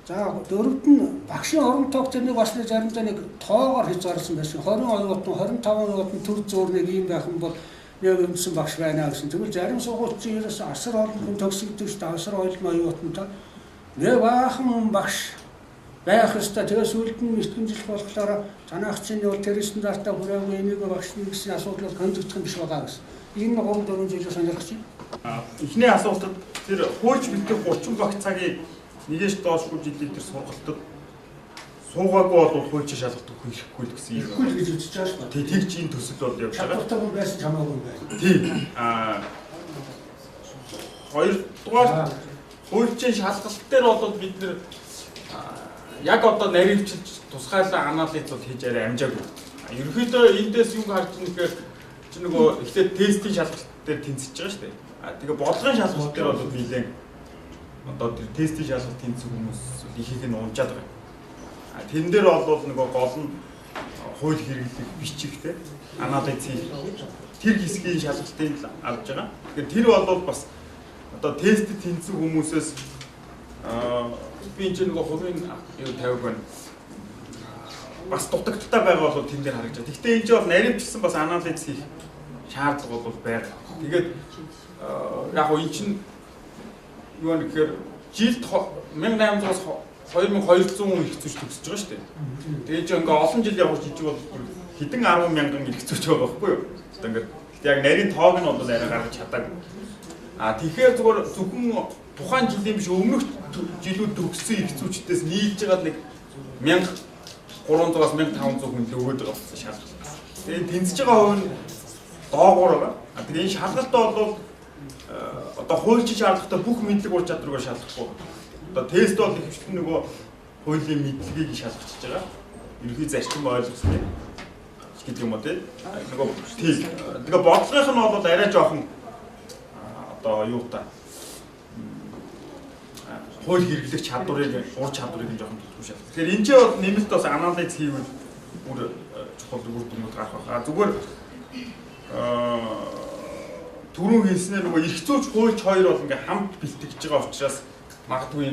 За дөрөвт нь багшийн орон тоог тэрнийг бас нэг заримдаа нэг тоогоор хязгаарласан байсан. 20 оюут нь 25 оюут нь төр зөөр нэг ийм байх юм бол нэг өмсөн багш байна гэсэн. Тэгвэл зарим сургуулийн ерөөс асар олон хүн төгсөгдөж та асар олон оюут нь та нэг баахан багш байх ёстой. Тэгээ сүүлд нь мэтгэмжлэх болохоор танах чинь бол тэр стандартаа хүрээгүй энийг багшны гэсэн асуудлыг хөндөж юм биш байгаа гэсэн. Энэ 3-4 жилээр сонирхож байна. Эхний асуултад тэр хуульч бэлтгэх 30 багц цагийн нэгээс доошгүй жилийн тэр сургалтад суугаагүй бол хуульч шалгалт өгөх хэрэггүй л гэсэн юм. Хэрэггүй л гэж үзэж байгаа шүү дээ. Тэг тэгж энэ төсөл бол явж байгаа. Чадвартай байсан ч хамаагүй байна. Тийм. Хоёрдугаар хуульчийн шалгалт дээр бол бид нэр яг одоо нарийнчилж тусгайлаа анализ бол хийж арай амжаагүй. Ерөнхийдөө эндээс юу харж байгаа гэхээр чи нөгөө ихтэй тестийн шалгалт дээр тэнцэж байгаа шүү дээ. Тэгээ бодлогын шалгалт дээр бол нэлээд одоо тэр тестийн шалгалт тэнцэх хүмүүс ихийг нь унжаад байгаа. Тэрэн дээр бол нөгөө гол нь хууль хэрэглэх бичигтэй анализ хийх тэр хэсгийн шалгалтыг авч байгаа. Тэгэхээр тэр бол бас одоо тестэд тэнцэх хүмүүсээс би энэ нөгөө хувийн юу тавих байна. Бас дутагдaltaй байгаа бол тэн дээр харагдаж байна. Гэхдээ энэ ч бол наривчсан бас анализ хийх шаардлага бол байна. Тэгээд яг нь энэ чинь юу гэхээр жилд 1800-аас 2200 хүн ихцүүч төгсөж байгаа шүү дээ. Тэгээд ч ингээ олон жил явж ижиг бол хэдэн 10 мянган ихцүүч байгаа байхгүй юу? Одоо ингээ яг нарийн тоог нь бол арай гаргаж чадаагүй. Тэгэхээр зүгээр зөвхөн тухайн жилийн биш өмнөх жилүүд төгссөн ихцүүчдээс нийлж байгаа нэг 1300-аас 1500 хүнд өгөөд байгаа болсон шалгалт. Тэгээд тэнцэж байгаа хувь нь доогуур байгаа. Тэгээд энэ шалгалт бол одоо хуульчин шаардлагатай бүх мэдлэг ур чадварыг шалгахгүй. Одоо тест бол ихвчлэн нөгөө хуулийн мэдлэгийг шалгаж байгаа. Ерөнхий зарчим ойлгосныг гэдэг юм уу тийм. Нөгөө тийм. Тэгээ бодлогынх нь бол арай жоохон одоо юу та хууль хэрэглэх чадварыг ур чадварыг нь жоохон тусгаж шалгах. Тэгэхээр энэ ч бол нэмэлт бас анализ хийвэл бүр чухал үр дүнүүд гарах байна. Зүгээр түрүүн хэлснээр нөгөө эрх зүйч хуульч хоёр бол ингээм хамт бэлтгэж байгаа учраас магадгүй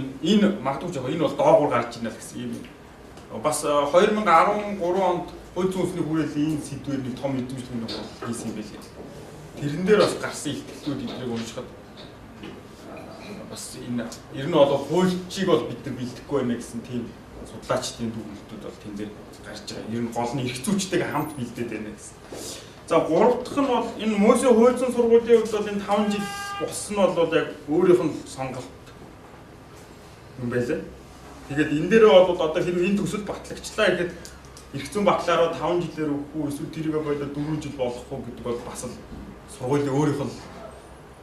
жоохон энэ бол доогуур гарч ирнэ гэсэн юм. Бас 2013 онд хууль зүйн үндэсний хүрээлэн энэ сэдвээр нэг том эдэмжлэг нэг хийсэн юм байлээ. Тэрэн дээр бас гарсан ихтгэлүүд эднийг уншихад бас энэ ер нь бол хуульчийг бол бид нар бэлтгэхгүй байна гэсэн тийм судлаачдын дүгнэлтүүд бол тэн дээр гарч байгаа. Ер нь гол нь эрх зүйчтэйгээ хамт бэлдээд байна гэсэн. За гурав дахь нь бол энэ Мөсийн хууль зүйн сургуулийн хувьд бол энэ 5 жил болсон нь бол яг өөрийнх нь сонголт юм байлаа. Тэгээд энэ дээр бол одоо хэрвээ энэ төсөл батлагчлаа гэхэд эрх зүйн бакалавраа 5 жилээр өгөх үү эсвэл тэрийгээ болоод 4 жил болгох уу гэдэг бол бас л сургуулийн өөрийнх нь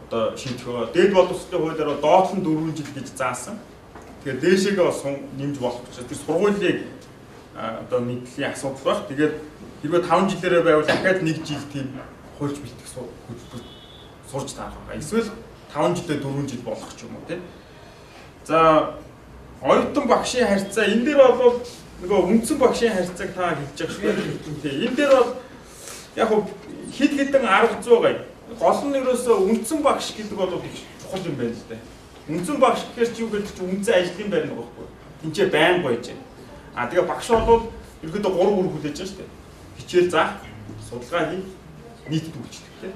одоо шийдэх байгаа. Дээд боловсролын хуулиар доот нь 4 жил гэж заасан. Тэгээд дээшээгээ бас нэмж болох учраас тэр сургуулийн одоо нийтлэлийн асуудал байх. Тэгээд хэрвээ 5 жилээрээ байвал дахиад 1 жил тийм хуульч бэлтгэх сурж таах байгаа. Эсвэл 5 жилдээ 4 жил болох ч юм уу тийм. За оюутан багшийн харьцаа энэ дээр бол нөгөө үндсэн багшийн харьцааг та хэлж байгаа шүү дээ. Энэ дээр бол яг хэд хэдэн арга зүй байгаа. Гол нь ерөөсөө үндсэн багш гэдэг бол их чухал юм байна л да. Үндсэн багш гэхээр чи юу гэдэг чи үндсэн ажлын байр нэг байхгүй. Тинчээ байн гоёж байна. Тэгээ багш бол ерөөдөө 3 үр хүлээж байгаа шүү дээ. Хичээл заах, судалгаа хийх, нийт дүүрчдэг тийм.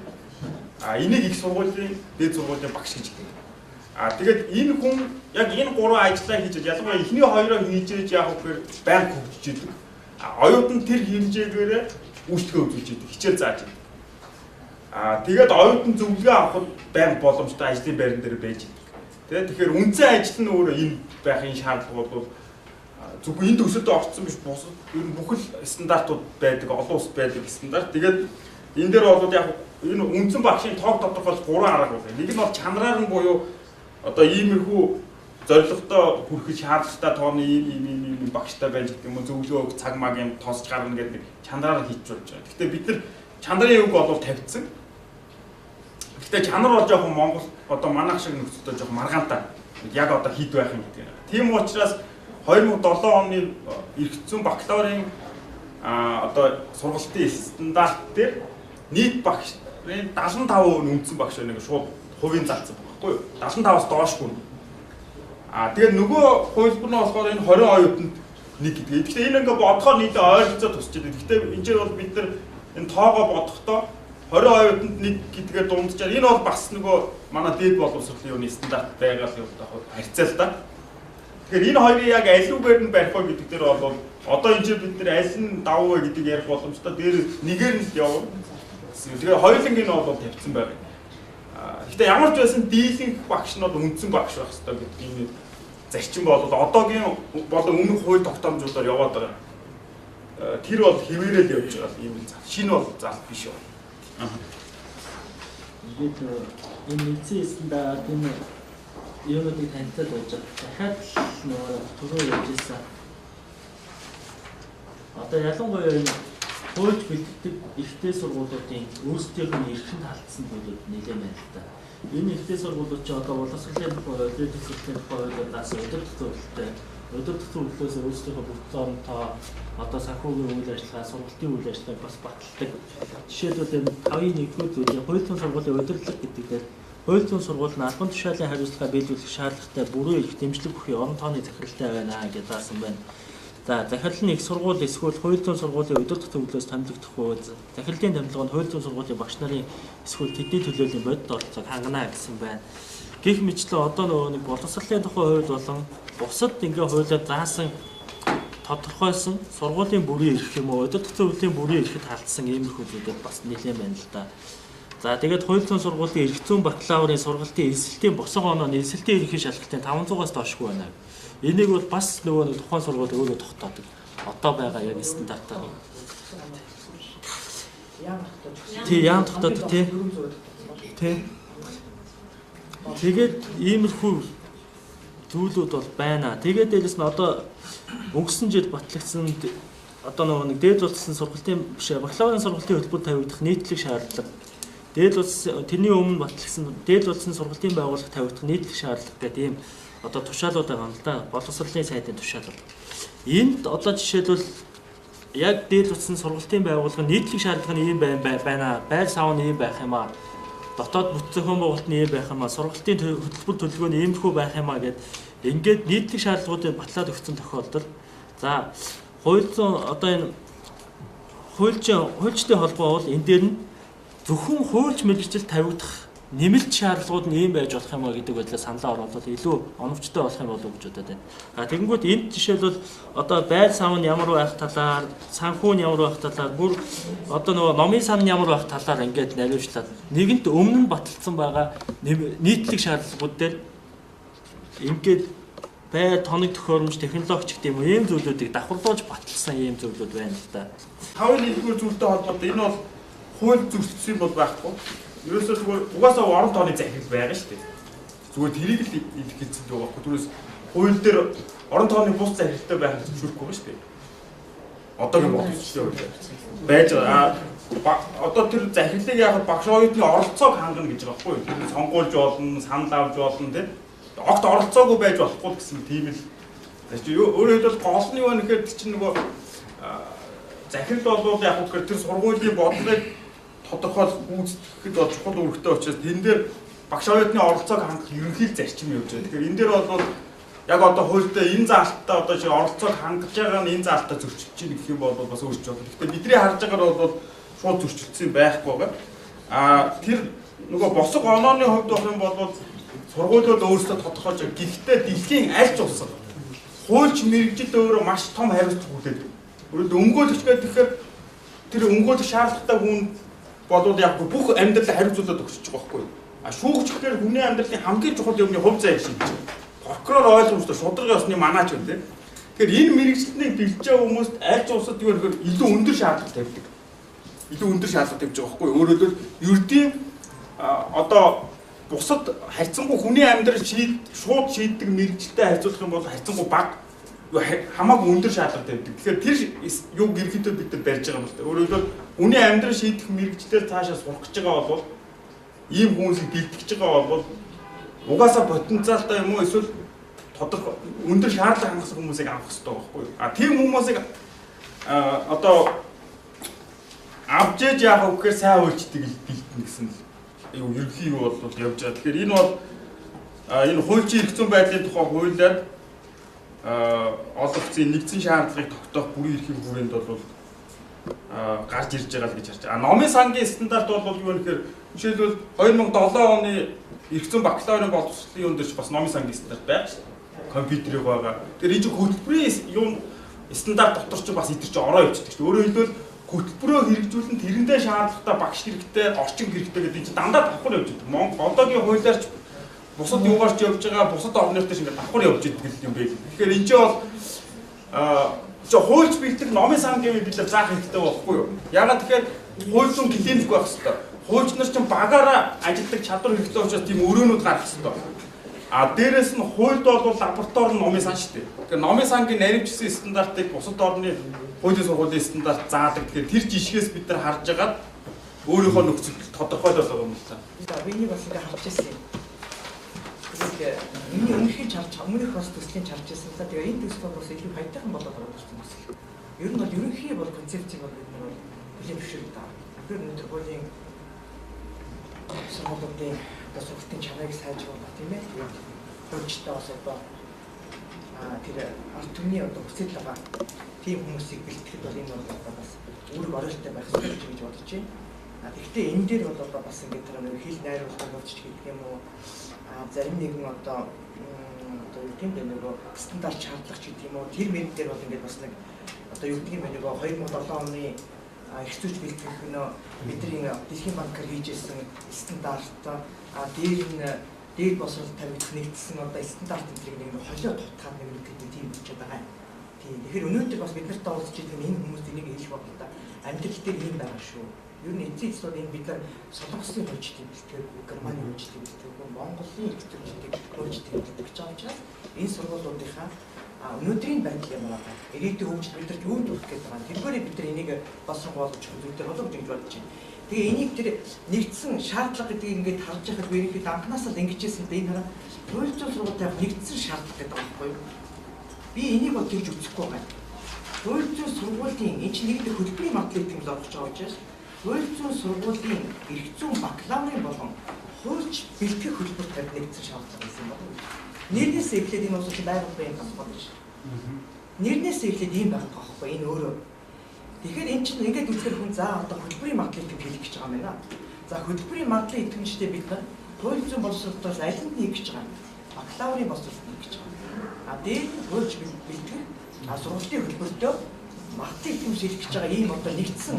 Энийг их сургуулийн, дээд сургуулийн багш гэж хэлдэг. Тэгээд энэ хүн яг энэ 3 ажлаа хийж байгаа. Ялангуяа эхний хоёроо хийж яаж яах вэ гэхээр байн хөгжиж идэг. Оюутан тэр хэмжээгээр үйлчлэгээ үзүүлж идэг, хичээл зааж идэг. Тэгээд оюутан зөвлөгөө авахд байн боломжтой ажлын байран дээр байж идэг. Тэгэхээр үндсэн ажил нь өөрөө энэ байхын шаардлага бол зөвхөн энэ төсөлд орцсон биш бусад ер нь бүхэл стандартууд байдаг, олон улсад байдаг стандарт. Тэгээд энэ дээр бол яг энэ үндсэн багшийн тоог тодорхойлох 3 арга байна. Нэг нь бол чанараар нь буюу одоо иймэрхүү зорилготой хүрэхэд шаардлагатай тооны ийм багштай байж гэдэг юм уу зөвлөгөө цаг маг юм тосч гарна гэдэг нэг чанараар хийж болж байгаа. Гэхдээ бид нар чанарын үг бол тавьчихсан. Гэхдээ чанар бол жоохон Монгол одоо манайх шиг нөхцөлтэй жоохон маргаантай. Яг одоо хэд байх юм гэдэг. Тийм учраас 2007 оны эрх зүйн бакалаврын одоо сургалтын стандарт дээр нийт багшийн 75% үндсэн багш байна гэж шууд хувийн заасан байхгүй юу? 75-аас доошгүй. Тэгээд нөгөө хувилбар нь болохоор энэ 20 оюутанд нэг гэдэг. Тэгэхээр энэ ингээ бодохоор нийтээ ойролцоо тусч байгаа. Гэхдээ энэ ч бол бид нар энэ тоогоо бодохдоо 20 оюутанд нэг гэдгээр дунджаар энэ бол бас нөгөө манай дээд боловсролын юуны стандарт байгаа л юм даа харьцаа л да. Тэгэхээр энэ хоёрыг яг алиугаар нь барих вэ гэдэг дээр бол одоо энэ чинь бид нар аль нь давуу вэ гэдгийг ярих боломжтой. Дээр нэгээр нь явна. Тэгэхээр хоёуланг нь бол тавьсан байна. Гэхдээ ямар ч байсан дийлэнх багш нь бол үндсэн багш байх хэрэгтэй гэдэг ийм зарчим бол одоогийн болон өмнөх хууль тогтоомжуудаар яваад байгаа. Тэр бол хэвээрэл явж байгаа ийм шинэ бол зал биш юу. Бид энэ нэгэн стандарт энэ юунуудыг танилцуулж байгаа. Дахиад нөгөө түрүү ярьжсэн Одоо ялангуяа энэ хуульд бэлддэг ихтэй сургуулиудын өөрсдийнх нь эрхэнд халтсан зүйлүүд нэлээд байна л да. Энэ ихтэй сургуулиуд чи одоо боловсролын тухай, өдрийн төсөлтийн тухай хуулиудаас удирдах зөвлөлттэй. Удирдах зөвлөлөөс өөрсдийнхөө бүтэц оронтой одоо санхүүгийн үйл ажиллагаа, сургалтын үйл ажиллагааг бас баталдаг. Жишээлбэл энэ 5.1-р зүйлийн хууль зүйн сургуулийн удирдлага гэдэгт хууль зүйн сургууль нь албан тушаалын хариуцлага биелүүлэх шаардлагатай бүрэн их дэмжлэг бүхий орон тооны захиралтай байна гэж заасан байна. За захирал нь их сургууль эсвэл хууль зүйн сургуулийн удирдах зөвлөлөөс томилогдох уу? Захирлын томилгоонд хууль зүйн сургуулийн багш нарын эсвэл тэдний төлөөллийн бодит оролцоог хангана гэсэн байна. Гэх мэтлээ одоо нөгөө нэг боловсролын тухай хууль болон бусад ингээ хуулиар заасан тодорхойлсон сургуулийн бүрийн эрх юм уу, удирдах зөвлөлийн бүрийн эрхэд халтсан иймэрхүү зүйлүүд бас нэлээд байна л да. За тэгээд хууль зүйн сургуулийн эрх зүйн бакалаврын сургалтын эсэлтийн босго онооны эсэлтийн ерөнхий шалгалтын 500-аас доошгүй байна. Энийг бол бас нөгөө нэг тухайн сургууль өөрөө тогтоодог. Одоо байгаа яг стандартаар. Яам тогтоодог тий. Тэгээд иймэрхүү зүйлүүд бол байна. Тэгээд дээрэс нь одоо өнгөрсөн жил батлагдсан одоо нэг дээд улсын сургалтын биш бакалаврын сургалтын хөтөлбөр тавигдах нийтлэг шаардлага. Дээд улс тэрний өмнө батлагдсан дээд улсын сургалтын байгууллага тавигдах нийтлэг шаардлага гэдэг ийм одоо тушаалууд байгаа юм л да. Боловсролын сайдын тушаалууд. Энд одоо жишээлбэл яг дээд улсын сургалтын байгууллага нийтлэг шаардлага нь ийм байна. Байр сав нь ийм байх юм аа. Дотоод бүтэц зохион байгуулалт нь ийм байх юм аа. Сургалтын хөтөлбөр төлөвлөгөө нь иймэрхүү байх юм аа гэд ингээд нийтлэг шаардлагуудыг батлаад өгсөн тохиолдолд за хууль зүйн одоо энэ хуульчдын холбоо бол энэ дээр нь зөвхөн хуульч мэргэжил тавигдах нэмэлт шаардлагууд нь ийм байж болох юм а гэдэг байдлаар саналаа оруулаад илүү оновчтой болох юм болов уу гэж бодод байна. А тэгэнгүүт энд жишээлбэл одоо байр сав нь ямар байх талаар, санхүү нь ямар байх талаар, бүр одоо нөгөө номын сан нь ямар байх талаар ингээд наривчлаад нэгэнт өмнө нь баталсан байгаа нийтлэг шаардлагууд дээр ингээд байр тоног төхөөрөмж технологич гэх юм ийм зүйлүүдийг давхарлуулж баталсан ийм зүйлүүд байна л да. 5.1-р зүйлтэй холбоотой энэ бол хууль зөрчсөн бол байхгүй. Ерөөсөө зүгээр угаасаа орон тооны захирал байгаа шүү дээ. Зүгээр тэрийг л идэх гэсэн байгаа байхгүй. Түрээс хууль дээр орон тооны бус захиралтай байх зөвшөөрөхгүй байгаа шүү дээ. Одоогийн боловсролын хуулиар байж байгаа. Одоо тэр захирлыг яг багш оюутны оролцоог хангана гэж байгаа байхгүй. Тэр сонгуулж болно, санал авч болно тийм. Огт оролцоогүй байж болохгүй гэсэн тийм л. Өөрөөр хэлбэл гол нь юу вэ гэхээр чинь нөгөө захирал болвол яг үгээр тэр сургуулийн бодлогыг тодорхойлох гүйцэтгэхэд бол чухал үүрэгтэй учраас тэн дээр багш оюутны оролцоог хангах ерөнхий зарчим явж байгаа. Тэгэхээр энэ дээр бол яг одоо хуультай энэ заалттай одоо чи оролцоог хангаж байгаа нь энэ заалтаа зөрчилж чинь гэх юм бол бас өөрчлөж байна. Гэхдээ бидний харж байгаагаар бол шууд зөрчилдсөн байхгүй байгаа. Тэр нөгөө босго онооны хувьд болох юм бол сургуулиуд өөрсдөө тодорхойлж байгаа. Гэхдээ дэлхийн аль ч улсад хуульч мэргэжил өөрөө маш том хариуцлага хүлээдэг. Өөрөлд өмгөөлөгч гэхээр тэр өмгөөлөх шаардлагатай хүн болоод яг бүх амьдралаа хариуцуулаад өгч байгаа байхгүй юу? Шүүгч гэхээр хүний амьдралын хамгийн чухал юмны хувь заяа шиг чинь. Прокурор ойлгомжтой шударгын ёсны манаач байна тийм. Тэгэхээр энэ мэргэжилтнийг бэлдэж байгаа хүмүүст аль ч улсад юу гэхээр илүү өндөр шаардлага тавьдаг. Илүү өндөр шаардлага тавьж байгаа байхгүй юу? Өөрөөр хэлбэл ердийн одоо бусад харьцангуй хүний амьдрал шууд шийддэг мэргэжилтэд харьцуулах юм бол харьцангуй бага хамаагүй өндөр шаардлага тавьдаг. Тэгэхээр тэр юг ерөнхийдөө бид нар барьж байгаа юм л да. Өөрөөр хэлбэл хүний амьдрал шийдэх мэргэжилтээр цаашаа сурах гэж байгаа бол ийм хүмүүсийг бэлтгэж байгаа бол угаасаа потенциалтай юм уу эсвэл тодорхой өндөр шаардлага хангасан хүмүүсийг авах хэрэгтэй байхгүй юу? Тийм хүмүүсийг одоо авчээж яах вэ гэхээр сайн үйлчлдэг бэлтэнэ гэсэн л ерөнхий юу бол явж байгаа. Тэгэхээр энэ бол энэ хуульчийн эрх зүйн байдлын тухай хуулиар олгогдсон нэгдсэн шаардлагыг тогтоох бүрийн эрхийн хүрээнд бол гарч ирж байгаа л гэж харж байгаа. Номын сангийн стандарт бол юу вэ гэхээр жишээлбэл 2007 оны эрх зүйн бакалаврын боловсролын юунд ч бас номын сангийн стандарт байна шүү дээ. Компьютерыг байгаа. Тэр энэ хөтөлбөрийн юм стандарт дотор ч бас идэр чи ороо явчихдаг шүү дээ. Өөрөөр хэлбэл хөтөлбөрөө хэрэгжүүлэн тэрэндээ шаардлагатай багш хэрэгтэй, орчин хэрэгтэй гэдэг чинь дандаа давхар явж байдаг. Монгол одоогийн хуулиар ч бусад юугаарч явж байгаа, бусад орнуудтай шиг давхар явж байдаг юм байл. Тэгэхээр энэ ч бол хуульч бэлдэх номын сангийн бид нар заах хэрэгтэй байхгүй юу? Ягаад тэгэхээр хууль зүйн клиник байх хэрэгтэй. Хуульч нар ч багаараа ажилладаг чадвар хэрэгтэй учраас тийм өрөөнүүд гарах хэрэгтэй. А дээрэс нь хуульд бол лаборатори номын сан шүү дээ. Тэгэхээр номын сангийн наривчсан стандартыг бусад орны хуулийн сургуулийн стандарт заадаг. Тэгэхээр тэр жишгээс бид нар харж агаад өөрийнхөө нөхцөл тодорхойлол байгаа юм л та. За биний бас ингээ харж ирсэн юм. Тэгээд миний өмнөхийг харж өмнөх бас төслийн харж ирсэн. За тэгээ энэ төсөл бас илүү хайртайхан болоод байгаа гэсэн төсөл. Ер нь бол ерөнхий бол концепцийг бол бид нар бүлээн зөвшөөрөл таа. Тэгэхээр өнөөдөр хуулийн сургуулийн сургалтын чанарыг сайжруулах тийм ээ. Тэгээд хуучлаа бас одоо тэр ард түмний одоо хүсэл байгаа тийм хүмүүсийг бэлтгэхэд бол энэ бол бас үүрэг оролттой байх хэрэгтэй гэж бодож байна. Гэхдээ энэ дээр бол одоо бас ингээд тэр нэг хил найруулга болж гэдэг юм уу? Зарим нэгэн одоо тийм нэг стандарт шаардлага ч гэдэг юм уу? Тэр мэд дээр бол ингээд бас нэг одоо юу гэдэг юм бэ? 2007 оны их зүйч бэлтгэх нөө бидний дэлхийн банкар хийжсэн стандарт дээр босрол тавигдах нэгдсэн одоо стандарт гэдэг нэг холио тутахад нэг гэдэг тийм болчиход байгаа. Тийм. Тэгэхээр өнөөдөр бас бид нартай уулзч байгаа энэ хүмүүс энийг хэлэх бодлоо. Амьдрал дээр ийм байгаа шүү. Ер нь эцсийн эцсүүд энэ бид нар солонгосын хөгжлийг бэлтгэв, Германы хөгжлийг бэлтгэв, Монголын хөгжлийг бэлтгэж байгаа учраас энэ сургуулиудынхаа өнөөдрийн байдал юм байна. Ирээдүйн хөгжил бид нар юунд хүрэх гээд байгаа. Тэргээрээ бид нар энийг боловсруулах зүйлээр болов гэж бодож байна. Тэгээ энийг тэр нэгдсэн шаардлага гэдгийг ингээд харж байхад би ерөнхийдөө анханаас л ингэжсэн дээ энэ хараа хууль зүйн сургуультай нэгдсэн шаардлага гэдэг байгаа байхгүй юу? Би энийг бол тэгж үзэхгүй байна. Хууль зүйн сургуулийн энэ чинь нэгдэх хөтөлбөрийн материал гэж олж байгаа учраас хууль зүйн сургуулийн эрх зүйн бакалаврын болон хуульч бэлтгэх хөтөлбөр тавьж нэгдсэн шаардлага гэсэн юм байна. Нэрнээс эхлээд энэ усч байгууллагын юм бас болно шүү. Нэрнээс эхлээд ийм байгаа байхгүй энэ өөрөө. Тэгэхээр эн чинь ингээд үзэхэр хүн за одоо хөтөлбөрийн материал гэж хэлэх гэж байгаа юм байна. За хөтөлбөрийн материал итгэмжтэй бид нар хууль зүйн боловсролтоос аль нь нэг гэж байгаа юм. Бакалаврын боловсролт нэг гэж байгаа. Дээр хуульч бэлтгэх сургуулийн хөтөлбөртөө материал итгэмж хэлэх гэж байгаа ийм одоо нэгдсэн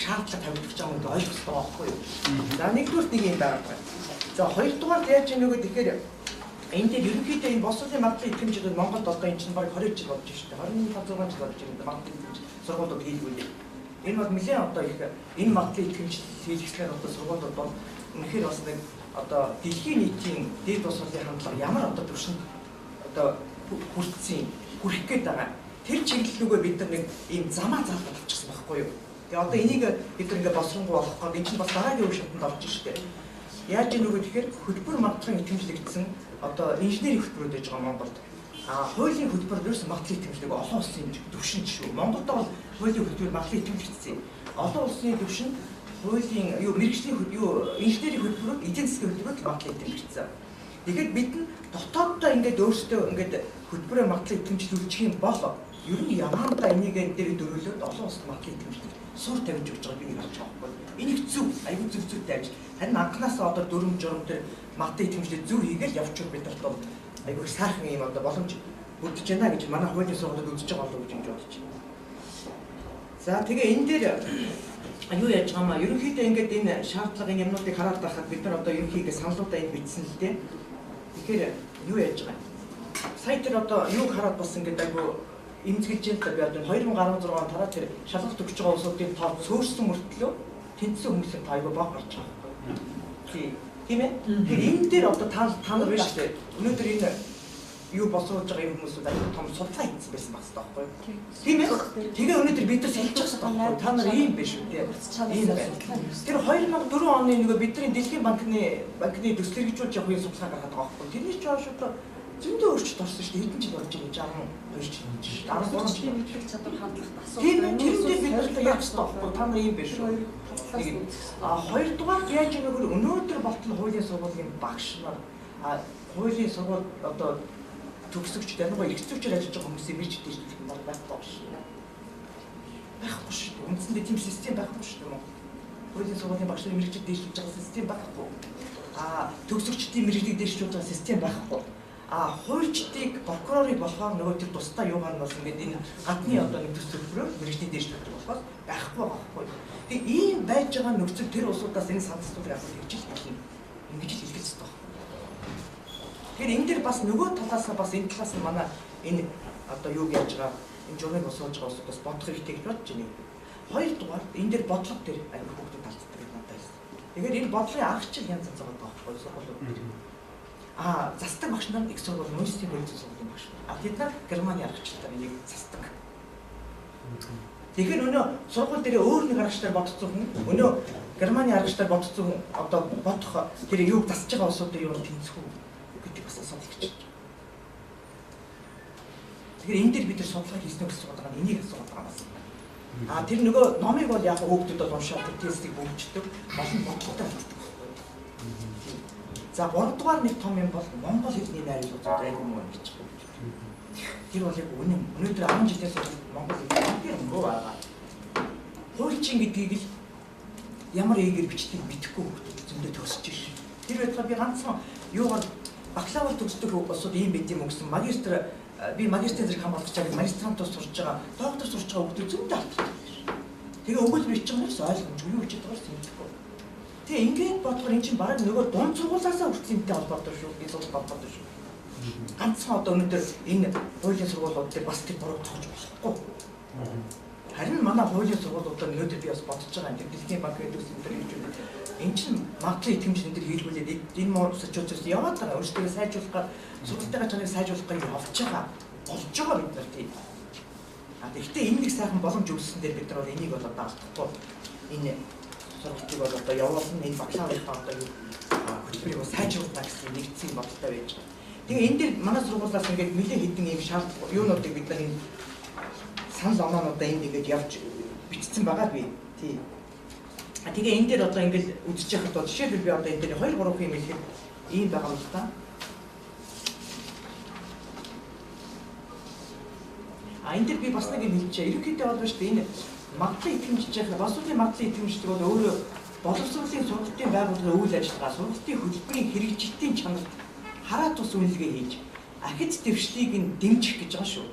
шаардлага тавигдах гэж байгаа юм ойлгох хэрэгтэй байхгүй юу? За нэгдүгээр нэг юм байгаа. За хоёрдугаар яаж юм нөгөө тэгэхээр энэ дээр ерөнхийдөө энэ босролын материал итгэмжүүд Монголд одоо энэ чинь бараг 20 жил болж байна шүү дээ. 25 жил болж байна. Материал итгэмж сургуулиуд хийлгүүл. Энэ бол нэлээд одоо их энэ материал итгэмж хийлгэхээр одоо сургуулиуд бол үнэхээр бас нэг одоо дэлхийн нийтийн дээд босролын хандлага ямар одоо төвшөнд одоо хүрэх гээд байгаа. Тэр чиглэлүүгээ бид нар нэг ийм замаа заалгаж болчихсон байхгүй юу? Тэгээ одоо энийг бид нар ингээ босронгуй болох гээд энэ чинь бас дараагийн үе шатанд орж штэ. Яаж ийм нүгөө тэгэхээр хөтөлбөр материалын итгэмжлэгдсэн одоо инженерийн хөтөлбөрүүд байж байгаа Монголд. Хуулийн хөтөлбөр ерөөсөн материалын итгэмжлэг олон улсын төвшөнд шүү. Монголд бол хуулийн хөтөлбөр материалын итгэмжлэгдсэн. Олон улсын төвшөнд хуулийн мэргэжлийн инженерийн хөтөлбөрүүд эдийн засгийн хөтөлбөрүүд материалын итгэмжлэгдсэн. Тэгэхээр бид нь дотооддоо ингээд өөрсдөө ингээд хөтөлбөрийн материалын итгэмжлүүлчих юм бол ер нь ямаандаа энийг энэ дээр дөрвөлөөд олон улсад материалын итгэмжлэг сур тавьж өгч байгааг би харж байгаа байхгүй. Энийг зөв, аюул зүйтэй авч харин анханасаа одоо дөрөв журам дээр материалын итгэмжлэг зөв хийгээл явчих бидэрт бол аюул сайхан юм одоо боломж бүрдэж байна гэж манай хуулийн сургуулиуд үзэж байгаа болов гэж бодож байна. За тэгээ энэ дээр юу яаж байгаа маа ерөнхийдөө ингээд энэ шаардлагын юмнуудыг хараад байхад бид нар одоо ерөнхийдөө саналуудаа энэ бичсэн л дээ. Тэгэхээр юу яаж байгаа. Сая тэр одоо юуг хараад бас ингээд айгу эмзэглэж байгаа би одоо 2016 он тараа тэр шалгалт өгч байгаа улсуудын тоо цөөрсөн мөртлөө тэнцсэн хүмүүсийн тоо айгу баг гарч байгаа байхгүй. Тийм ээ. Тэгэхээр энэ дээр одоо та нар байна шүү дээ. Өнөөдөр энэ юу босруулж байгаа юм хүмүүсүүд айгу том судалгаа хийсэн байсан баг таа байхгүй. Тийм ээ. Тэгээ өнөөдөр бид нар хэлж байгаа байхгүй. Та нар ийм биш үү тийм. Энэ байна. Тэр 2004 оны нөгөө бидний дэлхийн банкны төсөл хэрэгжүүлж явах юм судалгаа гаргаад байгаа байхгүй. Тэрний ч хойш одоо зөндөө өөрчлөлт орсон шүү дээ. Хэдэн жил болж байгаа юм? 62 жил. 13 жил мэдлэг чадвар хандлах асуулт. Тийм бид нар яг стop. Та нар ийм биш үү? Хоёрдугаар яаж юм бэ? Өнөөдөр болтол хуулийн сургуулийн багш нар хуулийн сургууль одоо төгсөгч ялангуяа эрх зүйчээр ажиллаж байгаа хүмүүсийн бич дэвшлэх юм бол байхгүй шүү. Байхгүй шүү. Үндсэндээ тийм систем байхгүй шүү дээ. Хуулийн сургуулийн багш нарын мэргэжил дэвшлэж байгаа систем байхгүй. Төгсөгчдийн мэргэжлийг дэвшүүлж байгаа систем байхгүй. Хуульчдыг прокурорыг болохоор нөгөө тэр тусдаа юугаар нь бас ингээд энэ гадны одоо нэг төсөлбөрөөр мэргэжлийн дэвшлэх болохоос байхгүй байхгүй. Тэгээ ийм байж байгаа нөхцөл тэр улсуудаас энэ саналцуудыг авах хэрэгжил болно. Ингэж л хэлэх хэрэгтэй байна. Тэгэхээр энэ дэр бас нөгөө талаас нь бас энэ талаас нь манай энэ одоо юу яаж байгаа энэ журмыг босгож байгаа улсуудаас бодох хэрэгтэй гэж бодож байна. Хоёрдугаар энэ дэр бодлого дээр аюул хүүхдэд талцдаг надад байсан. Тэгэхээр энэ бодлогын аргачлал янз янз байгаа байхгүй сургуулиуд. Засдаг багш нар их сургууль мөнхсийн хөрөнгө сургуулийн багш. Тэд нар Германы аргачлалаар энийг засдаг. Тэгэхээр өнөө сургууль дээр өөр нэг аргачлалаар бодцсон хүн өнөө Германы аргачлалаар бодцсон хүн одоо бодох тэр юуг засаж байгаа улсуудын юу тэнцэх үү гэдэг бас асуудал гэж байна. Тэгэхээр энэ дээр бид нар судалгаа хийснэ гэж байгаа нь энийг асууад байгаа юм. Тэр нөгөө номыг бол яг хүүхдүүд бол уншаад тестийг бүгдчдэг олон бодлоготой болчихдог байхгүй. За 3 дугаар нэг том юм бол Монгол хэлний найруулгууд айгүй муу гэж байна. Тэр бол яг үнэн. Өнөөдөр 10 жилээс Монгол хэлний өнгөө байгаа. Хуульчин гэдгийг л ямар ээгээр бичдэг мэдэхгүй зөндөө төгсөж шээ. Тэр байтугай би ганцхан юугаар бакалавр төгсдөг улсууд ийм байт юм гэсэн магистр би магистрийн зэрэг хамгаалж байгаа магистрантууд сурж байгаа, доктор сурж байгаа хүмүүс зөндөө алддаг. Тэгээ өгүүлбэр бичих юм шиг ойлгомжгүй юу гэж байгаас мэдхгүй. Тэгээ ингээд бодохоор эн чинь бараг нөгөө дунд сургуулиасаа хүртэл юмтай холбоотой шүү. Би зөв боддог шүү. Ганцхан одоо өнөөдөр энэ хуулийн сургуулиуд дээр бас тэр буруу тохиж болохгүй. Харин манай хуулийн сургуулиудаар өнөөдөр би бас бодож байгаа юм. Дэлхийн банк гэдэг үс энэ гэж үү. Эн чинь магадлал итгэмж энэ төр хийлгүүлээд энэ муу сочиоцос яваад байгаа. Өөрсдөө сайжруулахаар сургалтайгаа чанарыг сайжруулахаар явж байгаа. Болж байгаа бид нар тийм. Тэгэхдээ энэ нэг сайхан боломж өгсөн дээр бид нар бол энийг бол одоо алдахгүй. Энэ сургалтыг бол одоо явуулсан энэ бакалаврынхаа одоо хөтөлбөрийг бол сайжруулах гэсэн нэгдсэн бодолтой байж байгаа. Тэгээ энэ дээр манай сургуулиас ингээд нэлээд хэдэн ийм шаардлага юунуудыг бид нар энэ санал оноонуудаа энд ингээд явж бичсэн байгаа би. Тийм. Тэгээ энэ дээр одоо ингээд үзэж яхад бол жишээлбэл би одоо энэ дээр 2 3 юм хэлэхэд ийм байгаа юм л та. Энэ дээр би бас нэг юм хэлчихье. Ерөнхийдөө бол шүү дээ энэ магадлал итгэмжж яхад боловсролын магадлал итгэмждэг бол өөрөө боловсролын сургалтын байгууллагын үйл ажиллагаа, сургалтын хөтөлбөрийн хэрэгжилтийн чанарт хараа тус үнэлгээ хийж ахиц дэвшлийг нь дэмжих гэж байгаа шүү.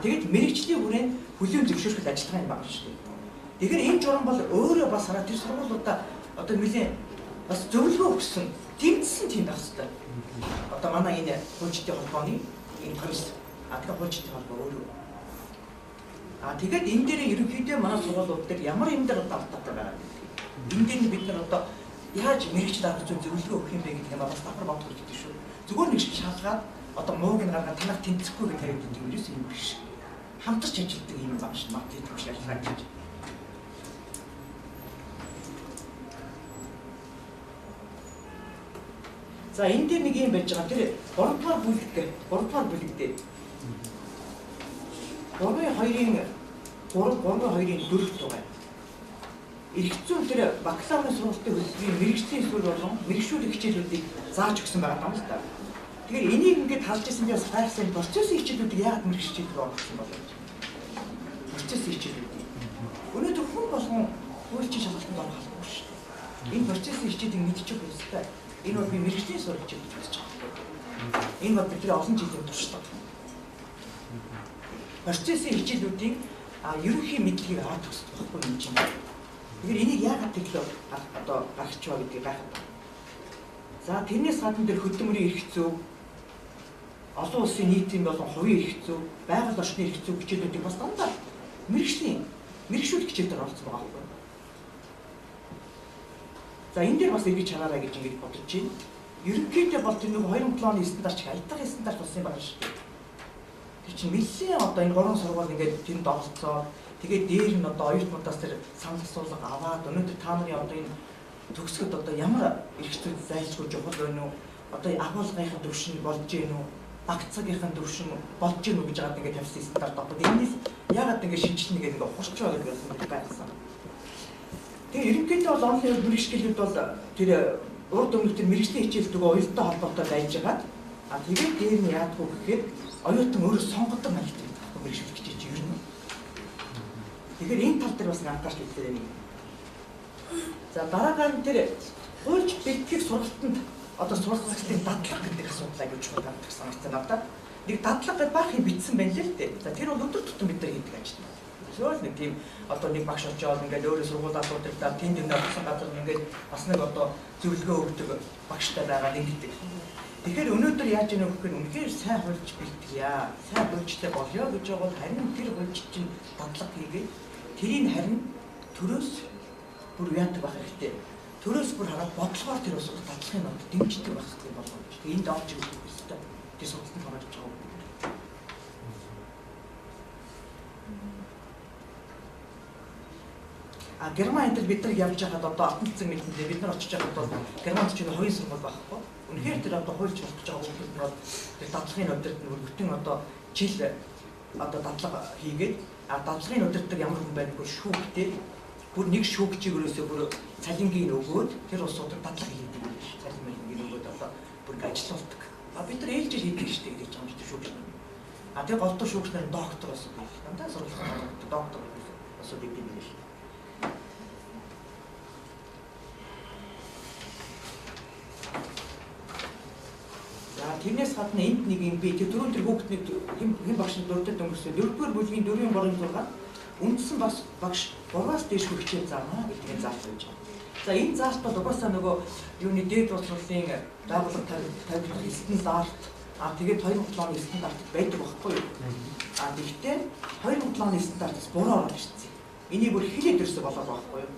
Тэгэд мэрэгчлийн хүрээнд хүлээн зөвшөөрөх ажиллагаа юм байна шүү дээ. Тэгэхээр энэ журам бол өөрөө бас хараа тэр сургуулиудаа одоо нэлээд бас зөвлөгөө өгсөн, тэмцсэн тийм байх хэрэгтэй. Одоо манай энэ хуульчдын холбооны энэ комисс тэгэхээр хуульчдын холбоо өөрөө. Тэгээд энэ дээр ерөнхийдөө манай сургуулиуд дээр ямар юм дээр алдаатай байгаа гэдэг. Энд дээр бид нар одоо яаж мэрэгч дарга зүйн зөвлөгөө өгөх юм бэ гэдэг юм бас давхар бодох хэрэгтэй шүү. Зүгээр нэг шалгаад одоо мууг нь гаргаад танах тэнцэхгүй гэж тавьдаг юм ерөөс юм биш. Хамтарч ажилладаг юм байна шүү. Мат тийм ажиллагаа гэж. За энэ дээр нэг юм байж байгаа. Тэр 3 дугаар бүлэг дээр 3-2-ын 4 дугаар. Эрхцүүн тэр бакалаврын сургалтын хөтөлбөрийн мэрэгжлийн эсвэл болон мэрэгшүүлэх хичээлүүдийг зааж өгсөн байгаа юм л та. Тэгэхээр энийг ингээд харж ирсэн би бас гайхсан процессын хичээлүүдийг яагаад мэрэгчилдэг болгосон болов гэж. Процессын хичээлүүдийг. Өнөөдөр хүн болгон хуульчин шалгалтанд орох албагүй шүү дээ. Энэ процессын хичээлийг мэдчих хэрэгтэй. Энэ бол би мэрэгжлийн сургалт гэж үзэж байгаа. Энэ бол бидний олон жилийн туршлага. Процессын хичээлүүдийг ерөнхий мэдлэгийг аваад төгсөх байхгүй юм чинь. Тэгэхээр энийг яагаад тэглөө одоо гаргачихваа гэдгийг гайхаад байна. За тэрнээс гадна тэр хөдөлмөрийн эрх зүй, олон улсын нийтийн болон хувийн эрх зүй, байгаль орчны эрх зүй хичээлүүдийг бас дандаа мэрэгшүүлэх хичээлээр оролцсон байгаа байхгүй. За энэ дээр бас эргэж хараарай гэж ингэж бодож байна. Ерөнхийдөө бол тэр нэг 2007 оны стандарт шиг альтгах стандарт болсон юм байна шүү дээ. Тэр чинь нэлээд одоо энэ 3 сургууль ингээд тэнд оролцоо. Тэгээд дээр нь одоо оюутнуудаас тэр санал асуулга аваад өнөөдөр та нарын одоо энэ төгсгöd одоо ямар эрх зүй зайлшгүй жохол байна уу? Одоо агуулгынхаа төвшин болж гин үү? Багцаагийнхаа төвшин болж гин үү гэж хаад ингээд тавьсан стандарт одоо энэс яагаад ингээд шинжилнэ гэдэг ингээд ухарч байгаа гэсэн байсан. Тэгээ ерөнхийдөө бол онлайн мэрэгчлүүд бол тэр урд өмнө тэр мэрэгчлийн хичээлдээ оюуттай холбоотой байж байгаа. Тэгээд дээр нь яадгүй гэхээр оюутан өөрөө сонгодог маягтай байхгүй мэрэгчлэх хичээл чинь ер нь. Тэгэхээр энэ тал дээр бас анхаарч үзлээ нэг. За дараагаар нь тэр хуульч бэлтгэх сургалтанд одоо сургалтын дадлага гэдэг асуудал аягүй чухал гэдэг санагдсан надад. Нэг дадлага гэж баах юм бичсэн байна л дээ. За тэр бол өдөр тутам бид нар хийдэг ажил. Зөвхөн нэг тийм одоо нэг багш очоод ингээд өөрөө сургуулиуд удирдаад тэнд энэ авсан газар ингээд бас нэг одоо зөвлөгөө өгдөг багштай байгаа нэг гэдэг. Тэгэхээр өнөөдөр яаж яах вэ гэхээр үнэхээр сайн хуульч бэлтгэе. Сайн хуульчтай болёо гэж байгаа бол харин тэр хуульч чинь дадлага хийгээд тэрийг харин төрөөс бүр яадаг байх хэрэгтэй. төрөөс бүр хараад бодлогоор тэр бас дадлахын нот дэмждэг байх хэрэгтэй болгоно гэж. Тэгээ энд орж ирэх хэрэгтэй. Тэр судалт нь гаргаж байгаа. Герман энд бид нар явж байхад одоо алтан цэцэг мэдээ бид нар очиж байхад бол Германд ч хоёр сургууль байхгүй. Үнэхээр тэр одоо хуульч болох гэж байгаа хүмүүс нь бол тэр дадлахын өдөрт нь бүтэн одоо жил одоо дадлага хийгээд дадлахын өдөртөг ямар хүн байдаггүй шүүгтэй бүр нэг шүүгчийг өрөөсөө бүр цалингийн өгөөд тэр улсуудад дадлага хийдэг юм биш. Цалингийн өгөөд одоо бүр ажиллаулдаг. Бид нар ээлжиж хийдэг штеп гэж байгаа юм шүү шүүгч нар. Тэр голдуу шүүгч нар доктор болсон байх. Дандаа сургууль доктор болсон гэдэг юм биш. Тэрнээс гадна энд нэг юм би тэр түрүүн тэр хүүхдний хэн багшийн дурдад өнгөрсөн 4-р бүлгийн 4-3-6 үндсэн бас багш 3-аас дээш хичээл заана гэдгийг заалт байж байгаа. За энэ заалт бол угаасаа нөгөө юуны дээд боловсролын байгууллага тавьдаг эсдэн заалт тэгээд 2007 оны стандарт байдаг байхгүй юу? Гэхдээ 2007 оны стандартаас буруу ороод ирсэн. Энийг бүр хэлээд ирсэн болоод байхгүй юу?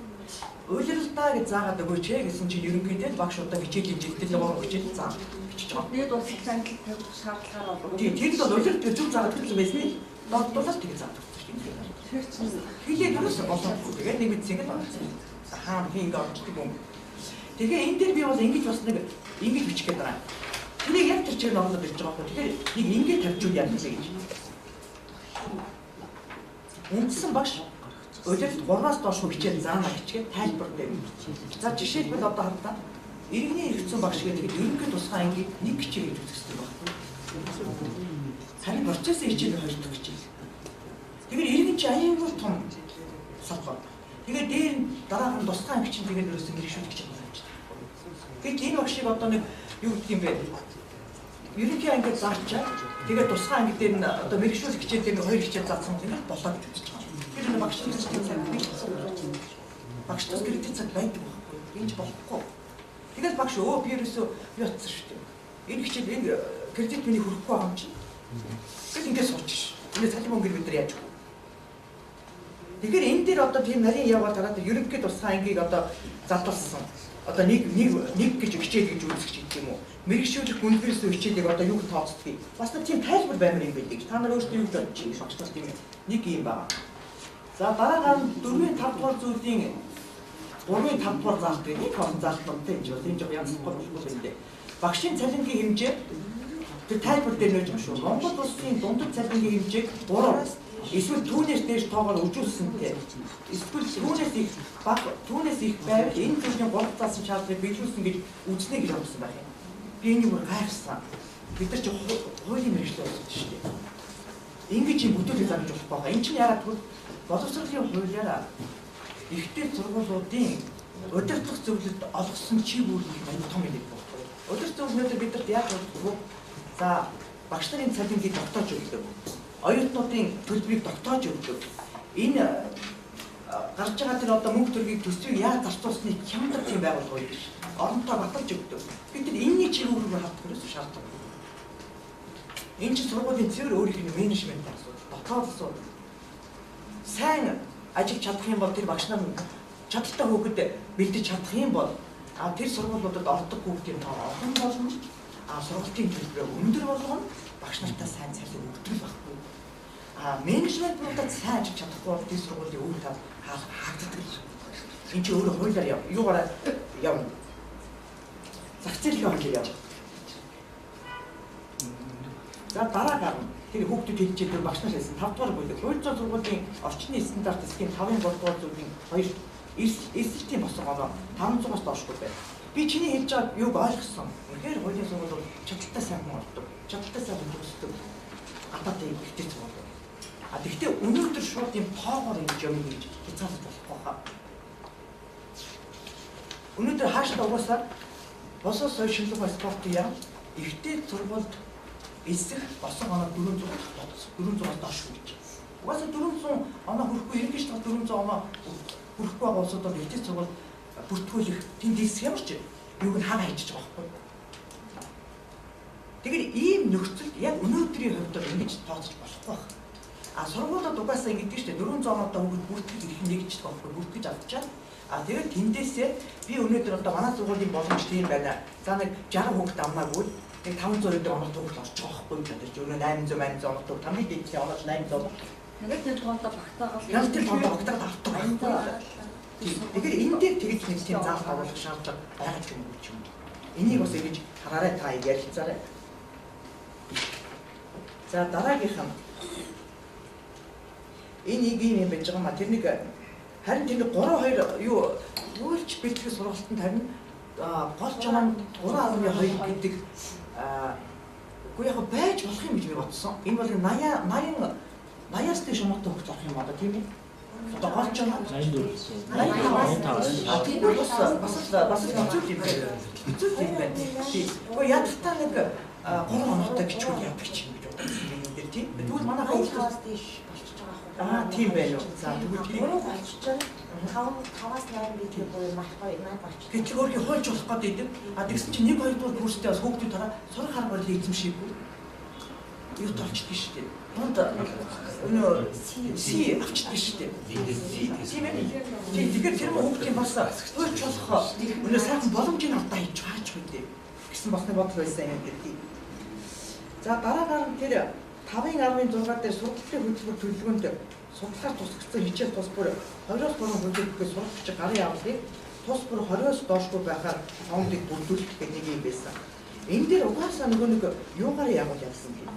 Уйлралдаа гэж заагаад өгөөч гэсэн чинь ерөнхийдөө багш удаа хичээлийн жилдээ 3 хичээл заа. Тэгээд бол англи тавих шаардлагаар бол тийм бол уйлралд зөв заагаад хэлсэн байсан нь доотлуулаад тэгээд заадаг шүү дээ. тэр чинь Хилээд өрөөсө болоогүй. Тэгээд нэг мэдсэг л байна. Хаан хин гарчдаг юм. Тэгээ энэ дээр би бол ингэж бас нэг ингэж бичих гээд байгаа. Тэрийг яг тэр чигээр оруулаад ирж байгаа байхгүй. Тэгэхээр нэг ингэж тавьчул яах вэ гэж. Үндсэн багш өдөрт 3-аас доош хичээл заана гэчгээд тайлбар дээр. За жишээлбэл одоо хардаа иргэний хэрэгцээ багш гэдэг ерөнхий тусгай ангийг нэг хичээл гэж үздэг байна. Харин процессын хичээл 2 дахь хичээл. Тэгэхээр иргэн чи аюулгүй том салбар. Тэгээд дээр дараах нь тусгай анги чинь тэгээд ерөөсөө мэрэгшүүлэх гэж байна. Гэтэл энэ багшийг одоо нэг юу гэх юм бэ? Ерөнхий ангид заачаа тэгээд тусгай анги дээр нь одоо мэрэгшүүлэх хичээл дээр 2 хичээл заасан юм бол болоо гэж үзэж байгаа. Тэр нэг багш багштас кредит цаг байдаг байхгүй. Энд болохгүй. Тэгээд багш өө би ерөөсөө би утсан шүү дээ. Энэ хичээл энэ кредит миний хүрэхгүй байгаа юм чинь. Гэтэл ингээд суучих. Энэ цалин мөнгөөр бид нар яаж вэ? Тэгэхээр энэ дээр одоо тийм нарийн яваад хараад ерөнхийд тусгай ангийг одоо задлуулсан. Одоо нэг гэж хичээл гэж үзэх ч юм уу. Мэргэжүүлэх гүнзгийсэн хичээлийг одоо юу гэж тооцдгийг. Бас тийм тайлбар баймар юм байдаг. Та нар өөрсдөө юу гэж бодож байна? Багштас тийм нэг юм байна. За дараагаар 4-5 дугаар зүйлийн 3-5 дугаар заалт гэдэг нэг заалттай юм жоо. Энэ жоо янзлахгүй юм дээ. Багшийн цалингийн хэмжээ тэр тайлбар дээр нэж юм шүү. Монгол улсын дундад цалингийн хэмжээг 3 эсвэл түүнээс дээш тоогоор үжүүлсэнтэй. Эсвэл түүнээс их баг, түүнээс их байвал энэ зүйлийн 3 заасан шаардлагыг биелүүлсэн гэж үзнэ гэж бодсон байх юм. Би энийг бүр гайхсан. Бид нар ч хуулийн мэргэжлээ болсон шүү дээ. Ингэж юм бүдүүлэг зарж болох байгаа. Энэ чинь яагаад гэвэл боловсролын хуулиараа ихтэй сургуулиудын удирдах зөвлөлд олгосон чиг үүрэг том юм байна. Удирдах зөвлөлөөр бидэрт яаж болов? За багш нарын цалингийг тогтоож өгдөг. Оюутнуудын төлбөрийг тогтоож өгдөг. Энэ гарч байгаа тэр одоо мөнгө төргийг төсвийг яаж зарцуулсныг хямдхан тийм байгууллага биш. Оронтой баталж өгдөг. Бид нар энэний чиг үүргээр хатах хэрэгс шаардлагатай. Энэ чинь сургуулийн цэвэр өөрийнх нь менежмент асуудал, дотоод асуудал. Сайн ажиллаж чадах юм бол тэр багш нар чадaltaй хүүхэд бэлдэж чадах юм бол тэр сургуулиудад ордог хүүхдийн тоо олон болно. Сургуулийн төлбөр өндөр болгоно. Багш нартай сайн цалин өгдөг байхгүй. Менежментнуудад сайн ажиллаж чадахгүй бол тэр сургуулийн үйл хаагддаг. Энд чинь өөрөө хуулиар юугаараа явна. Зах зээлийн хуулиар явна. За дараагаар тэр хүүхдүүд хэлж байгаа багш нар хэлсэн 5 дугаар бүлэг хууль зүйн сургуулийн орчны стандарт эсхийн 5-ын 3 дугаар зүйлийн 2 эсэлтийн босго оноо 500-аас доошгүй байна. Би чиний хэлж байгааг юуг ойлгосон. Үнэхээр хуулийн сургууль бол чадaltaй сайн хүн олдог. Чадaltaй сайн хүн төсдөг. Гадаадын ихтэй сургууль. Тэгэхдээ өнөөдөр шууд юм тоогоор ингэж юм гэж хязгаарлаж болохгүй хаа. Өнөөдөр хаашаа угаасаа босоо сая шинжлэх спортын яам ихтэй сургуульд эсэх босоо оноо 400-аас доош гэж. Угаасаа 400 оноо хүрэхгүй ерөнхий штат 400 оноо хүрэхгүй байгаа улсуудад ихтэй сургууль бүртгүүлэх тэнд эсэх ямар ч юуг нь хаа хайчиж байгаа байхгүй. Тэгэхээр ийм нөхцөлд яг өнөөдрийн хувьд ингэж тооцож болохгүй байна. Сургуулиуд угаасаа ингэдэг шүү дээ 400 оноотой хүүхэд бүртгэж ирэх нэгж байгаа байхгүй бүртгэж авчаад Тэгээд тэндээсээ би өнөөдөр одоо манай сургуулийн боломж тийм байна. За нэг 60 хүүхэд амнаагүй нэг 500 өдөр онох хүүхэд орж байгаа байхгүй юу гэж өнөө 800 онох хүүхэд хамгийн дээд онож 800. Яг тэр тоондоо багтаагаад Яг тэр тоондоо багтаагаад авдаг. Тэгэхээр энэ дээр тэгж нэг тийм заах агуулгах шаардлага байгаа ч юм уу ч юм. Энийг бас ингэж хараарай та ярилцаарай. За дараагийнх нь энэ нэг юм байж байгаа ма тэрнийг харин тэр 3-2 юу ч бэлтгэх сургалтанд харин гол жаман 3.2 гэдэг үгүй яг байж болох юм гэж би бодсон. Энэ бол 80-аас дээш шумаатай хөгж авах юм одоо тийм ээ. Одоо гол жаман 85. Тийм бас хэцүү юм байна. Хэцүү юм байна. Үгүй яг та нэг 3 хоногтой бичвэл явдаг юм гэж бодсон юм дээр тийм. Тэгвэл манай хөгжлөөс дээш тийм байна уу. За тэгвэл тийм 5-аас 8 бид бүр махтай наад багч. Гэвч өөрхий хойж болох гэдэг. Тэгсэн чинь 1-2 дугаар курстэй бас хүүхдүүд тараа сурах арга барил эзэмшээгүй. Юу толчдгийг шүү дээ. Хонд өнөө си авчдаг шүү дээ. Тийм ээ. Тэгэхээр тэр хүүхдийн бас хойж болох өнөө сайхан боломжийг авдаа хийж хаач үү гэсэн бас нэг бодол байсан юм гэдэг. За дараагаар нь тэр 5.16 дээр сургалтын хөтөлбөр төлөвлөгөөнд судлаар тусгацсан хичээл тус бүр 20-оос 3 хүүхдүүдээс сурагч гарын авлыг тус бүр 20-оос доошгүй байхаар хоомдыг бүрдүүлэх гэдэг нэг юм байсан. Энэ дээр угаасаа нэг юугаар явуул явсан юм.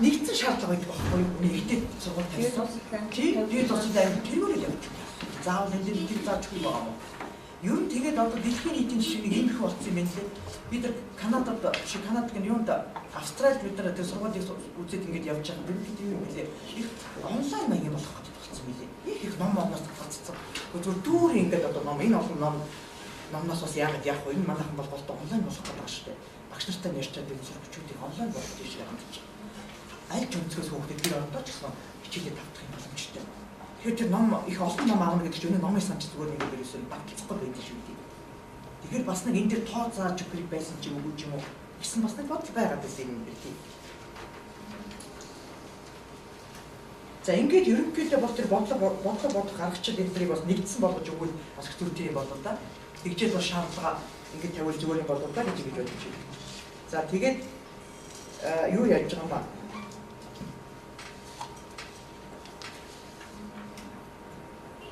Нэгдсэн шаардлага байдаг байхгүй юу? Нэгдээд сургалт тавьсан. Тийм тусад амт тэргээр явж байна. Заавал энэ дээр нэг зааж өгөх юм. Ер нь тэгээд одоо дэлхийн нийтийн жишээний ийм их болсон юм байна лээ. Бид нар Канадад юунд Австралид бид нар тэр сургуулийг үзээд ингэж явж байгаа. Бид юу юм бэлээ. Их онлайн маягийн болох гэж болсон юм лээ. Их номоос татцсан. Зүгээр дүүр ингэж одоо энэ олон номноос бас яагаад яах вэ? Энэ манайхан бол онлайн болох гэдэг шүү дээ. Багш нартай ярьчаад энэ сурагчдыг онлайн болох гэж хандж байгаа. Аль ч өнцгөөс хүүхдэд тэр ордоо ч гэсэн хичээлээ тавьдаг юм боломжтой. Тэгэхээр тэр ном их олон ном аавна гэдэг чинь номын санч зүгээр нэг ерөөсөө багцахгүй байдаг шүү дээ. Тэгэхээр бас нэг энэ дээр тоо зааж өгөх байсан ч юм уу ч юм уу гэсэн бас нэг бодол байгаад байсан юм байна тийм. За ингээд ерөнхийдөө бол тэр бодлого гаргачих эдрийг бас нэгдсэн болгож өгвөл бас хэцүү тийм болов да. Тэгжээд бас шаардлага ингээд тавил зүгээр юм болов да гэж бодож байна. За тэгээд юу яаж байгаа юм ба?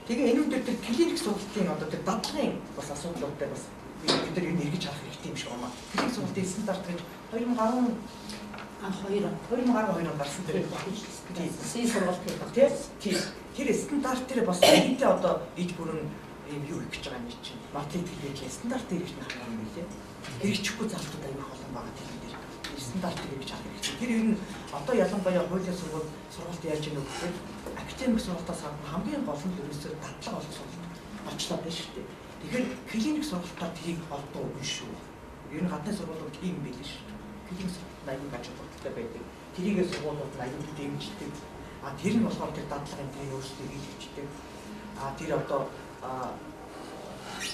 Тэгээ энэ үедээ тэр клиник сургалтын одоо тэр дадлагын бас асуудлуудтай бас бид нар юу нэргэж харах хэрэгтэй юм шиг байна. Клиник сургалтын стандарт гэж 2012 онд гарсан тэр си сургалт гэдэг тийм. Тэр стандарт тэр бас нийтээ одоо иж бүрэн юм юу хийж байгаа юм чинь. Математик хэлээ стандарт гэж харах юм билээ. Хэрэгжихгүй залтууд аюул олон байгаа тийм дээр. Стандарт гэж харах хэрэгтэй. Тэр ер нь одоо ялангуяа хуулийн сургалт яаж яах вэ гэхээр академик сургалтаас хамгийн гол нь ерөөсөө дадлага болох сургалт очлоо байна шүү дээ. Тэгэхээр клиник сургалтаар тийг олдоо үгүй шүү. Ер нь гадны сургуулиуд тийм юм билээ шүү. Клиник сургалт аюул гаж бодолтой байдаг. Тэрийгээ сургуулиуд аюул дэмждэг. Тэр нь болохоор тэр дадлагын тэр өөрсдөө хийлгэждэг. Тэр одоо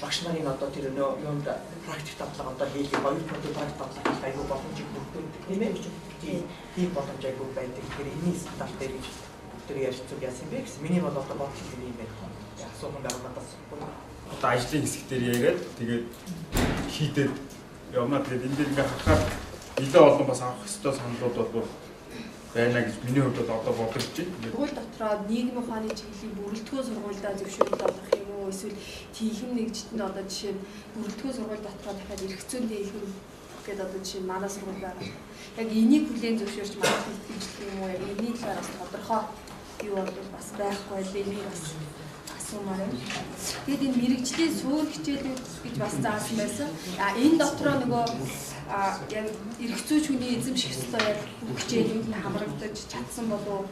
багш нарын одоо тэр юунд практик дадлага одоо хийлгэх хоёр төрлийн практик дадлага хийх аюул боломжийг бүрдүүлдэг тийм ээ. Тийм боломж аюул байдаг. Тэгэхээр энэний стандарт дээр тэр ярьцуг яасан бэ гэсэн миний бол одоо бодол юм байна. Асуух юм байгаа надаас. Одоо ажлын хэсэг дээр яриад тэгээд хийдээд явна. Тэгээд энэ дээр ингээ харахаар нэлээд олон бас авах ёстой саналууд бол байна гэж миний хувьд одоо бодож байна. Сургууль дотроо нийгмийн ухааны чиглэлийн бүрэлдэхүүн сургуульдаа зөвшөөрөлт олох юм уу эсвэл тийхэм нэгжтэнд одоо жишээ нь бүрэлдэхүүн сургууль дотроо дахиад эрх зүйн дэглэм гэдэг одоо жишээ нь манай сургууль байгаа. Яг энийг хүлээн зөвшөөрч манай хэлтгэлжлэх юм уу яг энэний талаас тодорхой юу бол бас байхгүй л энийг бас асуумаар байна. Тэгэд энэ мэрэгжлийн суур хичээлүүд гэж бас заасан байсан. Энэ дотроо нөгөө яг эрх зүйч хүний эзэмших ёстой яг хичээлүүд нь хамрагдаж чадсан болов.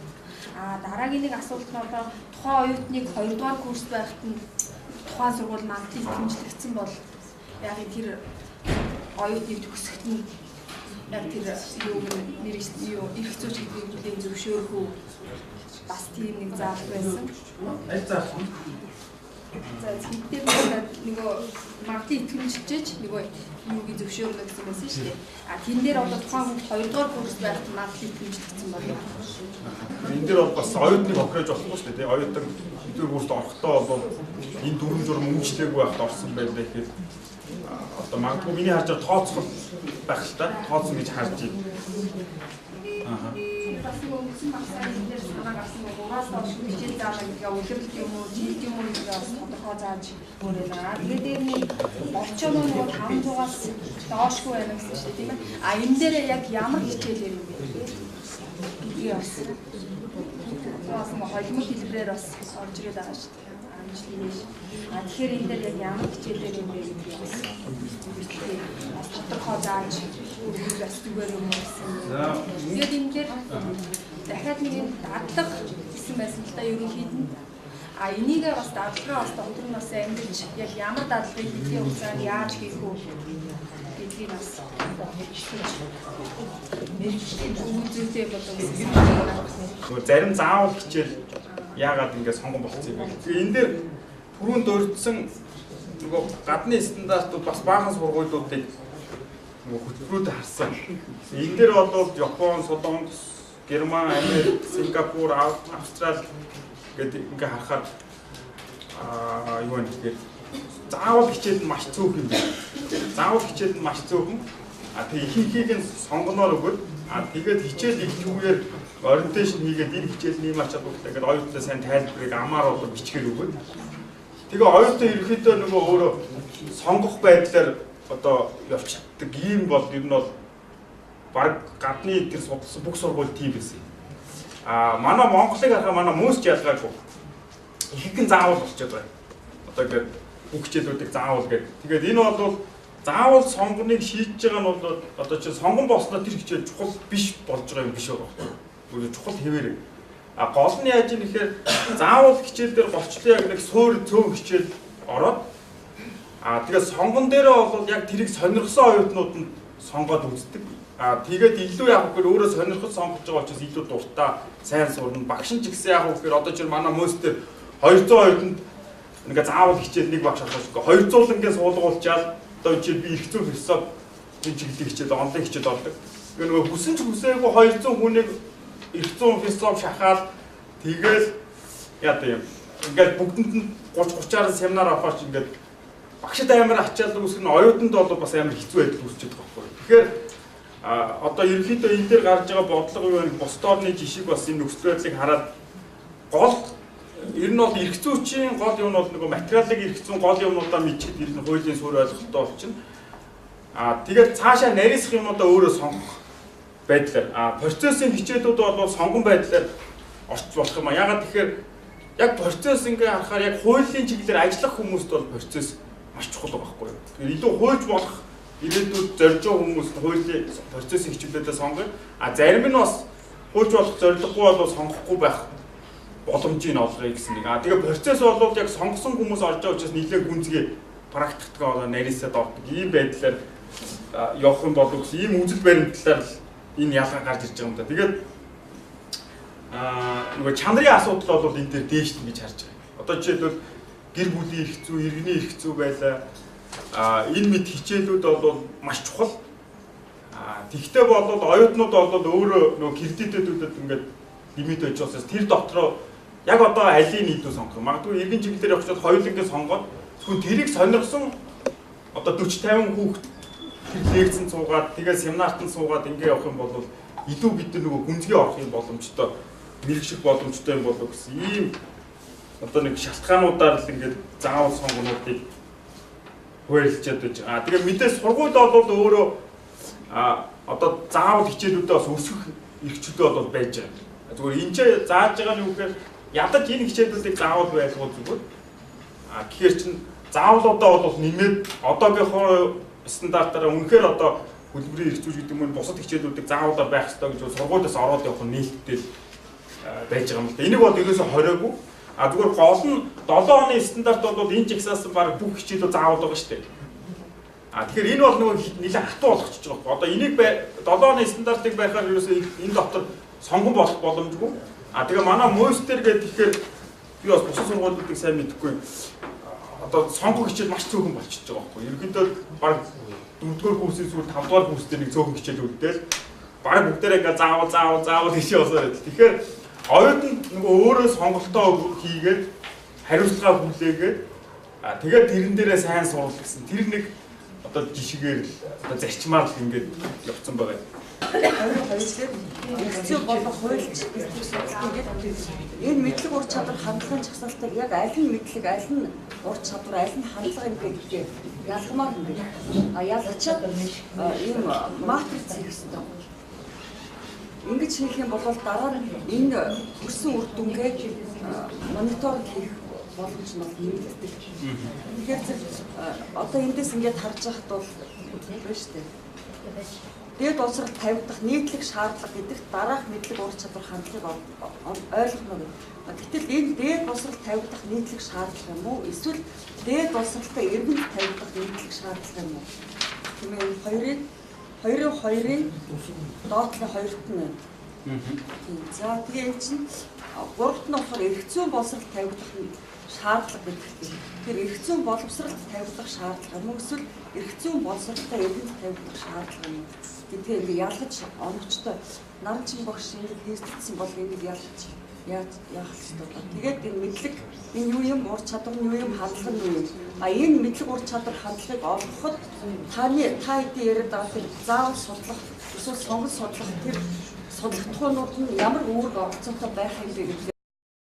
Дараагийн нэг асуулт нь одоо тухайн оюутныг 2 дугаар курс байхад нь тухайн сургууль мантлыг хэмжлэгдсэн бол яг тэр оюутныг төгсгөхт нь яг тэр юу мэрэгжлийн юу эрх зүйч гэдгийг хүлээн зөвшөөрөх үү бас тийм нэг заалт байсан. Аль заах вэ? За хэдээр нөгөө магадгүй итгэмжлж нөгөө юуг зөвшөөрнө гэсэн байсан шүү дээ. А тэн дээр одоо тухайн хүн 2 дугаар курс байхад магадгүй итгэмжлэгдсэн байна. Энэ дээр бол бас оюутныг хохирож болохгүй шүү дээ. Оюутан эдгээр курст орохдоо бол энэ дүрм журм өмчлээгүй байхад орсон байлаа гэхэд одоо магадгүй миний харж байгаа тооцох байх л та. Тооцсон гэж харж байна. Бас өнгөрсөн багсаар энэ дээр санааг авсан гураас доош хичээл заалаа гэдэг үлрэлт юм уу, жилд юм уу гэж бас тодорхой зааж өгнө. Тэгээд дээр нэг орчоо нөгөө 500-аас доошгүй байна гэсэн шүү дээ, тийм ээ. А энэ дээр яг ямар хичээл юм бэ? Би бас холимог хэлбэрээр бас орж ирээд байгаа шүү дээ. Тэгэхээр энэ дээр яг ямар хичээлээр юм бэ гэдгийг бас тодорхой зааж өгөх бас зүгээр юм гэсэн. Тэгээд энэ дээр дахиад нэг даддаг гэсэн байсан л да ерөнхийд нь. А энийг бас дадлагаа бас доктор нь бас ангилж яг ямар дадлагыг хэдийн хугацаанд яаж хийх үү гэдгийг бас мэргэжлийн үзүүлэлтээ болов. Зарим заавал хичээл яагаад ингэ сонгон болцсон юм бэ? Тэгээ энэ дээр түрүүнд өрдсөн нөгөө гадны стандартууд бас баахан сургуулиудыг нөгөө хөтөлбөрүүд харсан. Энэ дээр бол Япон, Солонгос, Герман, Америк, Сингапур, Австрали гэдэг ингээ харахад юу вэ гэхээр заавал хичээл нь маш цөөхөн юм байна. Заавал хичээл нь маш цөөхөн. Тэгээ ихэнхийг нь сонгоноор өгöd. Тэгээд хичээл их түгээр ориентейшн хийгээд энэ хичээл ийм ач холбогдолтой гэдэг оюутнаа сайн тайлбарыг амаар болоо бичгээр өгöd. Тэгээ оюутан ерөөхдөө нөгөө өөрөө сонгох байдлаар одоо явчихдаг ийм бол ер нь бол баг гадны тэр судалсан бүх сургууль тийм байсан. Манай Монголыг харахад манай мөсч ялгаагүй. Ихэнх нь заавал болчиход байна. Одоо ингээд бүх хичээлүүдийг заавал гэдэг. Тэгээд энэ бол заавал сонгоныг шийдэж байгаа нь бол одоо чи сонгон болсноо тэр хичээл чухал биш болж байгаа юм биш үү? Чухал хэвээр. Гол нь яаж юм гэхээр заавал хичээл дээр голчлоо яг нэг суур цөөн хичээл ороод тэгээд сонгон дээрээ бол яг тэрийг сонирхсан оюутнууд нь сонгоод үздэг. Тэгээд илүү яг үгээр өөрөө сонирхол сонгож байгаа учраас илүү дуртай сайн сурна. Багш нь ч гэсэн яг үгээр одоо чинь манай мөс дээр 200 оюутанд ингээ заавал хичээл нэг багш авахгүй 200 ингээ суулгуулчаад одоо чи би их зөв философи энэ чиглэлийн хичээл онлайн хичээл болдог. Тэгээ нөгөө хүсэн ч хүсээгүй 200 хүнийг их зөв философи шахаад тэгэл яа тийм ингээд бүгдэнд нь 30-30-аар семинар авахаар чи ингээд багшд амар ачаал үүсгэн оюутанд бол бас амар хэцүү байдал үүсчихэд байгаа байхгүй. Тэгэхээр одоо ерөнхийдөө энэ дээр гарч байгаа бодлого юу вэ? Бусад орны жишийг бас энэ нөхцөл байдлыг хараад гол ер нь бол эрх зүйчийн гол юм нь бол нөгөө материалыг эрх зүйн гол юмнуудаа мэдчихэд ер нь хуулийн суурь ойлголттой болчихно. Тэгээд цаашаа нарийнсах юмудаа өөрөө сонгох байдлаар процессын хичээлүүд бол сонгон байдлаар орч болох юм а. Ягаад тэгэхээр яг процесс ингээ харахаар яг хуулийн чиглэлээр ажиллах хүмүүст бол процесс маш чухал байгаа байхгүй юу. Тэгэхээр илүү хууль болох ирээдүйд зорж байгаа хүмүүс хуулийн процессын хичээлүүдээ сонгоно. Зарим нь бас хууль болох зорилгогүй бол сонгохгүй байх боломжийг олгоё гэсэн нэг. Тэгээ процесс бол яг сонгосон хүмүүс орж байгаа учраас нэлээд гүнзгий практиктгаа нарийсаад ордог. Ийм байдлаар явах юм болов гэсэн ийм үзэл баримтлалаар энэ ялгаа гарч ирж байгаа юм да. Тэгээд нөгөө чанарын асуудал бол энэ дээр дээш гэж харж байгаа. Одоо жишээлбэл гэр бүлийн эрх зүй, иргэний эрх зүй байлаа. Энэ мэд хичээлүүд бол маш чухал. Тэгтээ бол оюутнууд бол өөрөө нөгөө кредитэдүүдэд ингээд лимит байж байгаа. Тэр дотроо яг одоо алийг нийтүү сонгох. Магадгүй иргэн чиглэлээр явах чинь хоёулангийн сонгоод зөвхөн тэрийг сонирхсон одоо 40-50 хүүхд лекцэн суугаад тэгээд семинартанд суугаад ингэ явах юм бол илүү бид нөгөө гүнзгий орох юм боломжтой мэрэгших боломжтой юм болов гэсэн ийм одоо нэг шалтгаануудаар л ингээд заавал сонгонуудыг хуваарлцаад байж байгаа. Тэгээд мэдээж сургууль бол өөрөө одоо заавал хичээлүүдээ бас өсгөх эрхчлөө бол байж байгаа. Зүгээр энэ ч зааж байгаа нь юу гэхээр ядаж энэ хичээлүүдийг заавал байлгуул зүгээр. Гэхээр чин заавлуудаа бол нэмээд одоогийнхоо стандартаараа үнэхээр одоо хөдөлмөрийн эрх зүйч гэдэг нь бусад хичээлүүдийг заавалаар байх ёстой гэж сургуулиас ороод явах нь нээлттэй байж байгаа юм л да. Энийг бол ерөөсө хороогүй. Зүгээр гол нь 7 оны стандарт бол энэ жигсаасан баг бүх хичээлүүд заавал байгаа шүү дээ. Тэгэхээр энэ бол нөгөө нэлээд хатуу болгочихж байгаа юм. Одоо энийг 7 оны стандартыг байхаар ерөөсө энэ дотор сонгон болох боломжгүй. Тэгээ манай мөстер гэдэг тэгэхээр би бас бусад сургуулиудыг сайн мэдэхгүй. одоо сонгох хичээл маш цөөхөн болчихж байгаа байхгүй. Ерөнхийдөө баг 4-р курсын зүгээр 5-р курс дээр нэг цөөхөн хичээл өгдөөл баг бүгдээрээ ингээ заавал гэж явуулсан байдаг. Тэгэхээр оюут нь нөгөө өөрөө сонголтоо хийгээд хариуцлага хүлээгээд тэгээд тэрэн дээрээ сайн суурал гэсэн тэр нэг одоо жишгээр л одоо зарчмаар л ингээд явцсан байгаа. Хэцүү болох хуульч ингээд энэ мэдлэг ур чадвар хандлагын чагсаалтыг яг аль нь мэдлэг, аль нь ур чадвар, аль нь хандлага юм бэ гэдгийг ялгамаар юм байна. Ялгачаад ийм матриц хийх хэрэгтэй. Ингэж хийх юм бол дараа нь энэ өссөн үр дүнгээ мониторинг хийх боломж нь нэмэгддэг. Тэгэхээр одоо эндээс ингээд харж байхад бол байна шүү дээ. Дээд боловсрол тавигдах нийтлэг шаардлага гэдэг дараах мэдлэг ур чадвар хандлагыг ойлгоно. Гэтэл энэ дээд боловсрол тавигдах нийтлэг шаардлага юм уу? Эсвэл дээд боловсролтой эргэн тавигдах нийтлэг шаардлага юм уу? Тиймээ хоёрын доотлын хоёрт нь. За тэгээ энэ чинь гуравт нь болохоор эрх зүйн боловсрол тавигдах шаардлага гэдэг. Тэр эрх зүйн боловсрол тавигдах шаардлага юм уу? Эсвэл эрх зүйн боловсролтой эргэн тавигдах шаардлага юм уу? Тэгээ ингээ ялгаж оновчтой наран чин багш ингэ хийгдсэн бол энийг ялгаж яах вэ? Тэгээд энэ мэдлэг энэ юу юм ур чадвар нь юу юм хандлага нь юу юм? Энэ мэдлэг ур чадвар хандлагыг олгоход та хэдийн яриад байгаа тэр заавал судлах эсвэл сонгол судлах тэр судлах тухайнууд нь ямар үүрэг оролцоотой байх юм бэ гэдэг